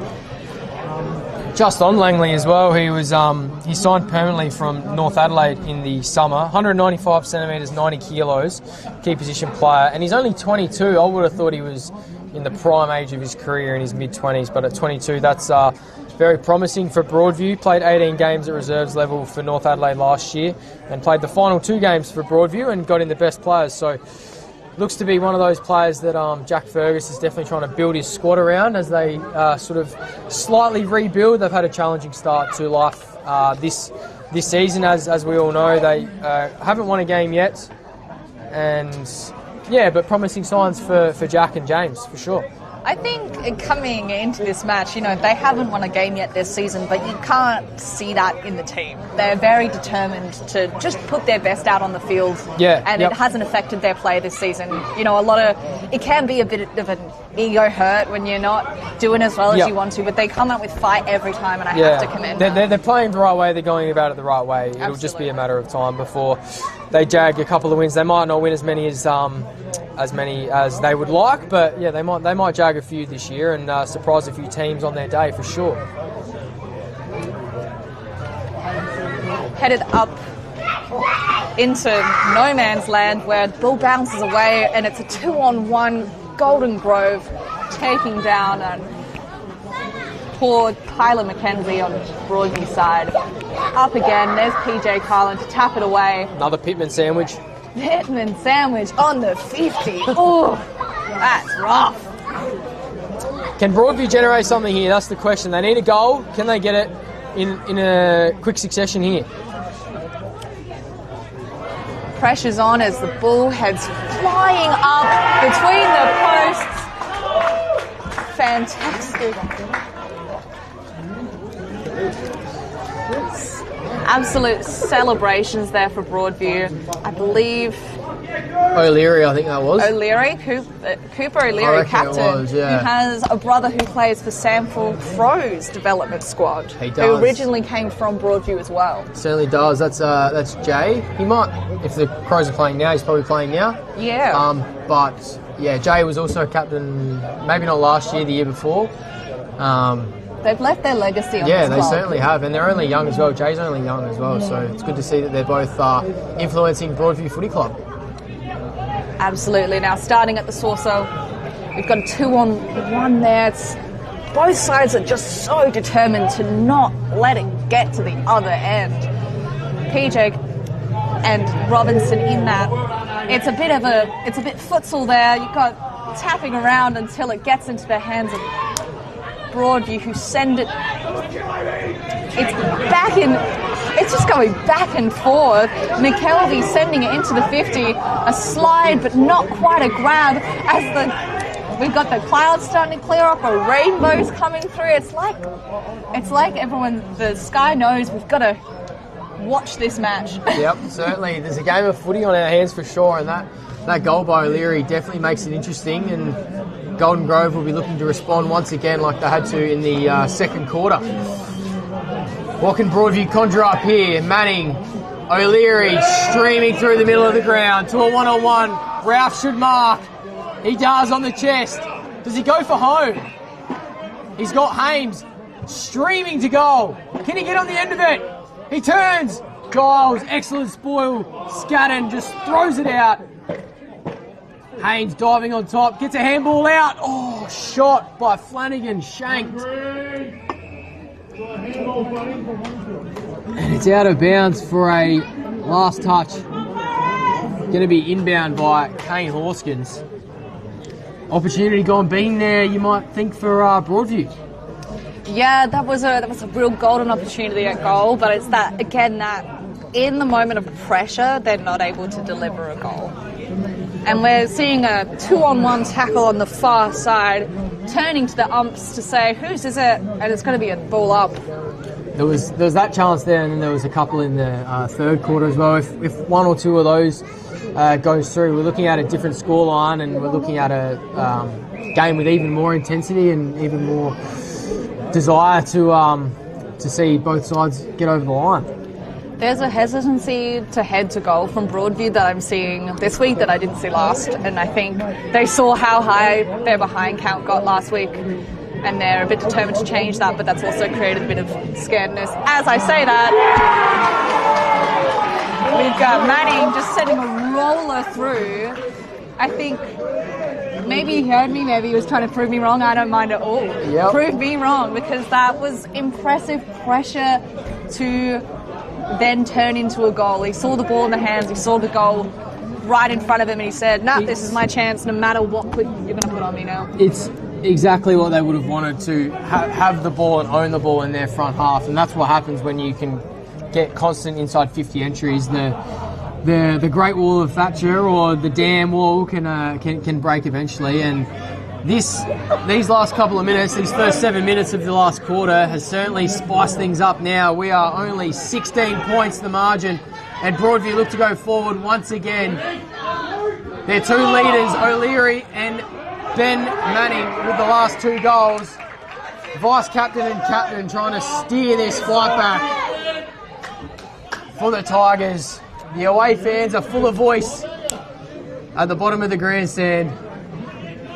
A: Just on Langley as well, he signed permanently from North Adelaide in the summer. 195 centimetres, 90 kilos, key position player, and he's only 22. I would have thought he was in the prime age of his career in his mid-20s, but at 22 that's very promising for Broadview. Played 18 games at reserves level for North Adelaide last year and played the final 2 games for Broadview and got in the best players. So looks to be one of those players that Jack Fergus is definitely trying to build his squad around as they sort of slightly rebuild. They've had a challenging start to life this season, as we all know. They haven't won a game yet, and yeah, but promising signs for Jack and James, for sure.
B: I think coming into this match, they haven't won a game yet this season, but you can't see that in the team. They're very determined to just put their best out on the field, and it hasn't affected their play this season. It can be a bit of an ego hurt when you're not doing as well as you want to, but they come out with fight every time, and I have to commend them.
A: They're playing the right way, they're going about it the right way. It'll just be a matter of time before they jag a couple of wins. They might not win as many as they would like, but yeah, they might jag a few this year and surprise a few teams on their day for sure.
B: Headed up into no man's land where the ball bounces away and it's a 2-on-1. Golden Grove taking down and poor Tyler McKenzie on Broadview side. Up again, there's PJ Carlin to tap it away.
A: Another Pittman sandwich.
B: Pittman sandwich on the 50. Oh, that's rough.
A: Can Broadview generate something here? That's the question. They need a goal. Can they get it in a quick succession here?
B: Pressure's on as the ball heads flying up between the posts. Fantastic. Absolute celebrations there for Broadview. I believe
A: O'Leary, I think that was.
B: O'Leary, Cooper O'Leary, captain, who has a brother who plays for Samford Crows development squad.
A: He does.
B: Who originally came from Broadview as well.
A: Certainly does. That's Jay. He might, if the Crows are playing now, he's probably playing now.
B: Yeah.
A: But yeah, Jay was also captain, maybe not last year, the year before.
B: They've left their legacy on
A: Yeah,
B: this
A: they
B: club.
A: certainly have, and they're only young as well. Jay's only young as well, so it's good to see that they're both influencing Broadview Footy Club.
B: Absolutely. Now, starting at the saucer, we've got a 2-on-1 there. Both sides are just so determined to not let it get to the other end. PJ and Robinson in that. It's a bit futsal there. You've got tapping around until it gets into the hands of Broadview, who send it. It's it's just going back and forth. McKelvey sending it into the 50, a slide but not quite a grab as we've got the clouds starting to clear up, a rainbow's coming through. It's like everyone, the sky knows we've got to watch this match.
A: Yep, certainly. There's a game of footy on our hands for sure, and that goal by O'Leary definitely makes it interesting, and Golden Grove will be looking to respond once again like they had to in the second quarter. What can Broadview conjure up here? Manning, O'Leary streaming through the middle of the ground to a one-on-one. Ralph should mark. He does on the chest. Does he go for home? He's got Hames streaming to goal. Can he get on the end of it? He turns. Giles, excellent spoil. Scadden just throws it out. Hames diving on top, gets a handball out. Oh, shot by Flanagan, shanked. And it's out of bounds for a last touch. Going to be inbound by Kane Horskins. Opportunity gone being there, you might think, for Broadview.
B: Yeah, that was a real golden opportunity at goal, but it's that in the moment of pressure, they're not able to deliver a goal. And we're seeing a 2-on-1 tackle on the far side, turning to the umps to say, whose is it? And it's going to be a ball up.
A: There was that chance there, and then there was a couple in the third quarter as well. If one or two of those goes through, we're looking at a different scoreline, and we're looking at a game with even more intensity and even more desire to see both sides get over the line.
B: There's a hesitancy to head to goal from Broadview that I'm seeing this week that I didn't see last, and I think they saw how high their behind count got last week, and they're a bit determined to change that, but that's also created a bit of scaredness. As I say that, we've got Manning just sending a roller through. I think maybe he heard me, maybe he was trying to prove me wrong. I don't mind at all.
A: Yep.
B: Prove me wrong, because that was impressive pressure to then turn into a goal. He saw the ball in the hands, he saw the goal right in front of him, and he said, nah, this is my chance, no matter what you're going to put on me now.
A: It's exactly what they would have wanted, to have the ball and own the ball in their front half, and that's what happens when you can get constant inside 50 entries. The Great Wall of Thatcher or the Dam Wall can break eventually, and these last couple of minutes, these first 7 minutes of the last quarter, has certainly spiced things up now. We are only 16 points the margin, and Broadview look to go forward once again. Their two leaders, O'Leary and Ben Manning, with the last two goals. Vice-captain and captain trying to steer this flight back for the Tigers. The away fans are full of voice at the bottom of the grandstand.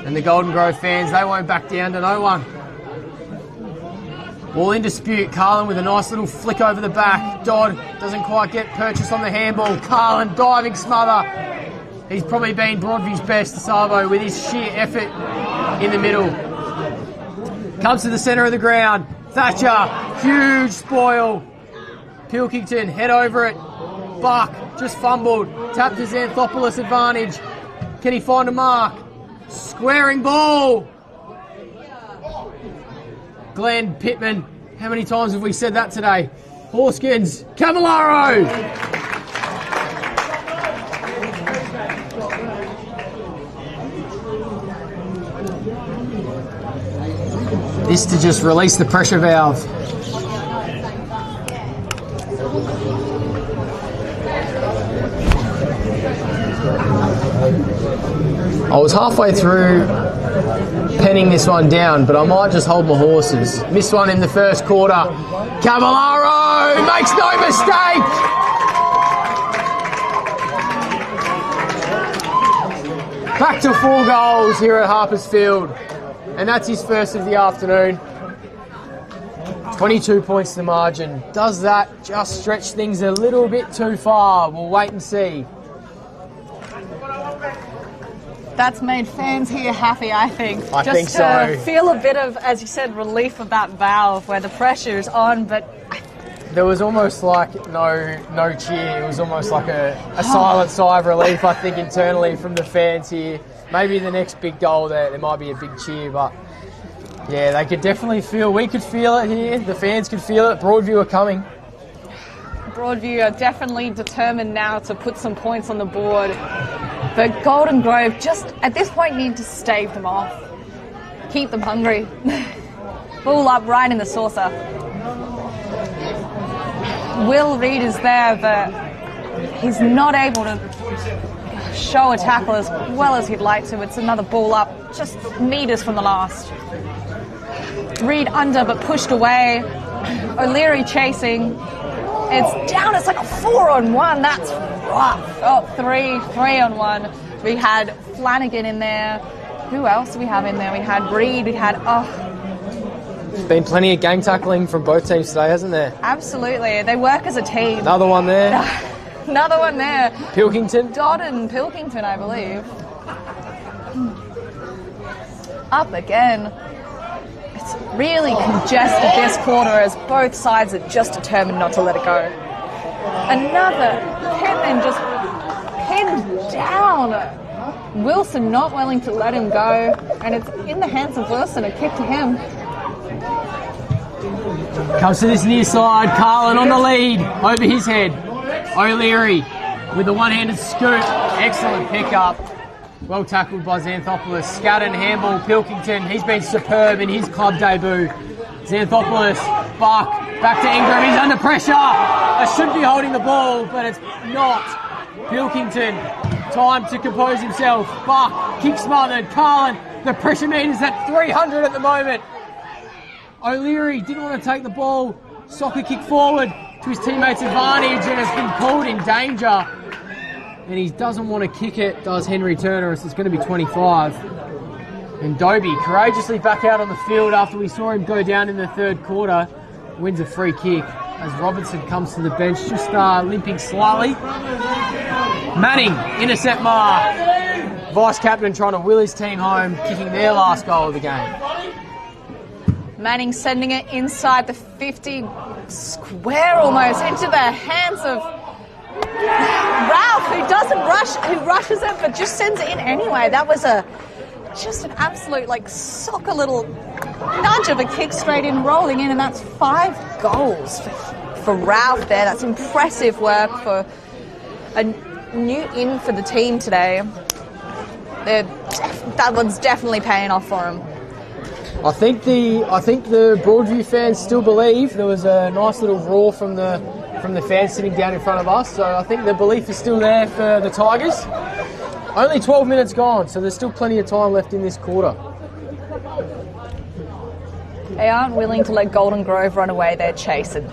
A: And the Golden Grove fans, they won't back down to no one. Ball in dispute. Carlin with a nice little flick over the back. Dodd doesn't quite get purchase on the handball. Carlin diving smother. He's probably been Broadview's best, Sabo, with his sheer effort in the middle. Comes to the centre of the ground. Thatcher, huge spoil. Pilkington, head over it. Buck just fumbled. Tapped his Xanthopoulos advantage. Can he find a mark? Squaring ball. Glenn Pittman. How many times have we said that today? Horskins. Cavallaro. This to just release the pressure valve. I was halfway through penning this one down, but I might just hold my horses. Missed one in the first quarter. Cavallaro makes no mistake. Back to 4 goals here at Harpers Field, and that's his first of the afternoon. 22 points to the margin. Does that just stretch things a little bit too far? We'll wait and see.
B: That's made fans here happy, I think.
A: I think so.
B: Just to feel a bit of, as you said, relief of that valve where the pressure is on, but
A: there was almost like no cheer. It was almost like a silent sigh of relief, I think, internally from the fans here. Maybe the next big goal there might be a big cheer, but yeah, they could definitely feel, we could feel it here, the fans could feel it, Broadview are coming.
B: Broadview are definitely determined now to put some points on the board. But Golden Grove just, at this point, need to stave them off. Keep them hungry. Ball up right in the saucer. Will Reid is there, but he's not able to show a tackle as well as he'd like to. It's another ball up, just meters from the last. Reid under, but pushed away. O'Leary chasing. It's down, it's like a 4-on-1. That's rough. Oh, 3-on-1. We had Flanagan in there. Who else do we have in there? We had Reid, we had,
A: There's been plenty of gang tackling from both teams today, hasn't there?
B: Absolutely. They work as a team.
A: Another one there.
B: Another one there.
A: Pilkington.
B: Dodd and Pilkington, I believe. Up again. It's really congested this quarter as both sides are just determined not to let it go. Another Pittman just pinned down. Wilson not willing to let him go, and it's in the hands of Wilson, a kick to him.
A: Comes to this near side, Carlin on the lead, over his head. O'Leary with the one-handed scoop, excellent pickup. Well tackled by Xanthopoulos. Scadden, handball, Pilkington, he's been superb in his club debut. Xanthopoulos, Buck, back to Ingram, he's under pressure. I should be holding the ball, but it's not. Pilkington, time to compose himself. Buck, kick smothered, Carlin, the pressure meter's at 300 at the moment. O'Leary didn't want to take the ball, soccer kick forward to his teammate's advantage and has been called in danger. And he doesn't want to kick it, does Henry Turner, as it's going to be 25. And Dobie, courageously back out on the field after we saw him go down in the third quarter, wins a free kick as Robertson comes to the bench, just limping slightly. Manning, intercept mark. Vice-captain trying to will his team home, kicking their last goal of the game.
B: Manning sending it inside the 50 square almost into the hands of Ralph, who doesn't rush, who rushes it but just sends it in anyway. That was just an absolute soccer little nudge of a kick straight in, rolling in, and that's 5 goals for Ralph there. That's impressive work for a new in for the team today. That one's definitely paying off for him.
A: I think the Broadview fans still believe. There was a nice little roar from the fans sitting down in front of us, so I think the belief is still there for the Tigers. Only 12 minutes gone, so there's still plenty of time left in this quarter.
B: They aren't willing to let Golden Grove run away, they're chasing.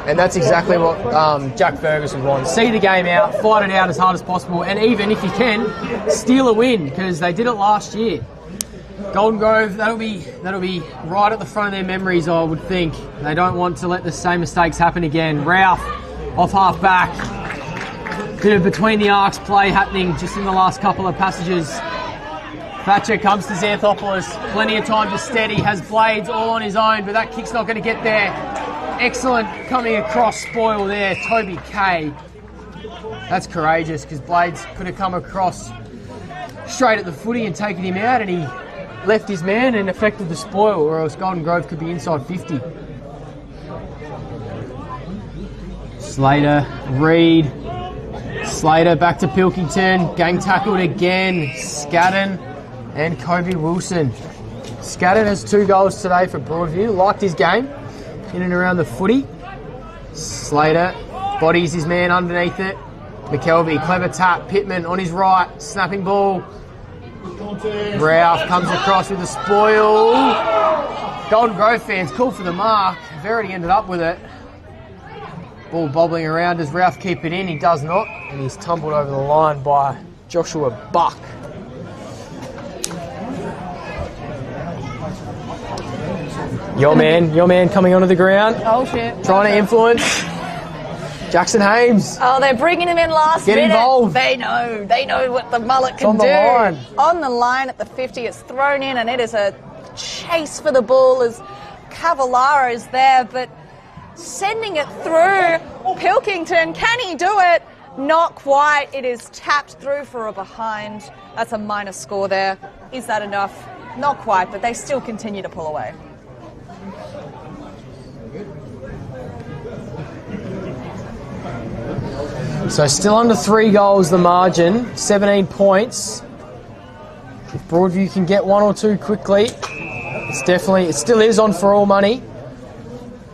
A: And that's exactly what Jack Ferguson wants. See the game out, fight it out as hard as possible, and even if you can, steal a win, because they did it last year. Golden Grove, that'll be right at the front of their memories, I would think. They don't want to let the same mistakes happen again. Ralph off half back. Bit of between the arcs play happening just in the last couple of passages. Thatcher comes to Xanthopoulos. Plenty of time to steady. Has Blades all on his own, but that kick's not going to get there. Excellent coming across spoil there. Toby Kay. That's courageous, because Blades could have come across straight at the footy and taken him out, and he left his man and affected the spoil, or else Golden Grove could be inside 50. Slater, Reid. Slater back to Pilkington. Gang tackled again. Scadden and Kobe Wilson. Scadden has 2 goals today for Broadview. Liked his game in and around the footy. Slater bodies his man underneath it. McKelvey, clever tap. Pittman on his right. Snapping ball. Ralph comes across with a spoil. Golden Grove fans call for the mark. Verity ended up with it. Ball bobbling around. Does Ralph keep it in? He does not. And he's tumbled over the line by Joshua Buck. Your man coming onto the ground.
B: Oh shit.
A: Trying to influence. Jackson Hames.
B: Oh, they're bringing him in last minute.
A: Get involved.
B: They know what the mullet can
A: on
B: do.
A: The line.
B: On the line at the 50, it's thrown in, and it is a chase for the ball as Cavallaro is there, but sending it through. Pilkington, can he do it? Not quite. It is tapped through for a behind. That's a minus score there. Is that enough? Not quite, but they still continue to pull away.
A: So still under 3 goals the margin, 17 points. If Broadview can get 1 or 2 quickly, it still is on for all money.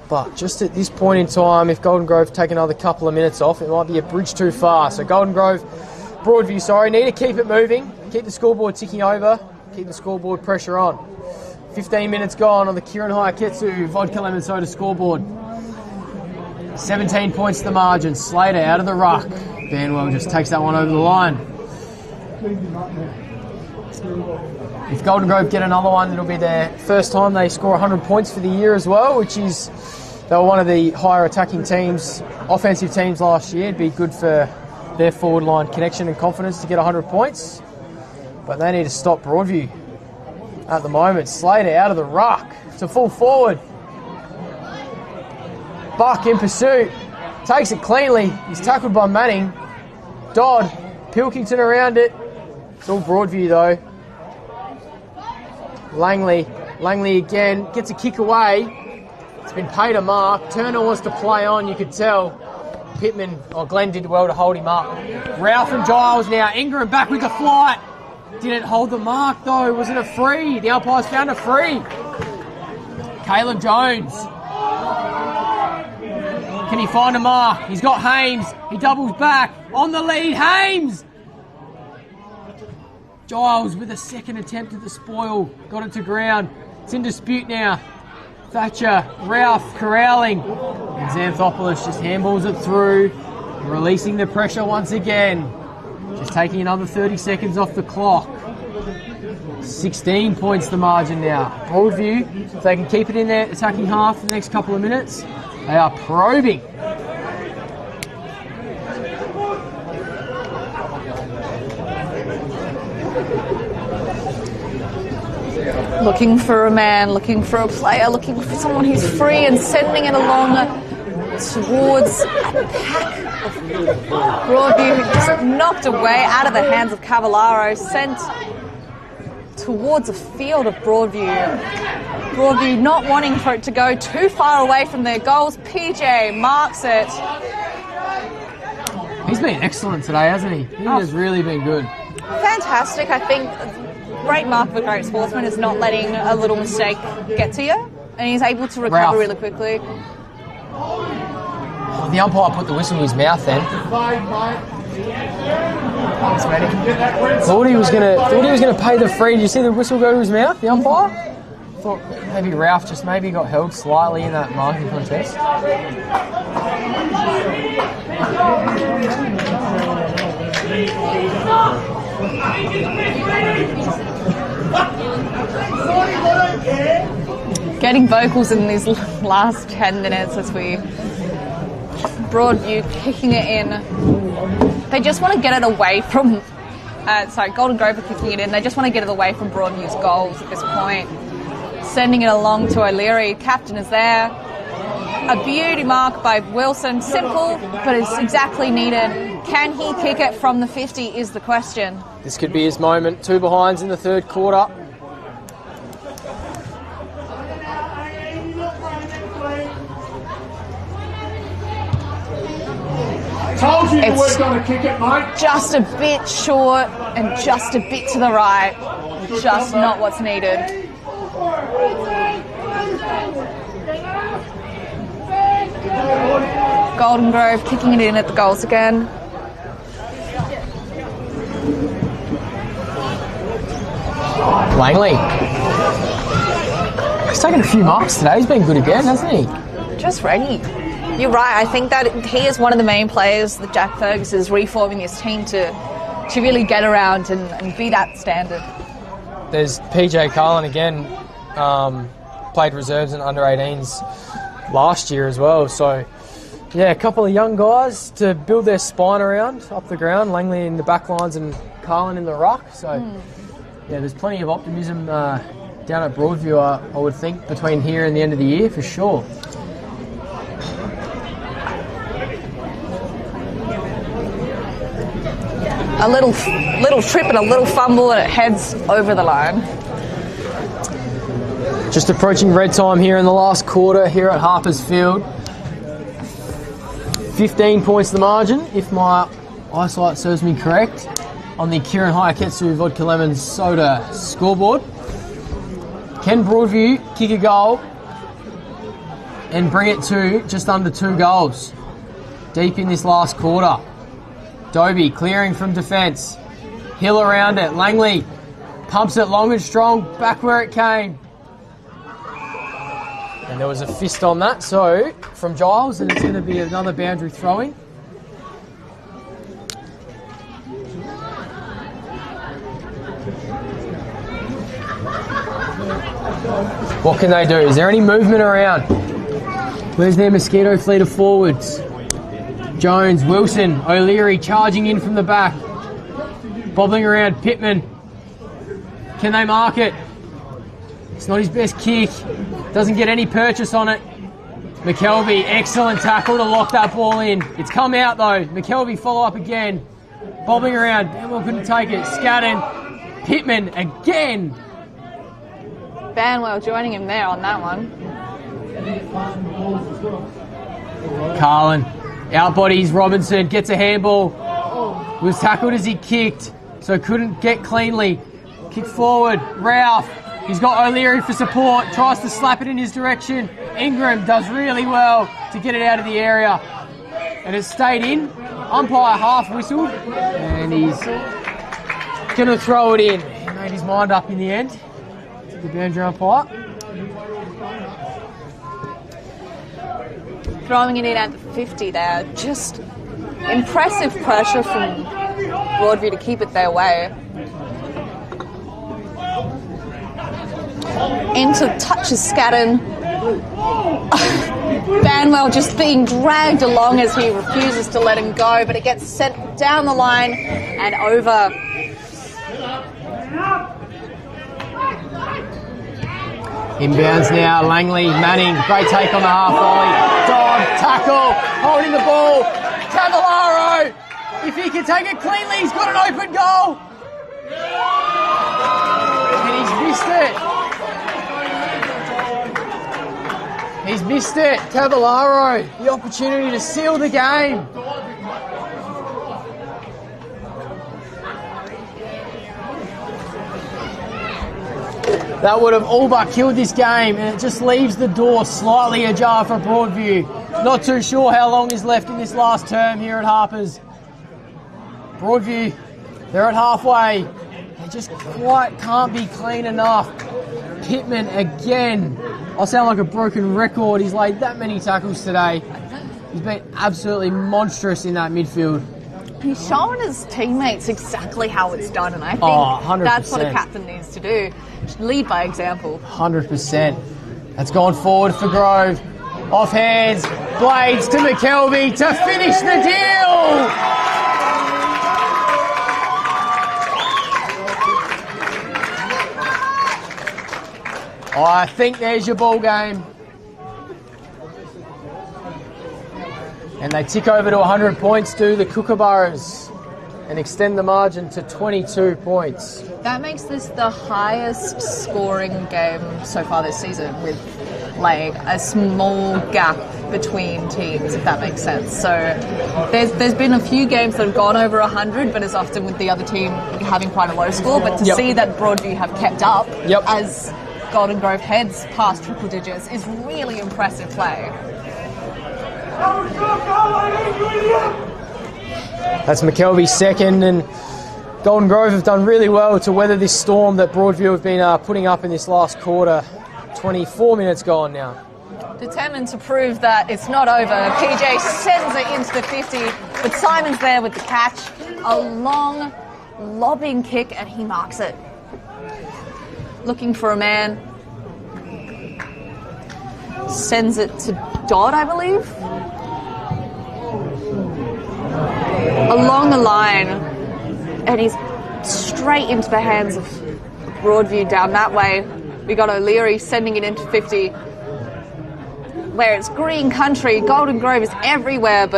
A: But just at this point in time, if Golden Grove take another couple of minutes off, it might be a bridge too far. So Broadview, need to keep it moving, keep the scoreboard ticking over, keep the scoreboard pressure on. 15 minutes gone on the Kirin Hayaketsu Vodka Lemon Soda scoreboard. 17 points to the margin. Slater out of the ruck. Banwell just takes that one over the line. If Golden Grove get another one, it'll be their first time they score 100 points for the year as well, which is, they were one of the higher attacking teams, offensive teams last year. It'd be good for their forward line connection and confidence to get 100 points. But they need to stop Broadview at the moment. Slater out of the ruck to full forward. Buck in pursuit. Takes it cleanly. He's tackled by Manning. Dodd. Pilkington around it. It's all Broadview though. Langley again. Gets a kick away. It's been paid a mark. Turner wants to play on, you could tell. Glenn did well to hold him up. Ralph and Giles now. Ingram back with the flight. Didn't hold the mark though. Was it a free? The umpires found a free. Caleb Jones. Can he find a mark? He's got Hames. He doubles back. On the lead, Hames! Giles with a second attempt at the spoil. Got it to ground. It's in dispute now. Thatcher, Ralph corralling. And Xanthopoulos just handballs it through. Releasing the pressure once again. Just taking another 30 seconds off the clock. 16 points the margin now. Broadview, if they can keep it in their attacking half for the next couple of minutes, they are probing.
B: Looking for a man, looking for a player, looking for someone who's free and sending it along towards a pack of Broadview, who just knocked away out of the hands of Cavallaro, sent towards a field of Broadview. Broadview not wanting for it to go too far away from their goals. PJ marks it.
A: He's been excellent today, hasn't he? He has really been good.
B: Fantastic. I think great mark of a great sportsman is not letting a little mistake get to you, and he's able to recover really quickly.
A: The umpire put the whistle in his mouth then. Thought he was gonna pay the free. Did you see the whistle go to his mouth, the umpire? Thought maybe Ralph just got held slightly in that marking contest.
B: Getting vocals in these last 10 minutes as we Broadview kicking it in. They just want to get it away from Golden Grove are kicking it in. They just want to get it away from Broadview's goals at this point. Sending it along to O'Leary. Captain is there. A beauty mark by Wilson. Simple, but it's exactly needed. Can he kick it from the 50 is the question.
A: This could be his moment. 2 behinds in the third quarter.
C: Told you we're going to kick it, mate.
B: Just a bit short and just a bit to the right. Just not what's needed. Golden Grove kicking it in at the goals again.
A: Langley. He's taken a few marks today. He's been good again, hasn't he?
B: Just ready. You're right. I think that he is one of the main players that Jack Fergus is reforming his team to really get around and be that standard.
A: There's PJ Carlin again, played reserves and under 18s last year as well. So, yeah, a couple of young guys to build their spine around up the ground. Langley in the back lines and Carlin in the ruck. So, yeah, there's plenty of optimism down at Broadview, I would think, between here and the end of the year for sure.
B: A little trip and a little fumble and it heads over the line.
A: Just approaching red time here in the last quarter here at Harpers Field. 15 points the margin, if my eyesight serves me correct, on the Kirin Hayaketsu Vodka Lemon Soda scoreboard. Can Broadview kick a goal and bring it to just under 2 goals deep in this last quarter? Dobie clearing from defence. Hill around it. Langley pumps it long and strong, back where it came. And there was a fist on that, so from Giles, and it's going to be another boundary throwing. What can they do? Is there any movement around? Where's their mosquito fleet of forwards? Jones, Wilson, O'Leary charging in from the back. Bobbling around Pittman. Can they mark it? It's not his best kick. Doesn't get any purchase on it. McKelvey, excellent tackle to lock that ball in. It's come out though. McKelvey follow up again. Bobbing around. Banwell couldn't take it. Scadden. Pittman again.
B: Banwell joining him there on that one.
A: Carlin. Outbodies Robinson. Gets a handball. Was tackled as he kicked, so couldn't get cleanly. Kick forward. Ralph. He's got O'Leary for support. Tries to slap it in his direction. Ingram does really well to get it out of the area. And it's stayed in. Umpire half whistled. And he's going to throw it in. He made his mind up in the end. The boundary umpire.
B: Throwing it in at the 50 there. Just impressive pressure from Broadview to keep it their way. Into touches Scadden. Banwell just being dragged along as he refuses to let him go, but it gets sent down the line and over.
A: Inbounds now, Langley, Manning, great take on the half volley. Dodd, tackle, holding the ball. Cavallaro, if he can take it cleanly, he's got an open goal. And he's missed it. He's missed it. Cavallaro, the opportunity to seal the game. That would have all but killed this game, and it just leaves the door slightly ajar for Broadview. Not too sure how long is left in this last term here at Harper's. Broadview, they're at halfway. They just quite can't be clean enough. Pittman again. I'll sound like a broken record. He's laid that many tackles today. He's been absolutely monstrous in that midfield.
B: He's shown his teammates exactly how it's done, and I think
A: 100%.
B: That's what a captain needs to do. Lead by example.
A: 100%. That's gone forward for Grove. Off hands. Blades to McKelvey to finish the deal. I think there's your ball game. And they tick over to 100 points, do the Kookaburras, and extend the margin to 22 points.
B: That makes this the highest scoring game so far this season, with like a small gap between teams, if that makes sense. So there's been a few games that have gone over 100, but as often with the other team having quite a low score. But to see that Broadview have kept up as Golden Grove heads past triple digits is really impressive play.
A: That's McKelvey's second, and Golden Grove have done really well to weather this storm that Broadview have been putting up in this last quarter. 24 minutes gone now.
B: Determined to prove that it's not over, PJ sends it into the 50, but Simon's there with the catch. A long lobbing kick, and he marks it. Looking for a man. Sends it to Dodd, I believe. Along the line, and he's straight into the hands of Broadview down that way. We got O'Leary sending it into 50, where it's green country. Golden Grove is everywhere,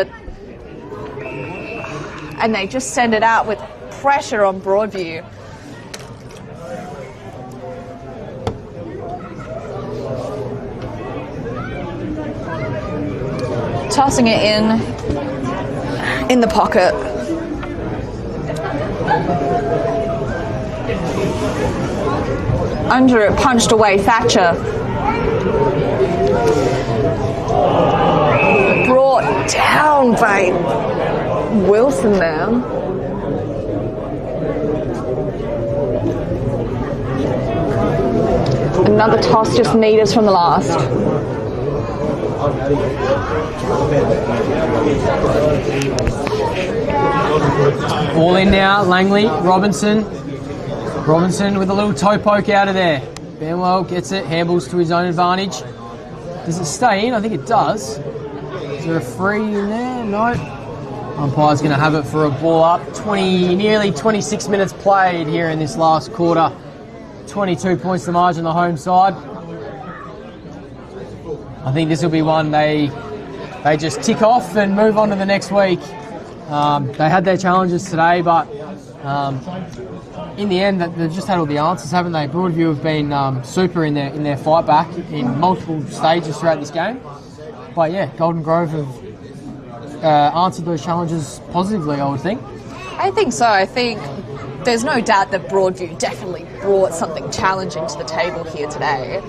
B: and they just send it out with pressure on Broadview. Tossing it in in the pocket. Under it, punched away Thatcher. Brought down by Wilson there. Another toss just meters from the last.
A: All in now, Langley, Robinson with a little toe poke out of there. Benwell gets it, handballs to his own advantage. Does it stay in? I think it does. Is there a free in there? No. Umpire's going to have it for a ball up. Nearly 26 minutes played here in this last quarter. 22 points to margin the home side. I think this will be one they just tick off and move on to the next week. They had their challenges today, but in the end, they've just had all the answers, haven't they? Broadview have been super in their fight back in multiple stages throughout this game. But yeah, Golden Grove have answered those challenges positively, I would think.
B: I think so. I think there's no doubt that Broadview definitely brought something challenging to the table here today.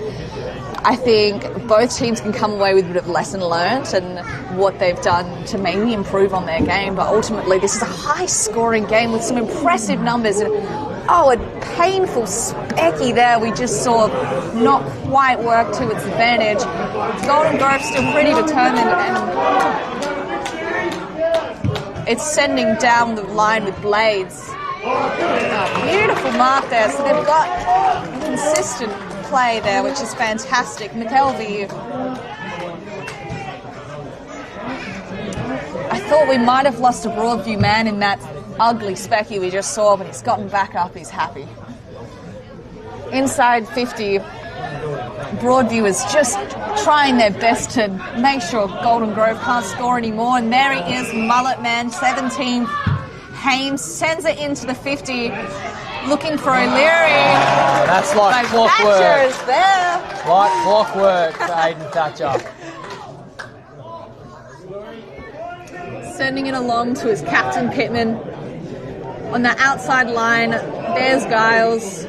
B: I think both teams can come away with a bit of lesson learnt and what they've done to maybe improve on their game, but ultimately this is a high-scoring game with some impressive numbers. And a painful specky there we just saw not quite work to its advantage. Golden Grove still pretty determined, and it's sending down the line with blades. Beautiful mark there, so they've got consistent play there, which is fantastic. McKelvey, I thought we might have lost a Broadview man in that ugly specky we just saw, but he's gotten back up, he's happy. Inside 50, Broadview is just trying their best to make sure Golden Grove can't score anymore, and there he is, Mullet Man, 17. Haynes sends it into the 50, looking for O'Leary.
A: That's like clockwork.
B: Thatcher is there.
A: Like clockwork for Aiden Thatcher.
B: Sending it along to his captain Pittman. On the outside line, there's Giles.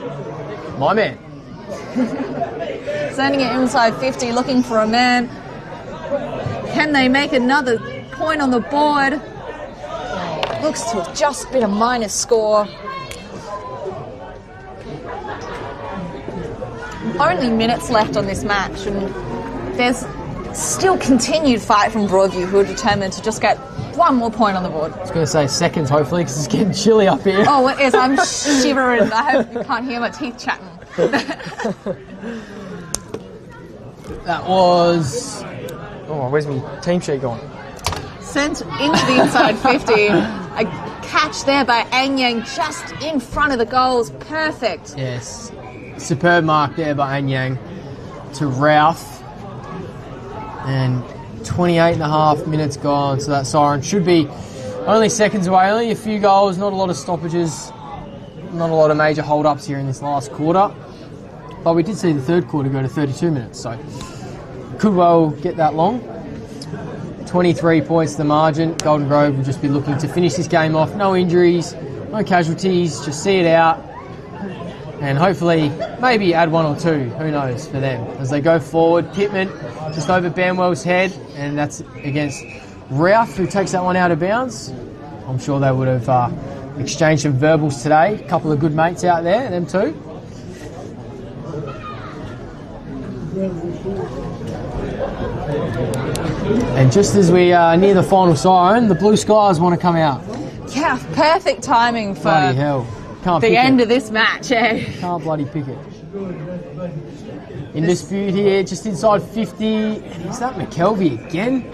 A: My man.
B: Sending it inside 50, looking for a man. Can they make another point on the board? Looks to have just been a minus score. Only minutes left on this match, and there's still continued fight from Broadview, who are determined to just get one more point on the board.
A: I was going to say seconds, hopefully, because it's getting chilly up here.
B: Oh, it is. I'm shivering. I hope you can't hear my teeth chatting.
A: That was... Oh, where's my team sheet gone?
B: Sent into the inside 50. A catch there by Anyang just in front of the goals. Perfect.
A: Yes. Superb mark there by Anyang to Ralph. And 28 and a half minutes gone, so that siren should be only seconds away. Only a few goals, not a lot of stoppages, not a lot of major hold-ups here in this last quarter. But we did see the third quarter go to 32 minutes, so could well get that long. 23 points to the margin. Golden Grove will just be looking to finish this game off. No injuries, no casualties, just see it out. And hopefully, maybe add one or two, who knows, for them. As they go forward, Pittman just over Banwell's head, and that's against Ralph, who takes that one out of bounds. I'm sure they would have exchanged some verbals today. A couple of good mates out there, them too. And just as we are near the final siren, the Blue Skies want to come out.
B: Yeah, perfect timing for
A: Bloody hell. Can't
B: the
A: pick
B: end
A: it.
B: of this match, eh?
A: Can't bloody pick it. In dispute here, just inside 50. And is that McKelvey again?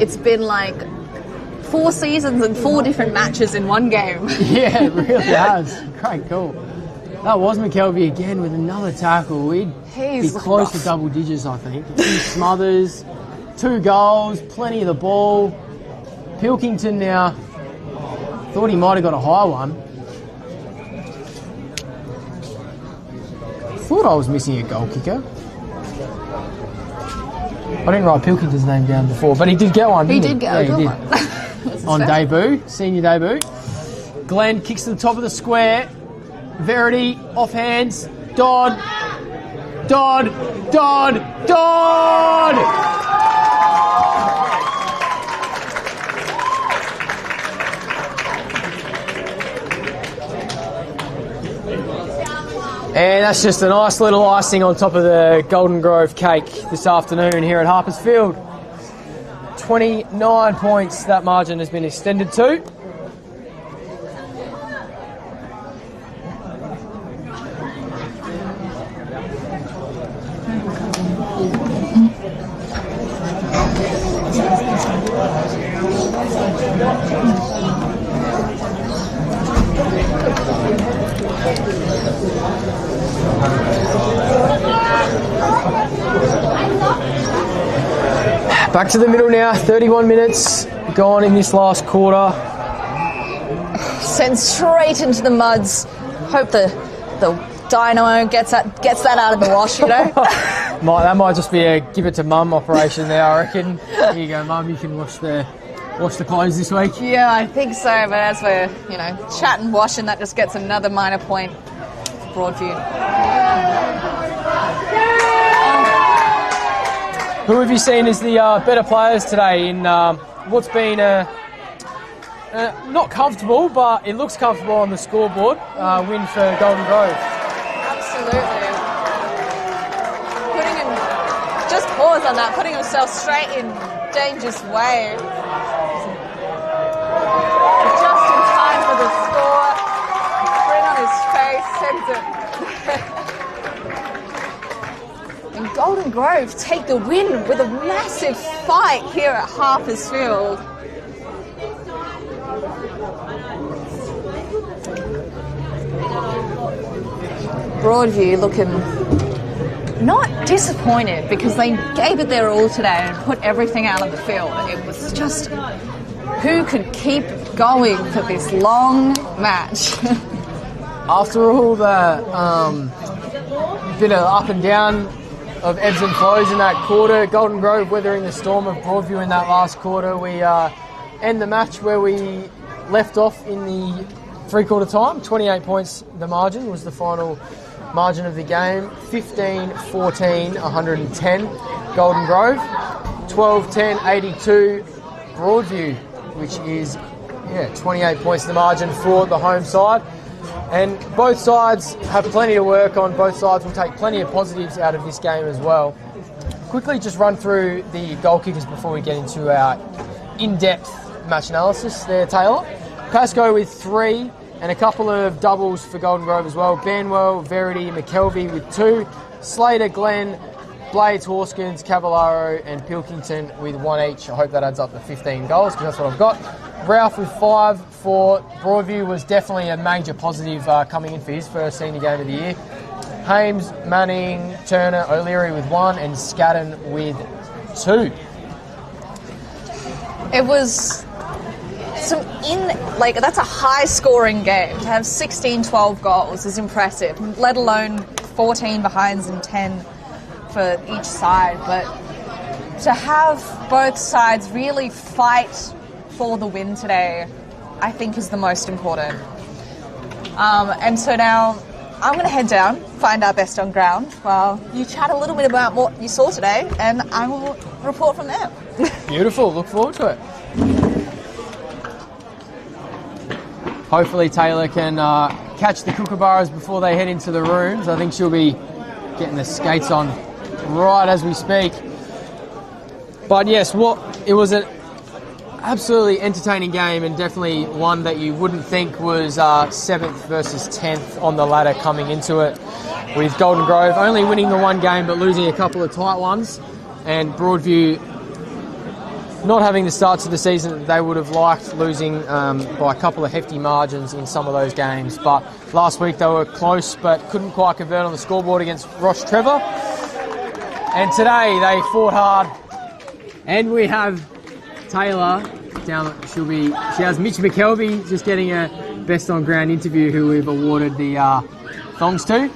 B: It's been like 4 seasons and 4 different matches in one game.
A: Yeah, it really has. Great call. That was McKelvey again with another tackle. We'd be close to double digits, I think. 2 smothers, 2 goals, plenty of the ball. Pilkington now thought he might have got a high one. Thought I was missing a goal kicker. I didn't write Pilkington's name down before, but he did get one, didn't he?
B: He did get a good one.
A: on debut, senior debut. Glenn kicks to the top of the square. Verity, off hands. Dodd. And that's just a nice little icing on top of the Golden Grove cake this afternoon here at Harpers Field. 29 points that margin has been extended to. Back to the middle now, 31 minutes gone in this last quarter.
B: Sent straight into the muds. Hope the dynamo gets that out of the wash, you know?
A: That might just be a give it to mum operation there, I reckon. Here you go, mum, you can wash the clothes this week.
B: Yeah, I think so, but as we're, chatting, washing, that just gets another minor point for Broadview.
A: Who have you seen as the better players today in what's been not comfortable, but it looks comfortable on the scoreboard, win for Golden Grove?
B: Absolutely. Just pause on that, putting himself straight in danger's way. Just in time for the score. Grin on his face, sends it. And Golden Grove take the win with a massive fight here at Harpers Field. Broadview looking not disappointed because they gave it their all today and put everything out on the field. It was just who could keep going for this long match.
A: After all the bit of up and down of ebbs and flows in that quarter, Golden Grove weathering the storm of Broadview in that last quarter, we end the match where we left off in the three-quarter time. 28 points the margin was the final margin of the game. 15-14, 110 Golden Grove. 12-10, 82 Broadview, which is 28 points the margin for the home side. And both sides have plenty to work on. Both sides will take plenty of positives out of this game as well. Quickly just run through the goal kickers before we get into our in-depth match analysis there, Taylor. Pascoe with 3 and a couple of doubles for Golden Grove as well. Banwell, Verity, McKelvey with 2. Slater, Glenn, Blades, Horskins, Cavallaro and Pilkington with 1 each. I hope that adds up to 15 goals because that's what I've got. Ralph with 5 for Broadview was definitely a major positive coming in for his first senior game of the year. Hames, Manning, Turner, O'Leary with 1 and Scadden with 2.
B: It was that's a high scoring game. To have 16-12 goals is impressive, let alone 14 behinds and 10 for each side. But to have both sides really fight for the win today, I think is the most important. And so now I'm going to head down, find our best on ground, while you chat a little bit about what you saw today, and I will report from there.
A: Beautiful, look forward to it. Hopefully Taylor can catch the kookaburras before they head into the rooms. I think she'll be getting the skates on right as we speak. But yes, it was an absolutely entertaining game and definitely one that you wouldn't think was 7th versus 10th on the ladder coming into it, with Golden Grove only winning the one game but losing a couple of tight ones, and Broadview not having the starts of the season that they would have liked, losing by a couple of hefty margins in some of those games. But last week they were close but couldn't quite convert on the scoreboard against Ross Trevor. And today they fought hard. And we have Taylor down. She has Mitch McKelvey just getting a best on ground interview, who we've awarded the thongs to.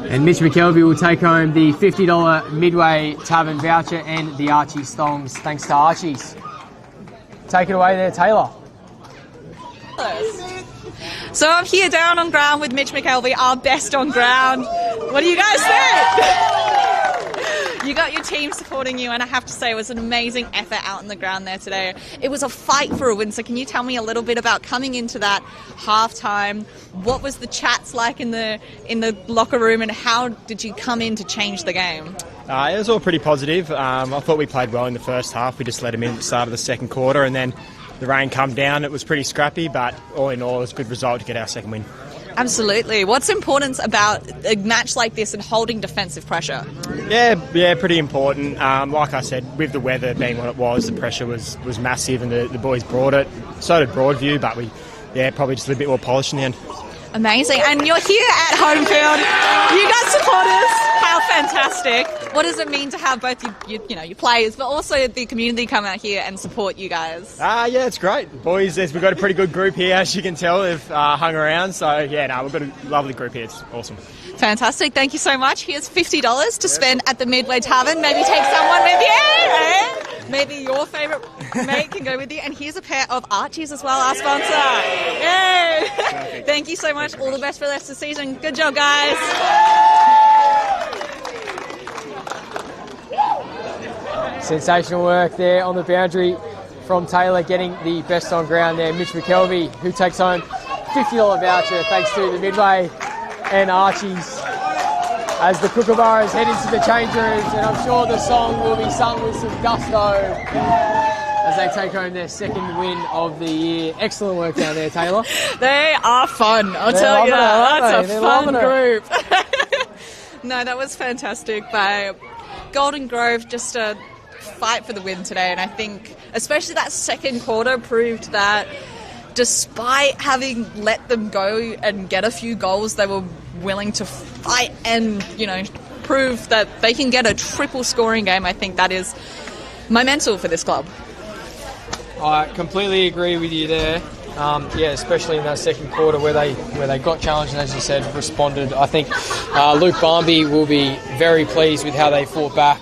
A: And Mitch McKelvey will take home the $50 Midway Tavern voucher and the Archie's thongs, thanks to Archie's. Take it away there, Taylor.
B: So I'm here down on ground with Mitch McKelvey, our best on ground. What do you guys think? You got your team supporting you, and I have to say it was an amazing effort out in the ground there today. It was a fight for a win, so can you tell me a little bit about coming into that halftime? What was the chats like in the locker room, and how did you come in to change the game?
D: It was all pretty positive. I thought we played well in the first half. We just let them in at the start of the second quarter, and then the rain come down. It was pretty scrappy, but all in all, it was a good result to get our second win.
B: Absolutely. What's important about a match like this and holding defensive pressure?
D: Yeah, pretty important. Like I said, with the weather being what it was, the pressure was massive, and the boys brought it. So did Broadview, but we probably just a little bit more polished in the end.
B: Amazing. And you're here at home field. You got supporters. How fantastic. What does it mean to have both your players, but also the community come out here and support you guys?
D: Yeah, it's great. Boys, we've got a pretty good group here, as you can tell. They've hung around. So, we've got a lovely group here. It's awesome.
B: Fantastic. Thank you so much. Here's $50 to spend at the Midway Tavern. Maybe take someone with you. Maybe your favourite mate can go with you. And here's a pair of Archies as well, our sponsor. Yay! Thank you so much. All the best for the rest of the season. Good job, guys.
A: Sensational work there on the boundary from Taylor, getting the best on ground there. Mitch McKelvey, who takes home $50 voucher thanks to the Midway and Archie's, as the Kookaburras head into the change rooms, and I'm sure the song will be sung with some gusto as they take home their second win of the year. Excellent work down there, Taylor.
B: They are fun, I'll tell you that. That's a fun group. No, that was fantastic by Golden Grove, just a fight for the win today, and I think especially that second quarter proved that despite having let them go and get a few goals, they were willing to fight and, prove that they can get a triple scoring game. I think that is monumental for this club.
A: I completely agree with you there. Especially in that second quarter where they got challenged and, as you said, responded. I think Luke Barmby will be very pleased with how they fought back.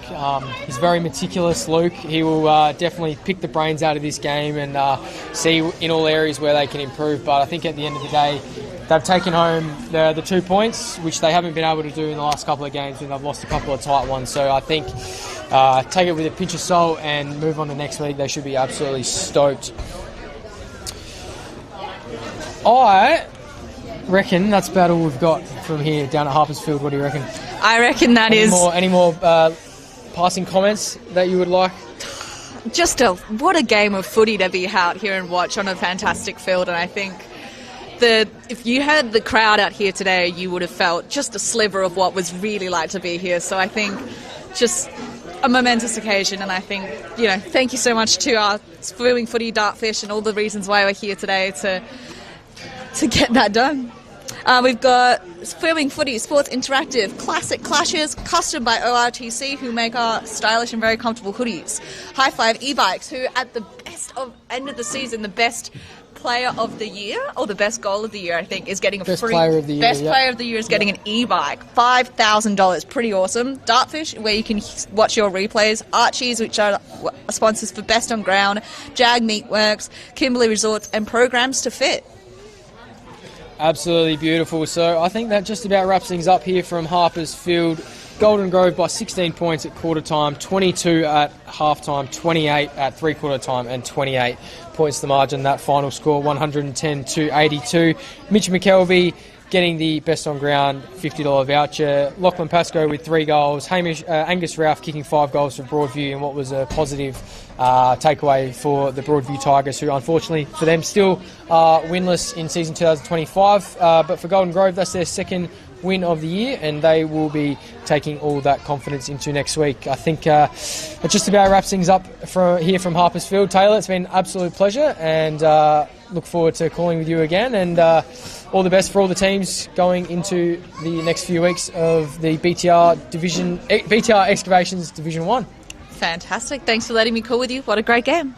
A: He's very meticulous, Luke. He will definitely pick the brains out of this game and see in all areas where they can improve. But I think at the end of the day, they've taken home the 2 points, which they haven't been able to do in the last couple of games, and they've lost a couple of tight ones. So I think take it with a pinch of salt and move on to next week. They should be absolutely stoked. I reckon that's about all we've got from here down at Harpers Field. What do you reckon?
B: I reckon that
A: any more passing comments that you would like?
B: Just what a game of footy to be out here and watch on a fantastic field. And I think if you had the crowd out here today, you would have felt just a sliver of what was really like to be here. So I think just a momentous occasion, and I think, thank you so much to our Swimming Footy, Dartfish, and all the reasons why we're here today to get that done. We've got Swimming Footy, Sports Interactive, Classic Clashes, custom by ORTC, who make our stylish and very comfortable hoodies. High Five E-Bikes, who at the end of the season, the best player of the year, or the best goal of the year, I think, is getting a
A: best
B: free...
A: player of the year,
B: Best player of the year is getting an e-bike. $5,000. Pretty awesome. Dartfish, where you can watch your replays. Archies, which are sponsors for Best on Ground. Jag Meatworks, Kimberley Resorts, and Programs to Fit.
A: Absolutely beautiful. So I think that just about wraps things up here from Harpers Field. Golden Grove by 16 points at quarter time, 22 at half time, 28 at three-quarter time, and 28 points the margin. That final score, 110-82. Mitch McKelvey getting the best on ground $50 voucher. Lachlan Pascoe with 3 goals. Angus Ralph kicking 5 goals for Broadview in what was a positive takeaway for the Broadview Tigers, who unfortunately for them still are winless in season 2025. But for Golden Grove, that's their second win of the year, and they will be taking all that confidence into next week. I think it just about wraps things up here from Harpers Field. Taylor, it's been an absolute pleasure, and look forward to calling with you again, and all the best for all the teams going into the next few weeks of the BTR Excavations Division 1.
B: Fantastic. Thanks for letting me call with you. What a great game.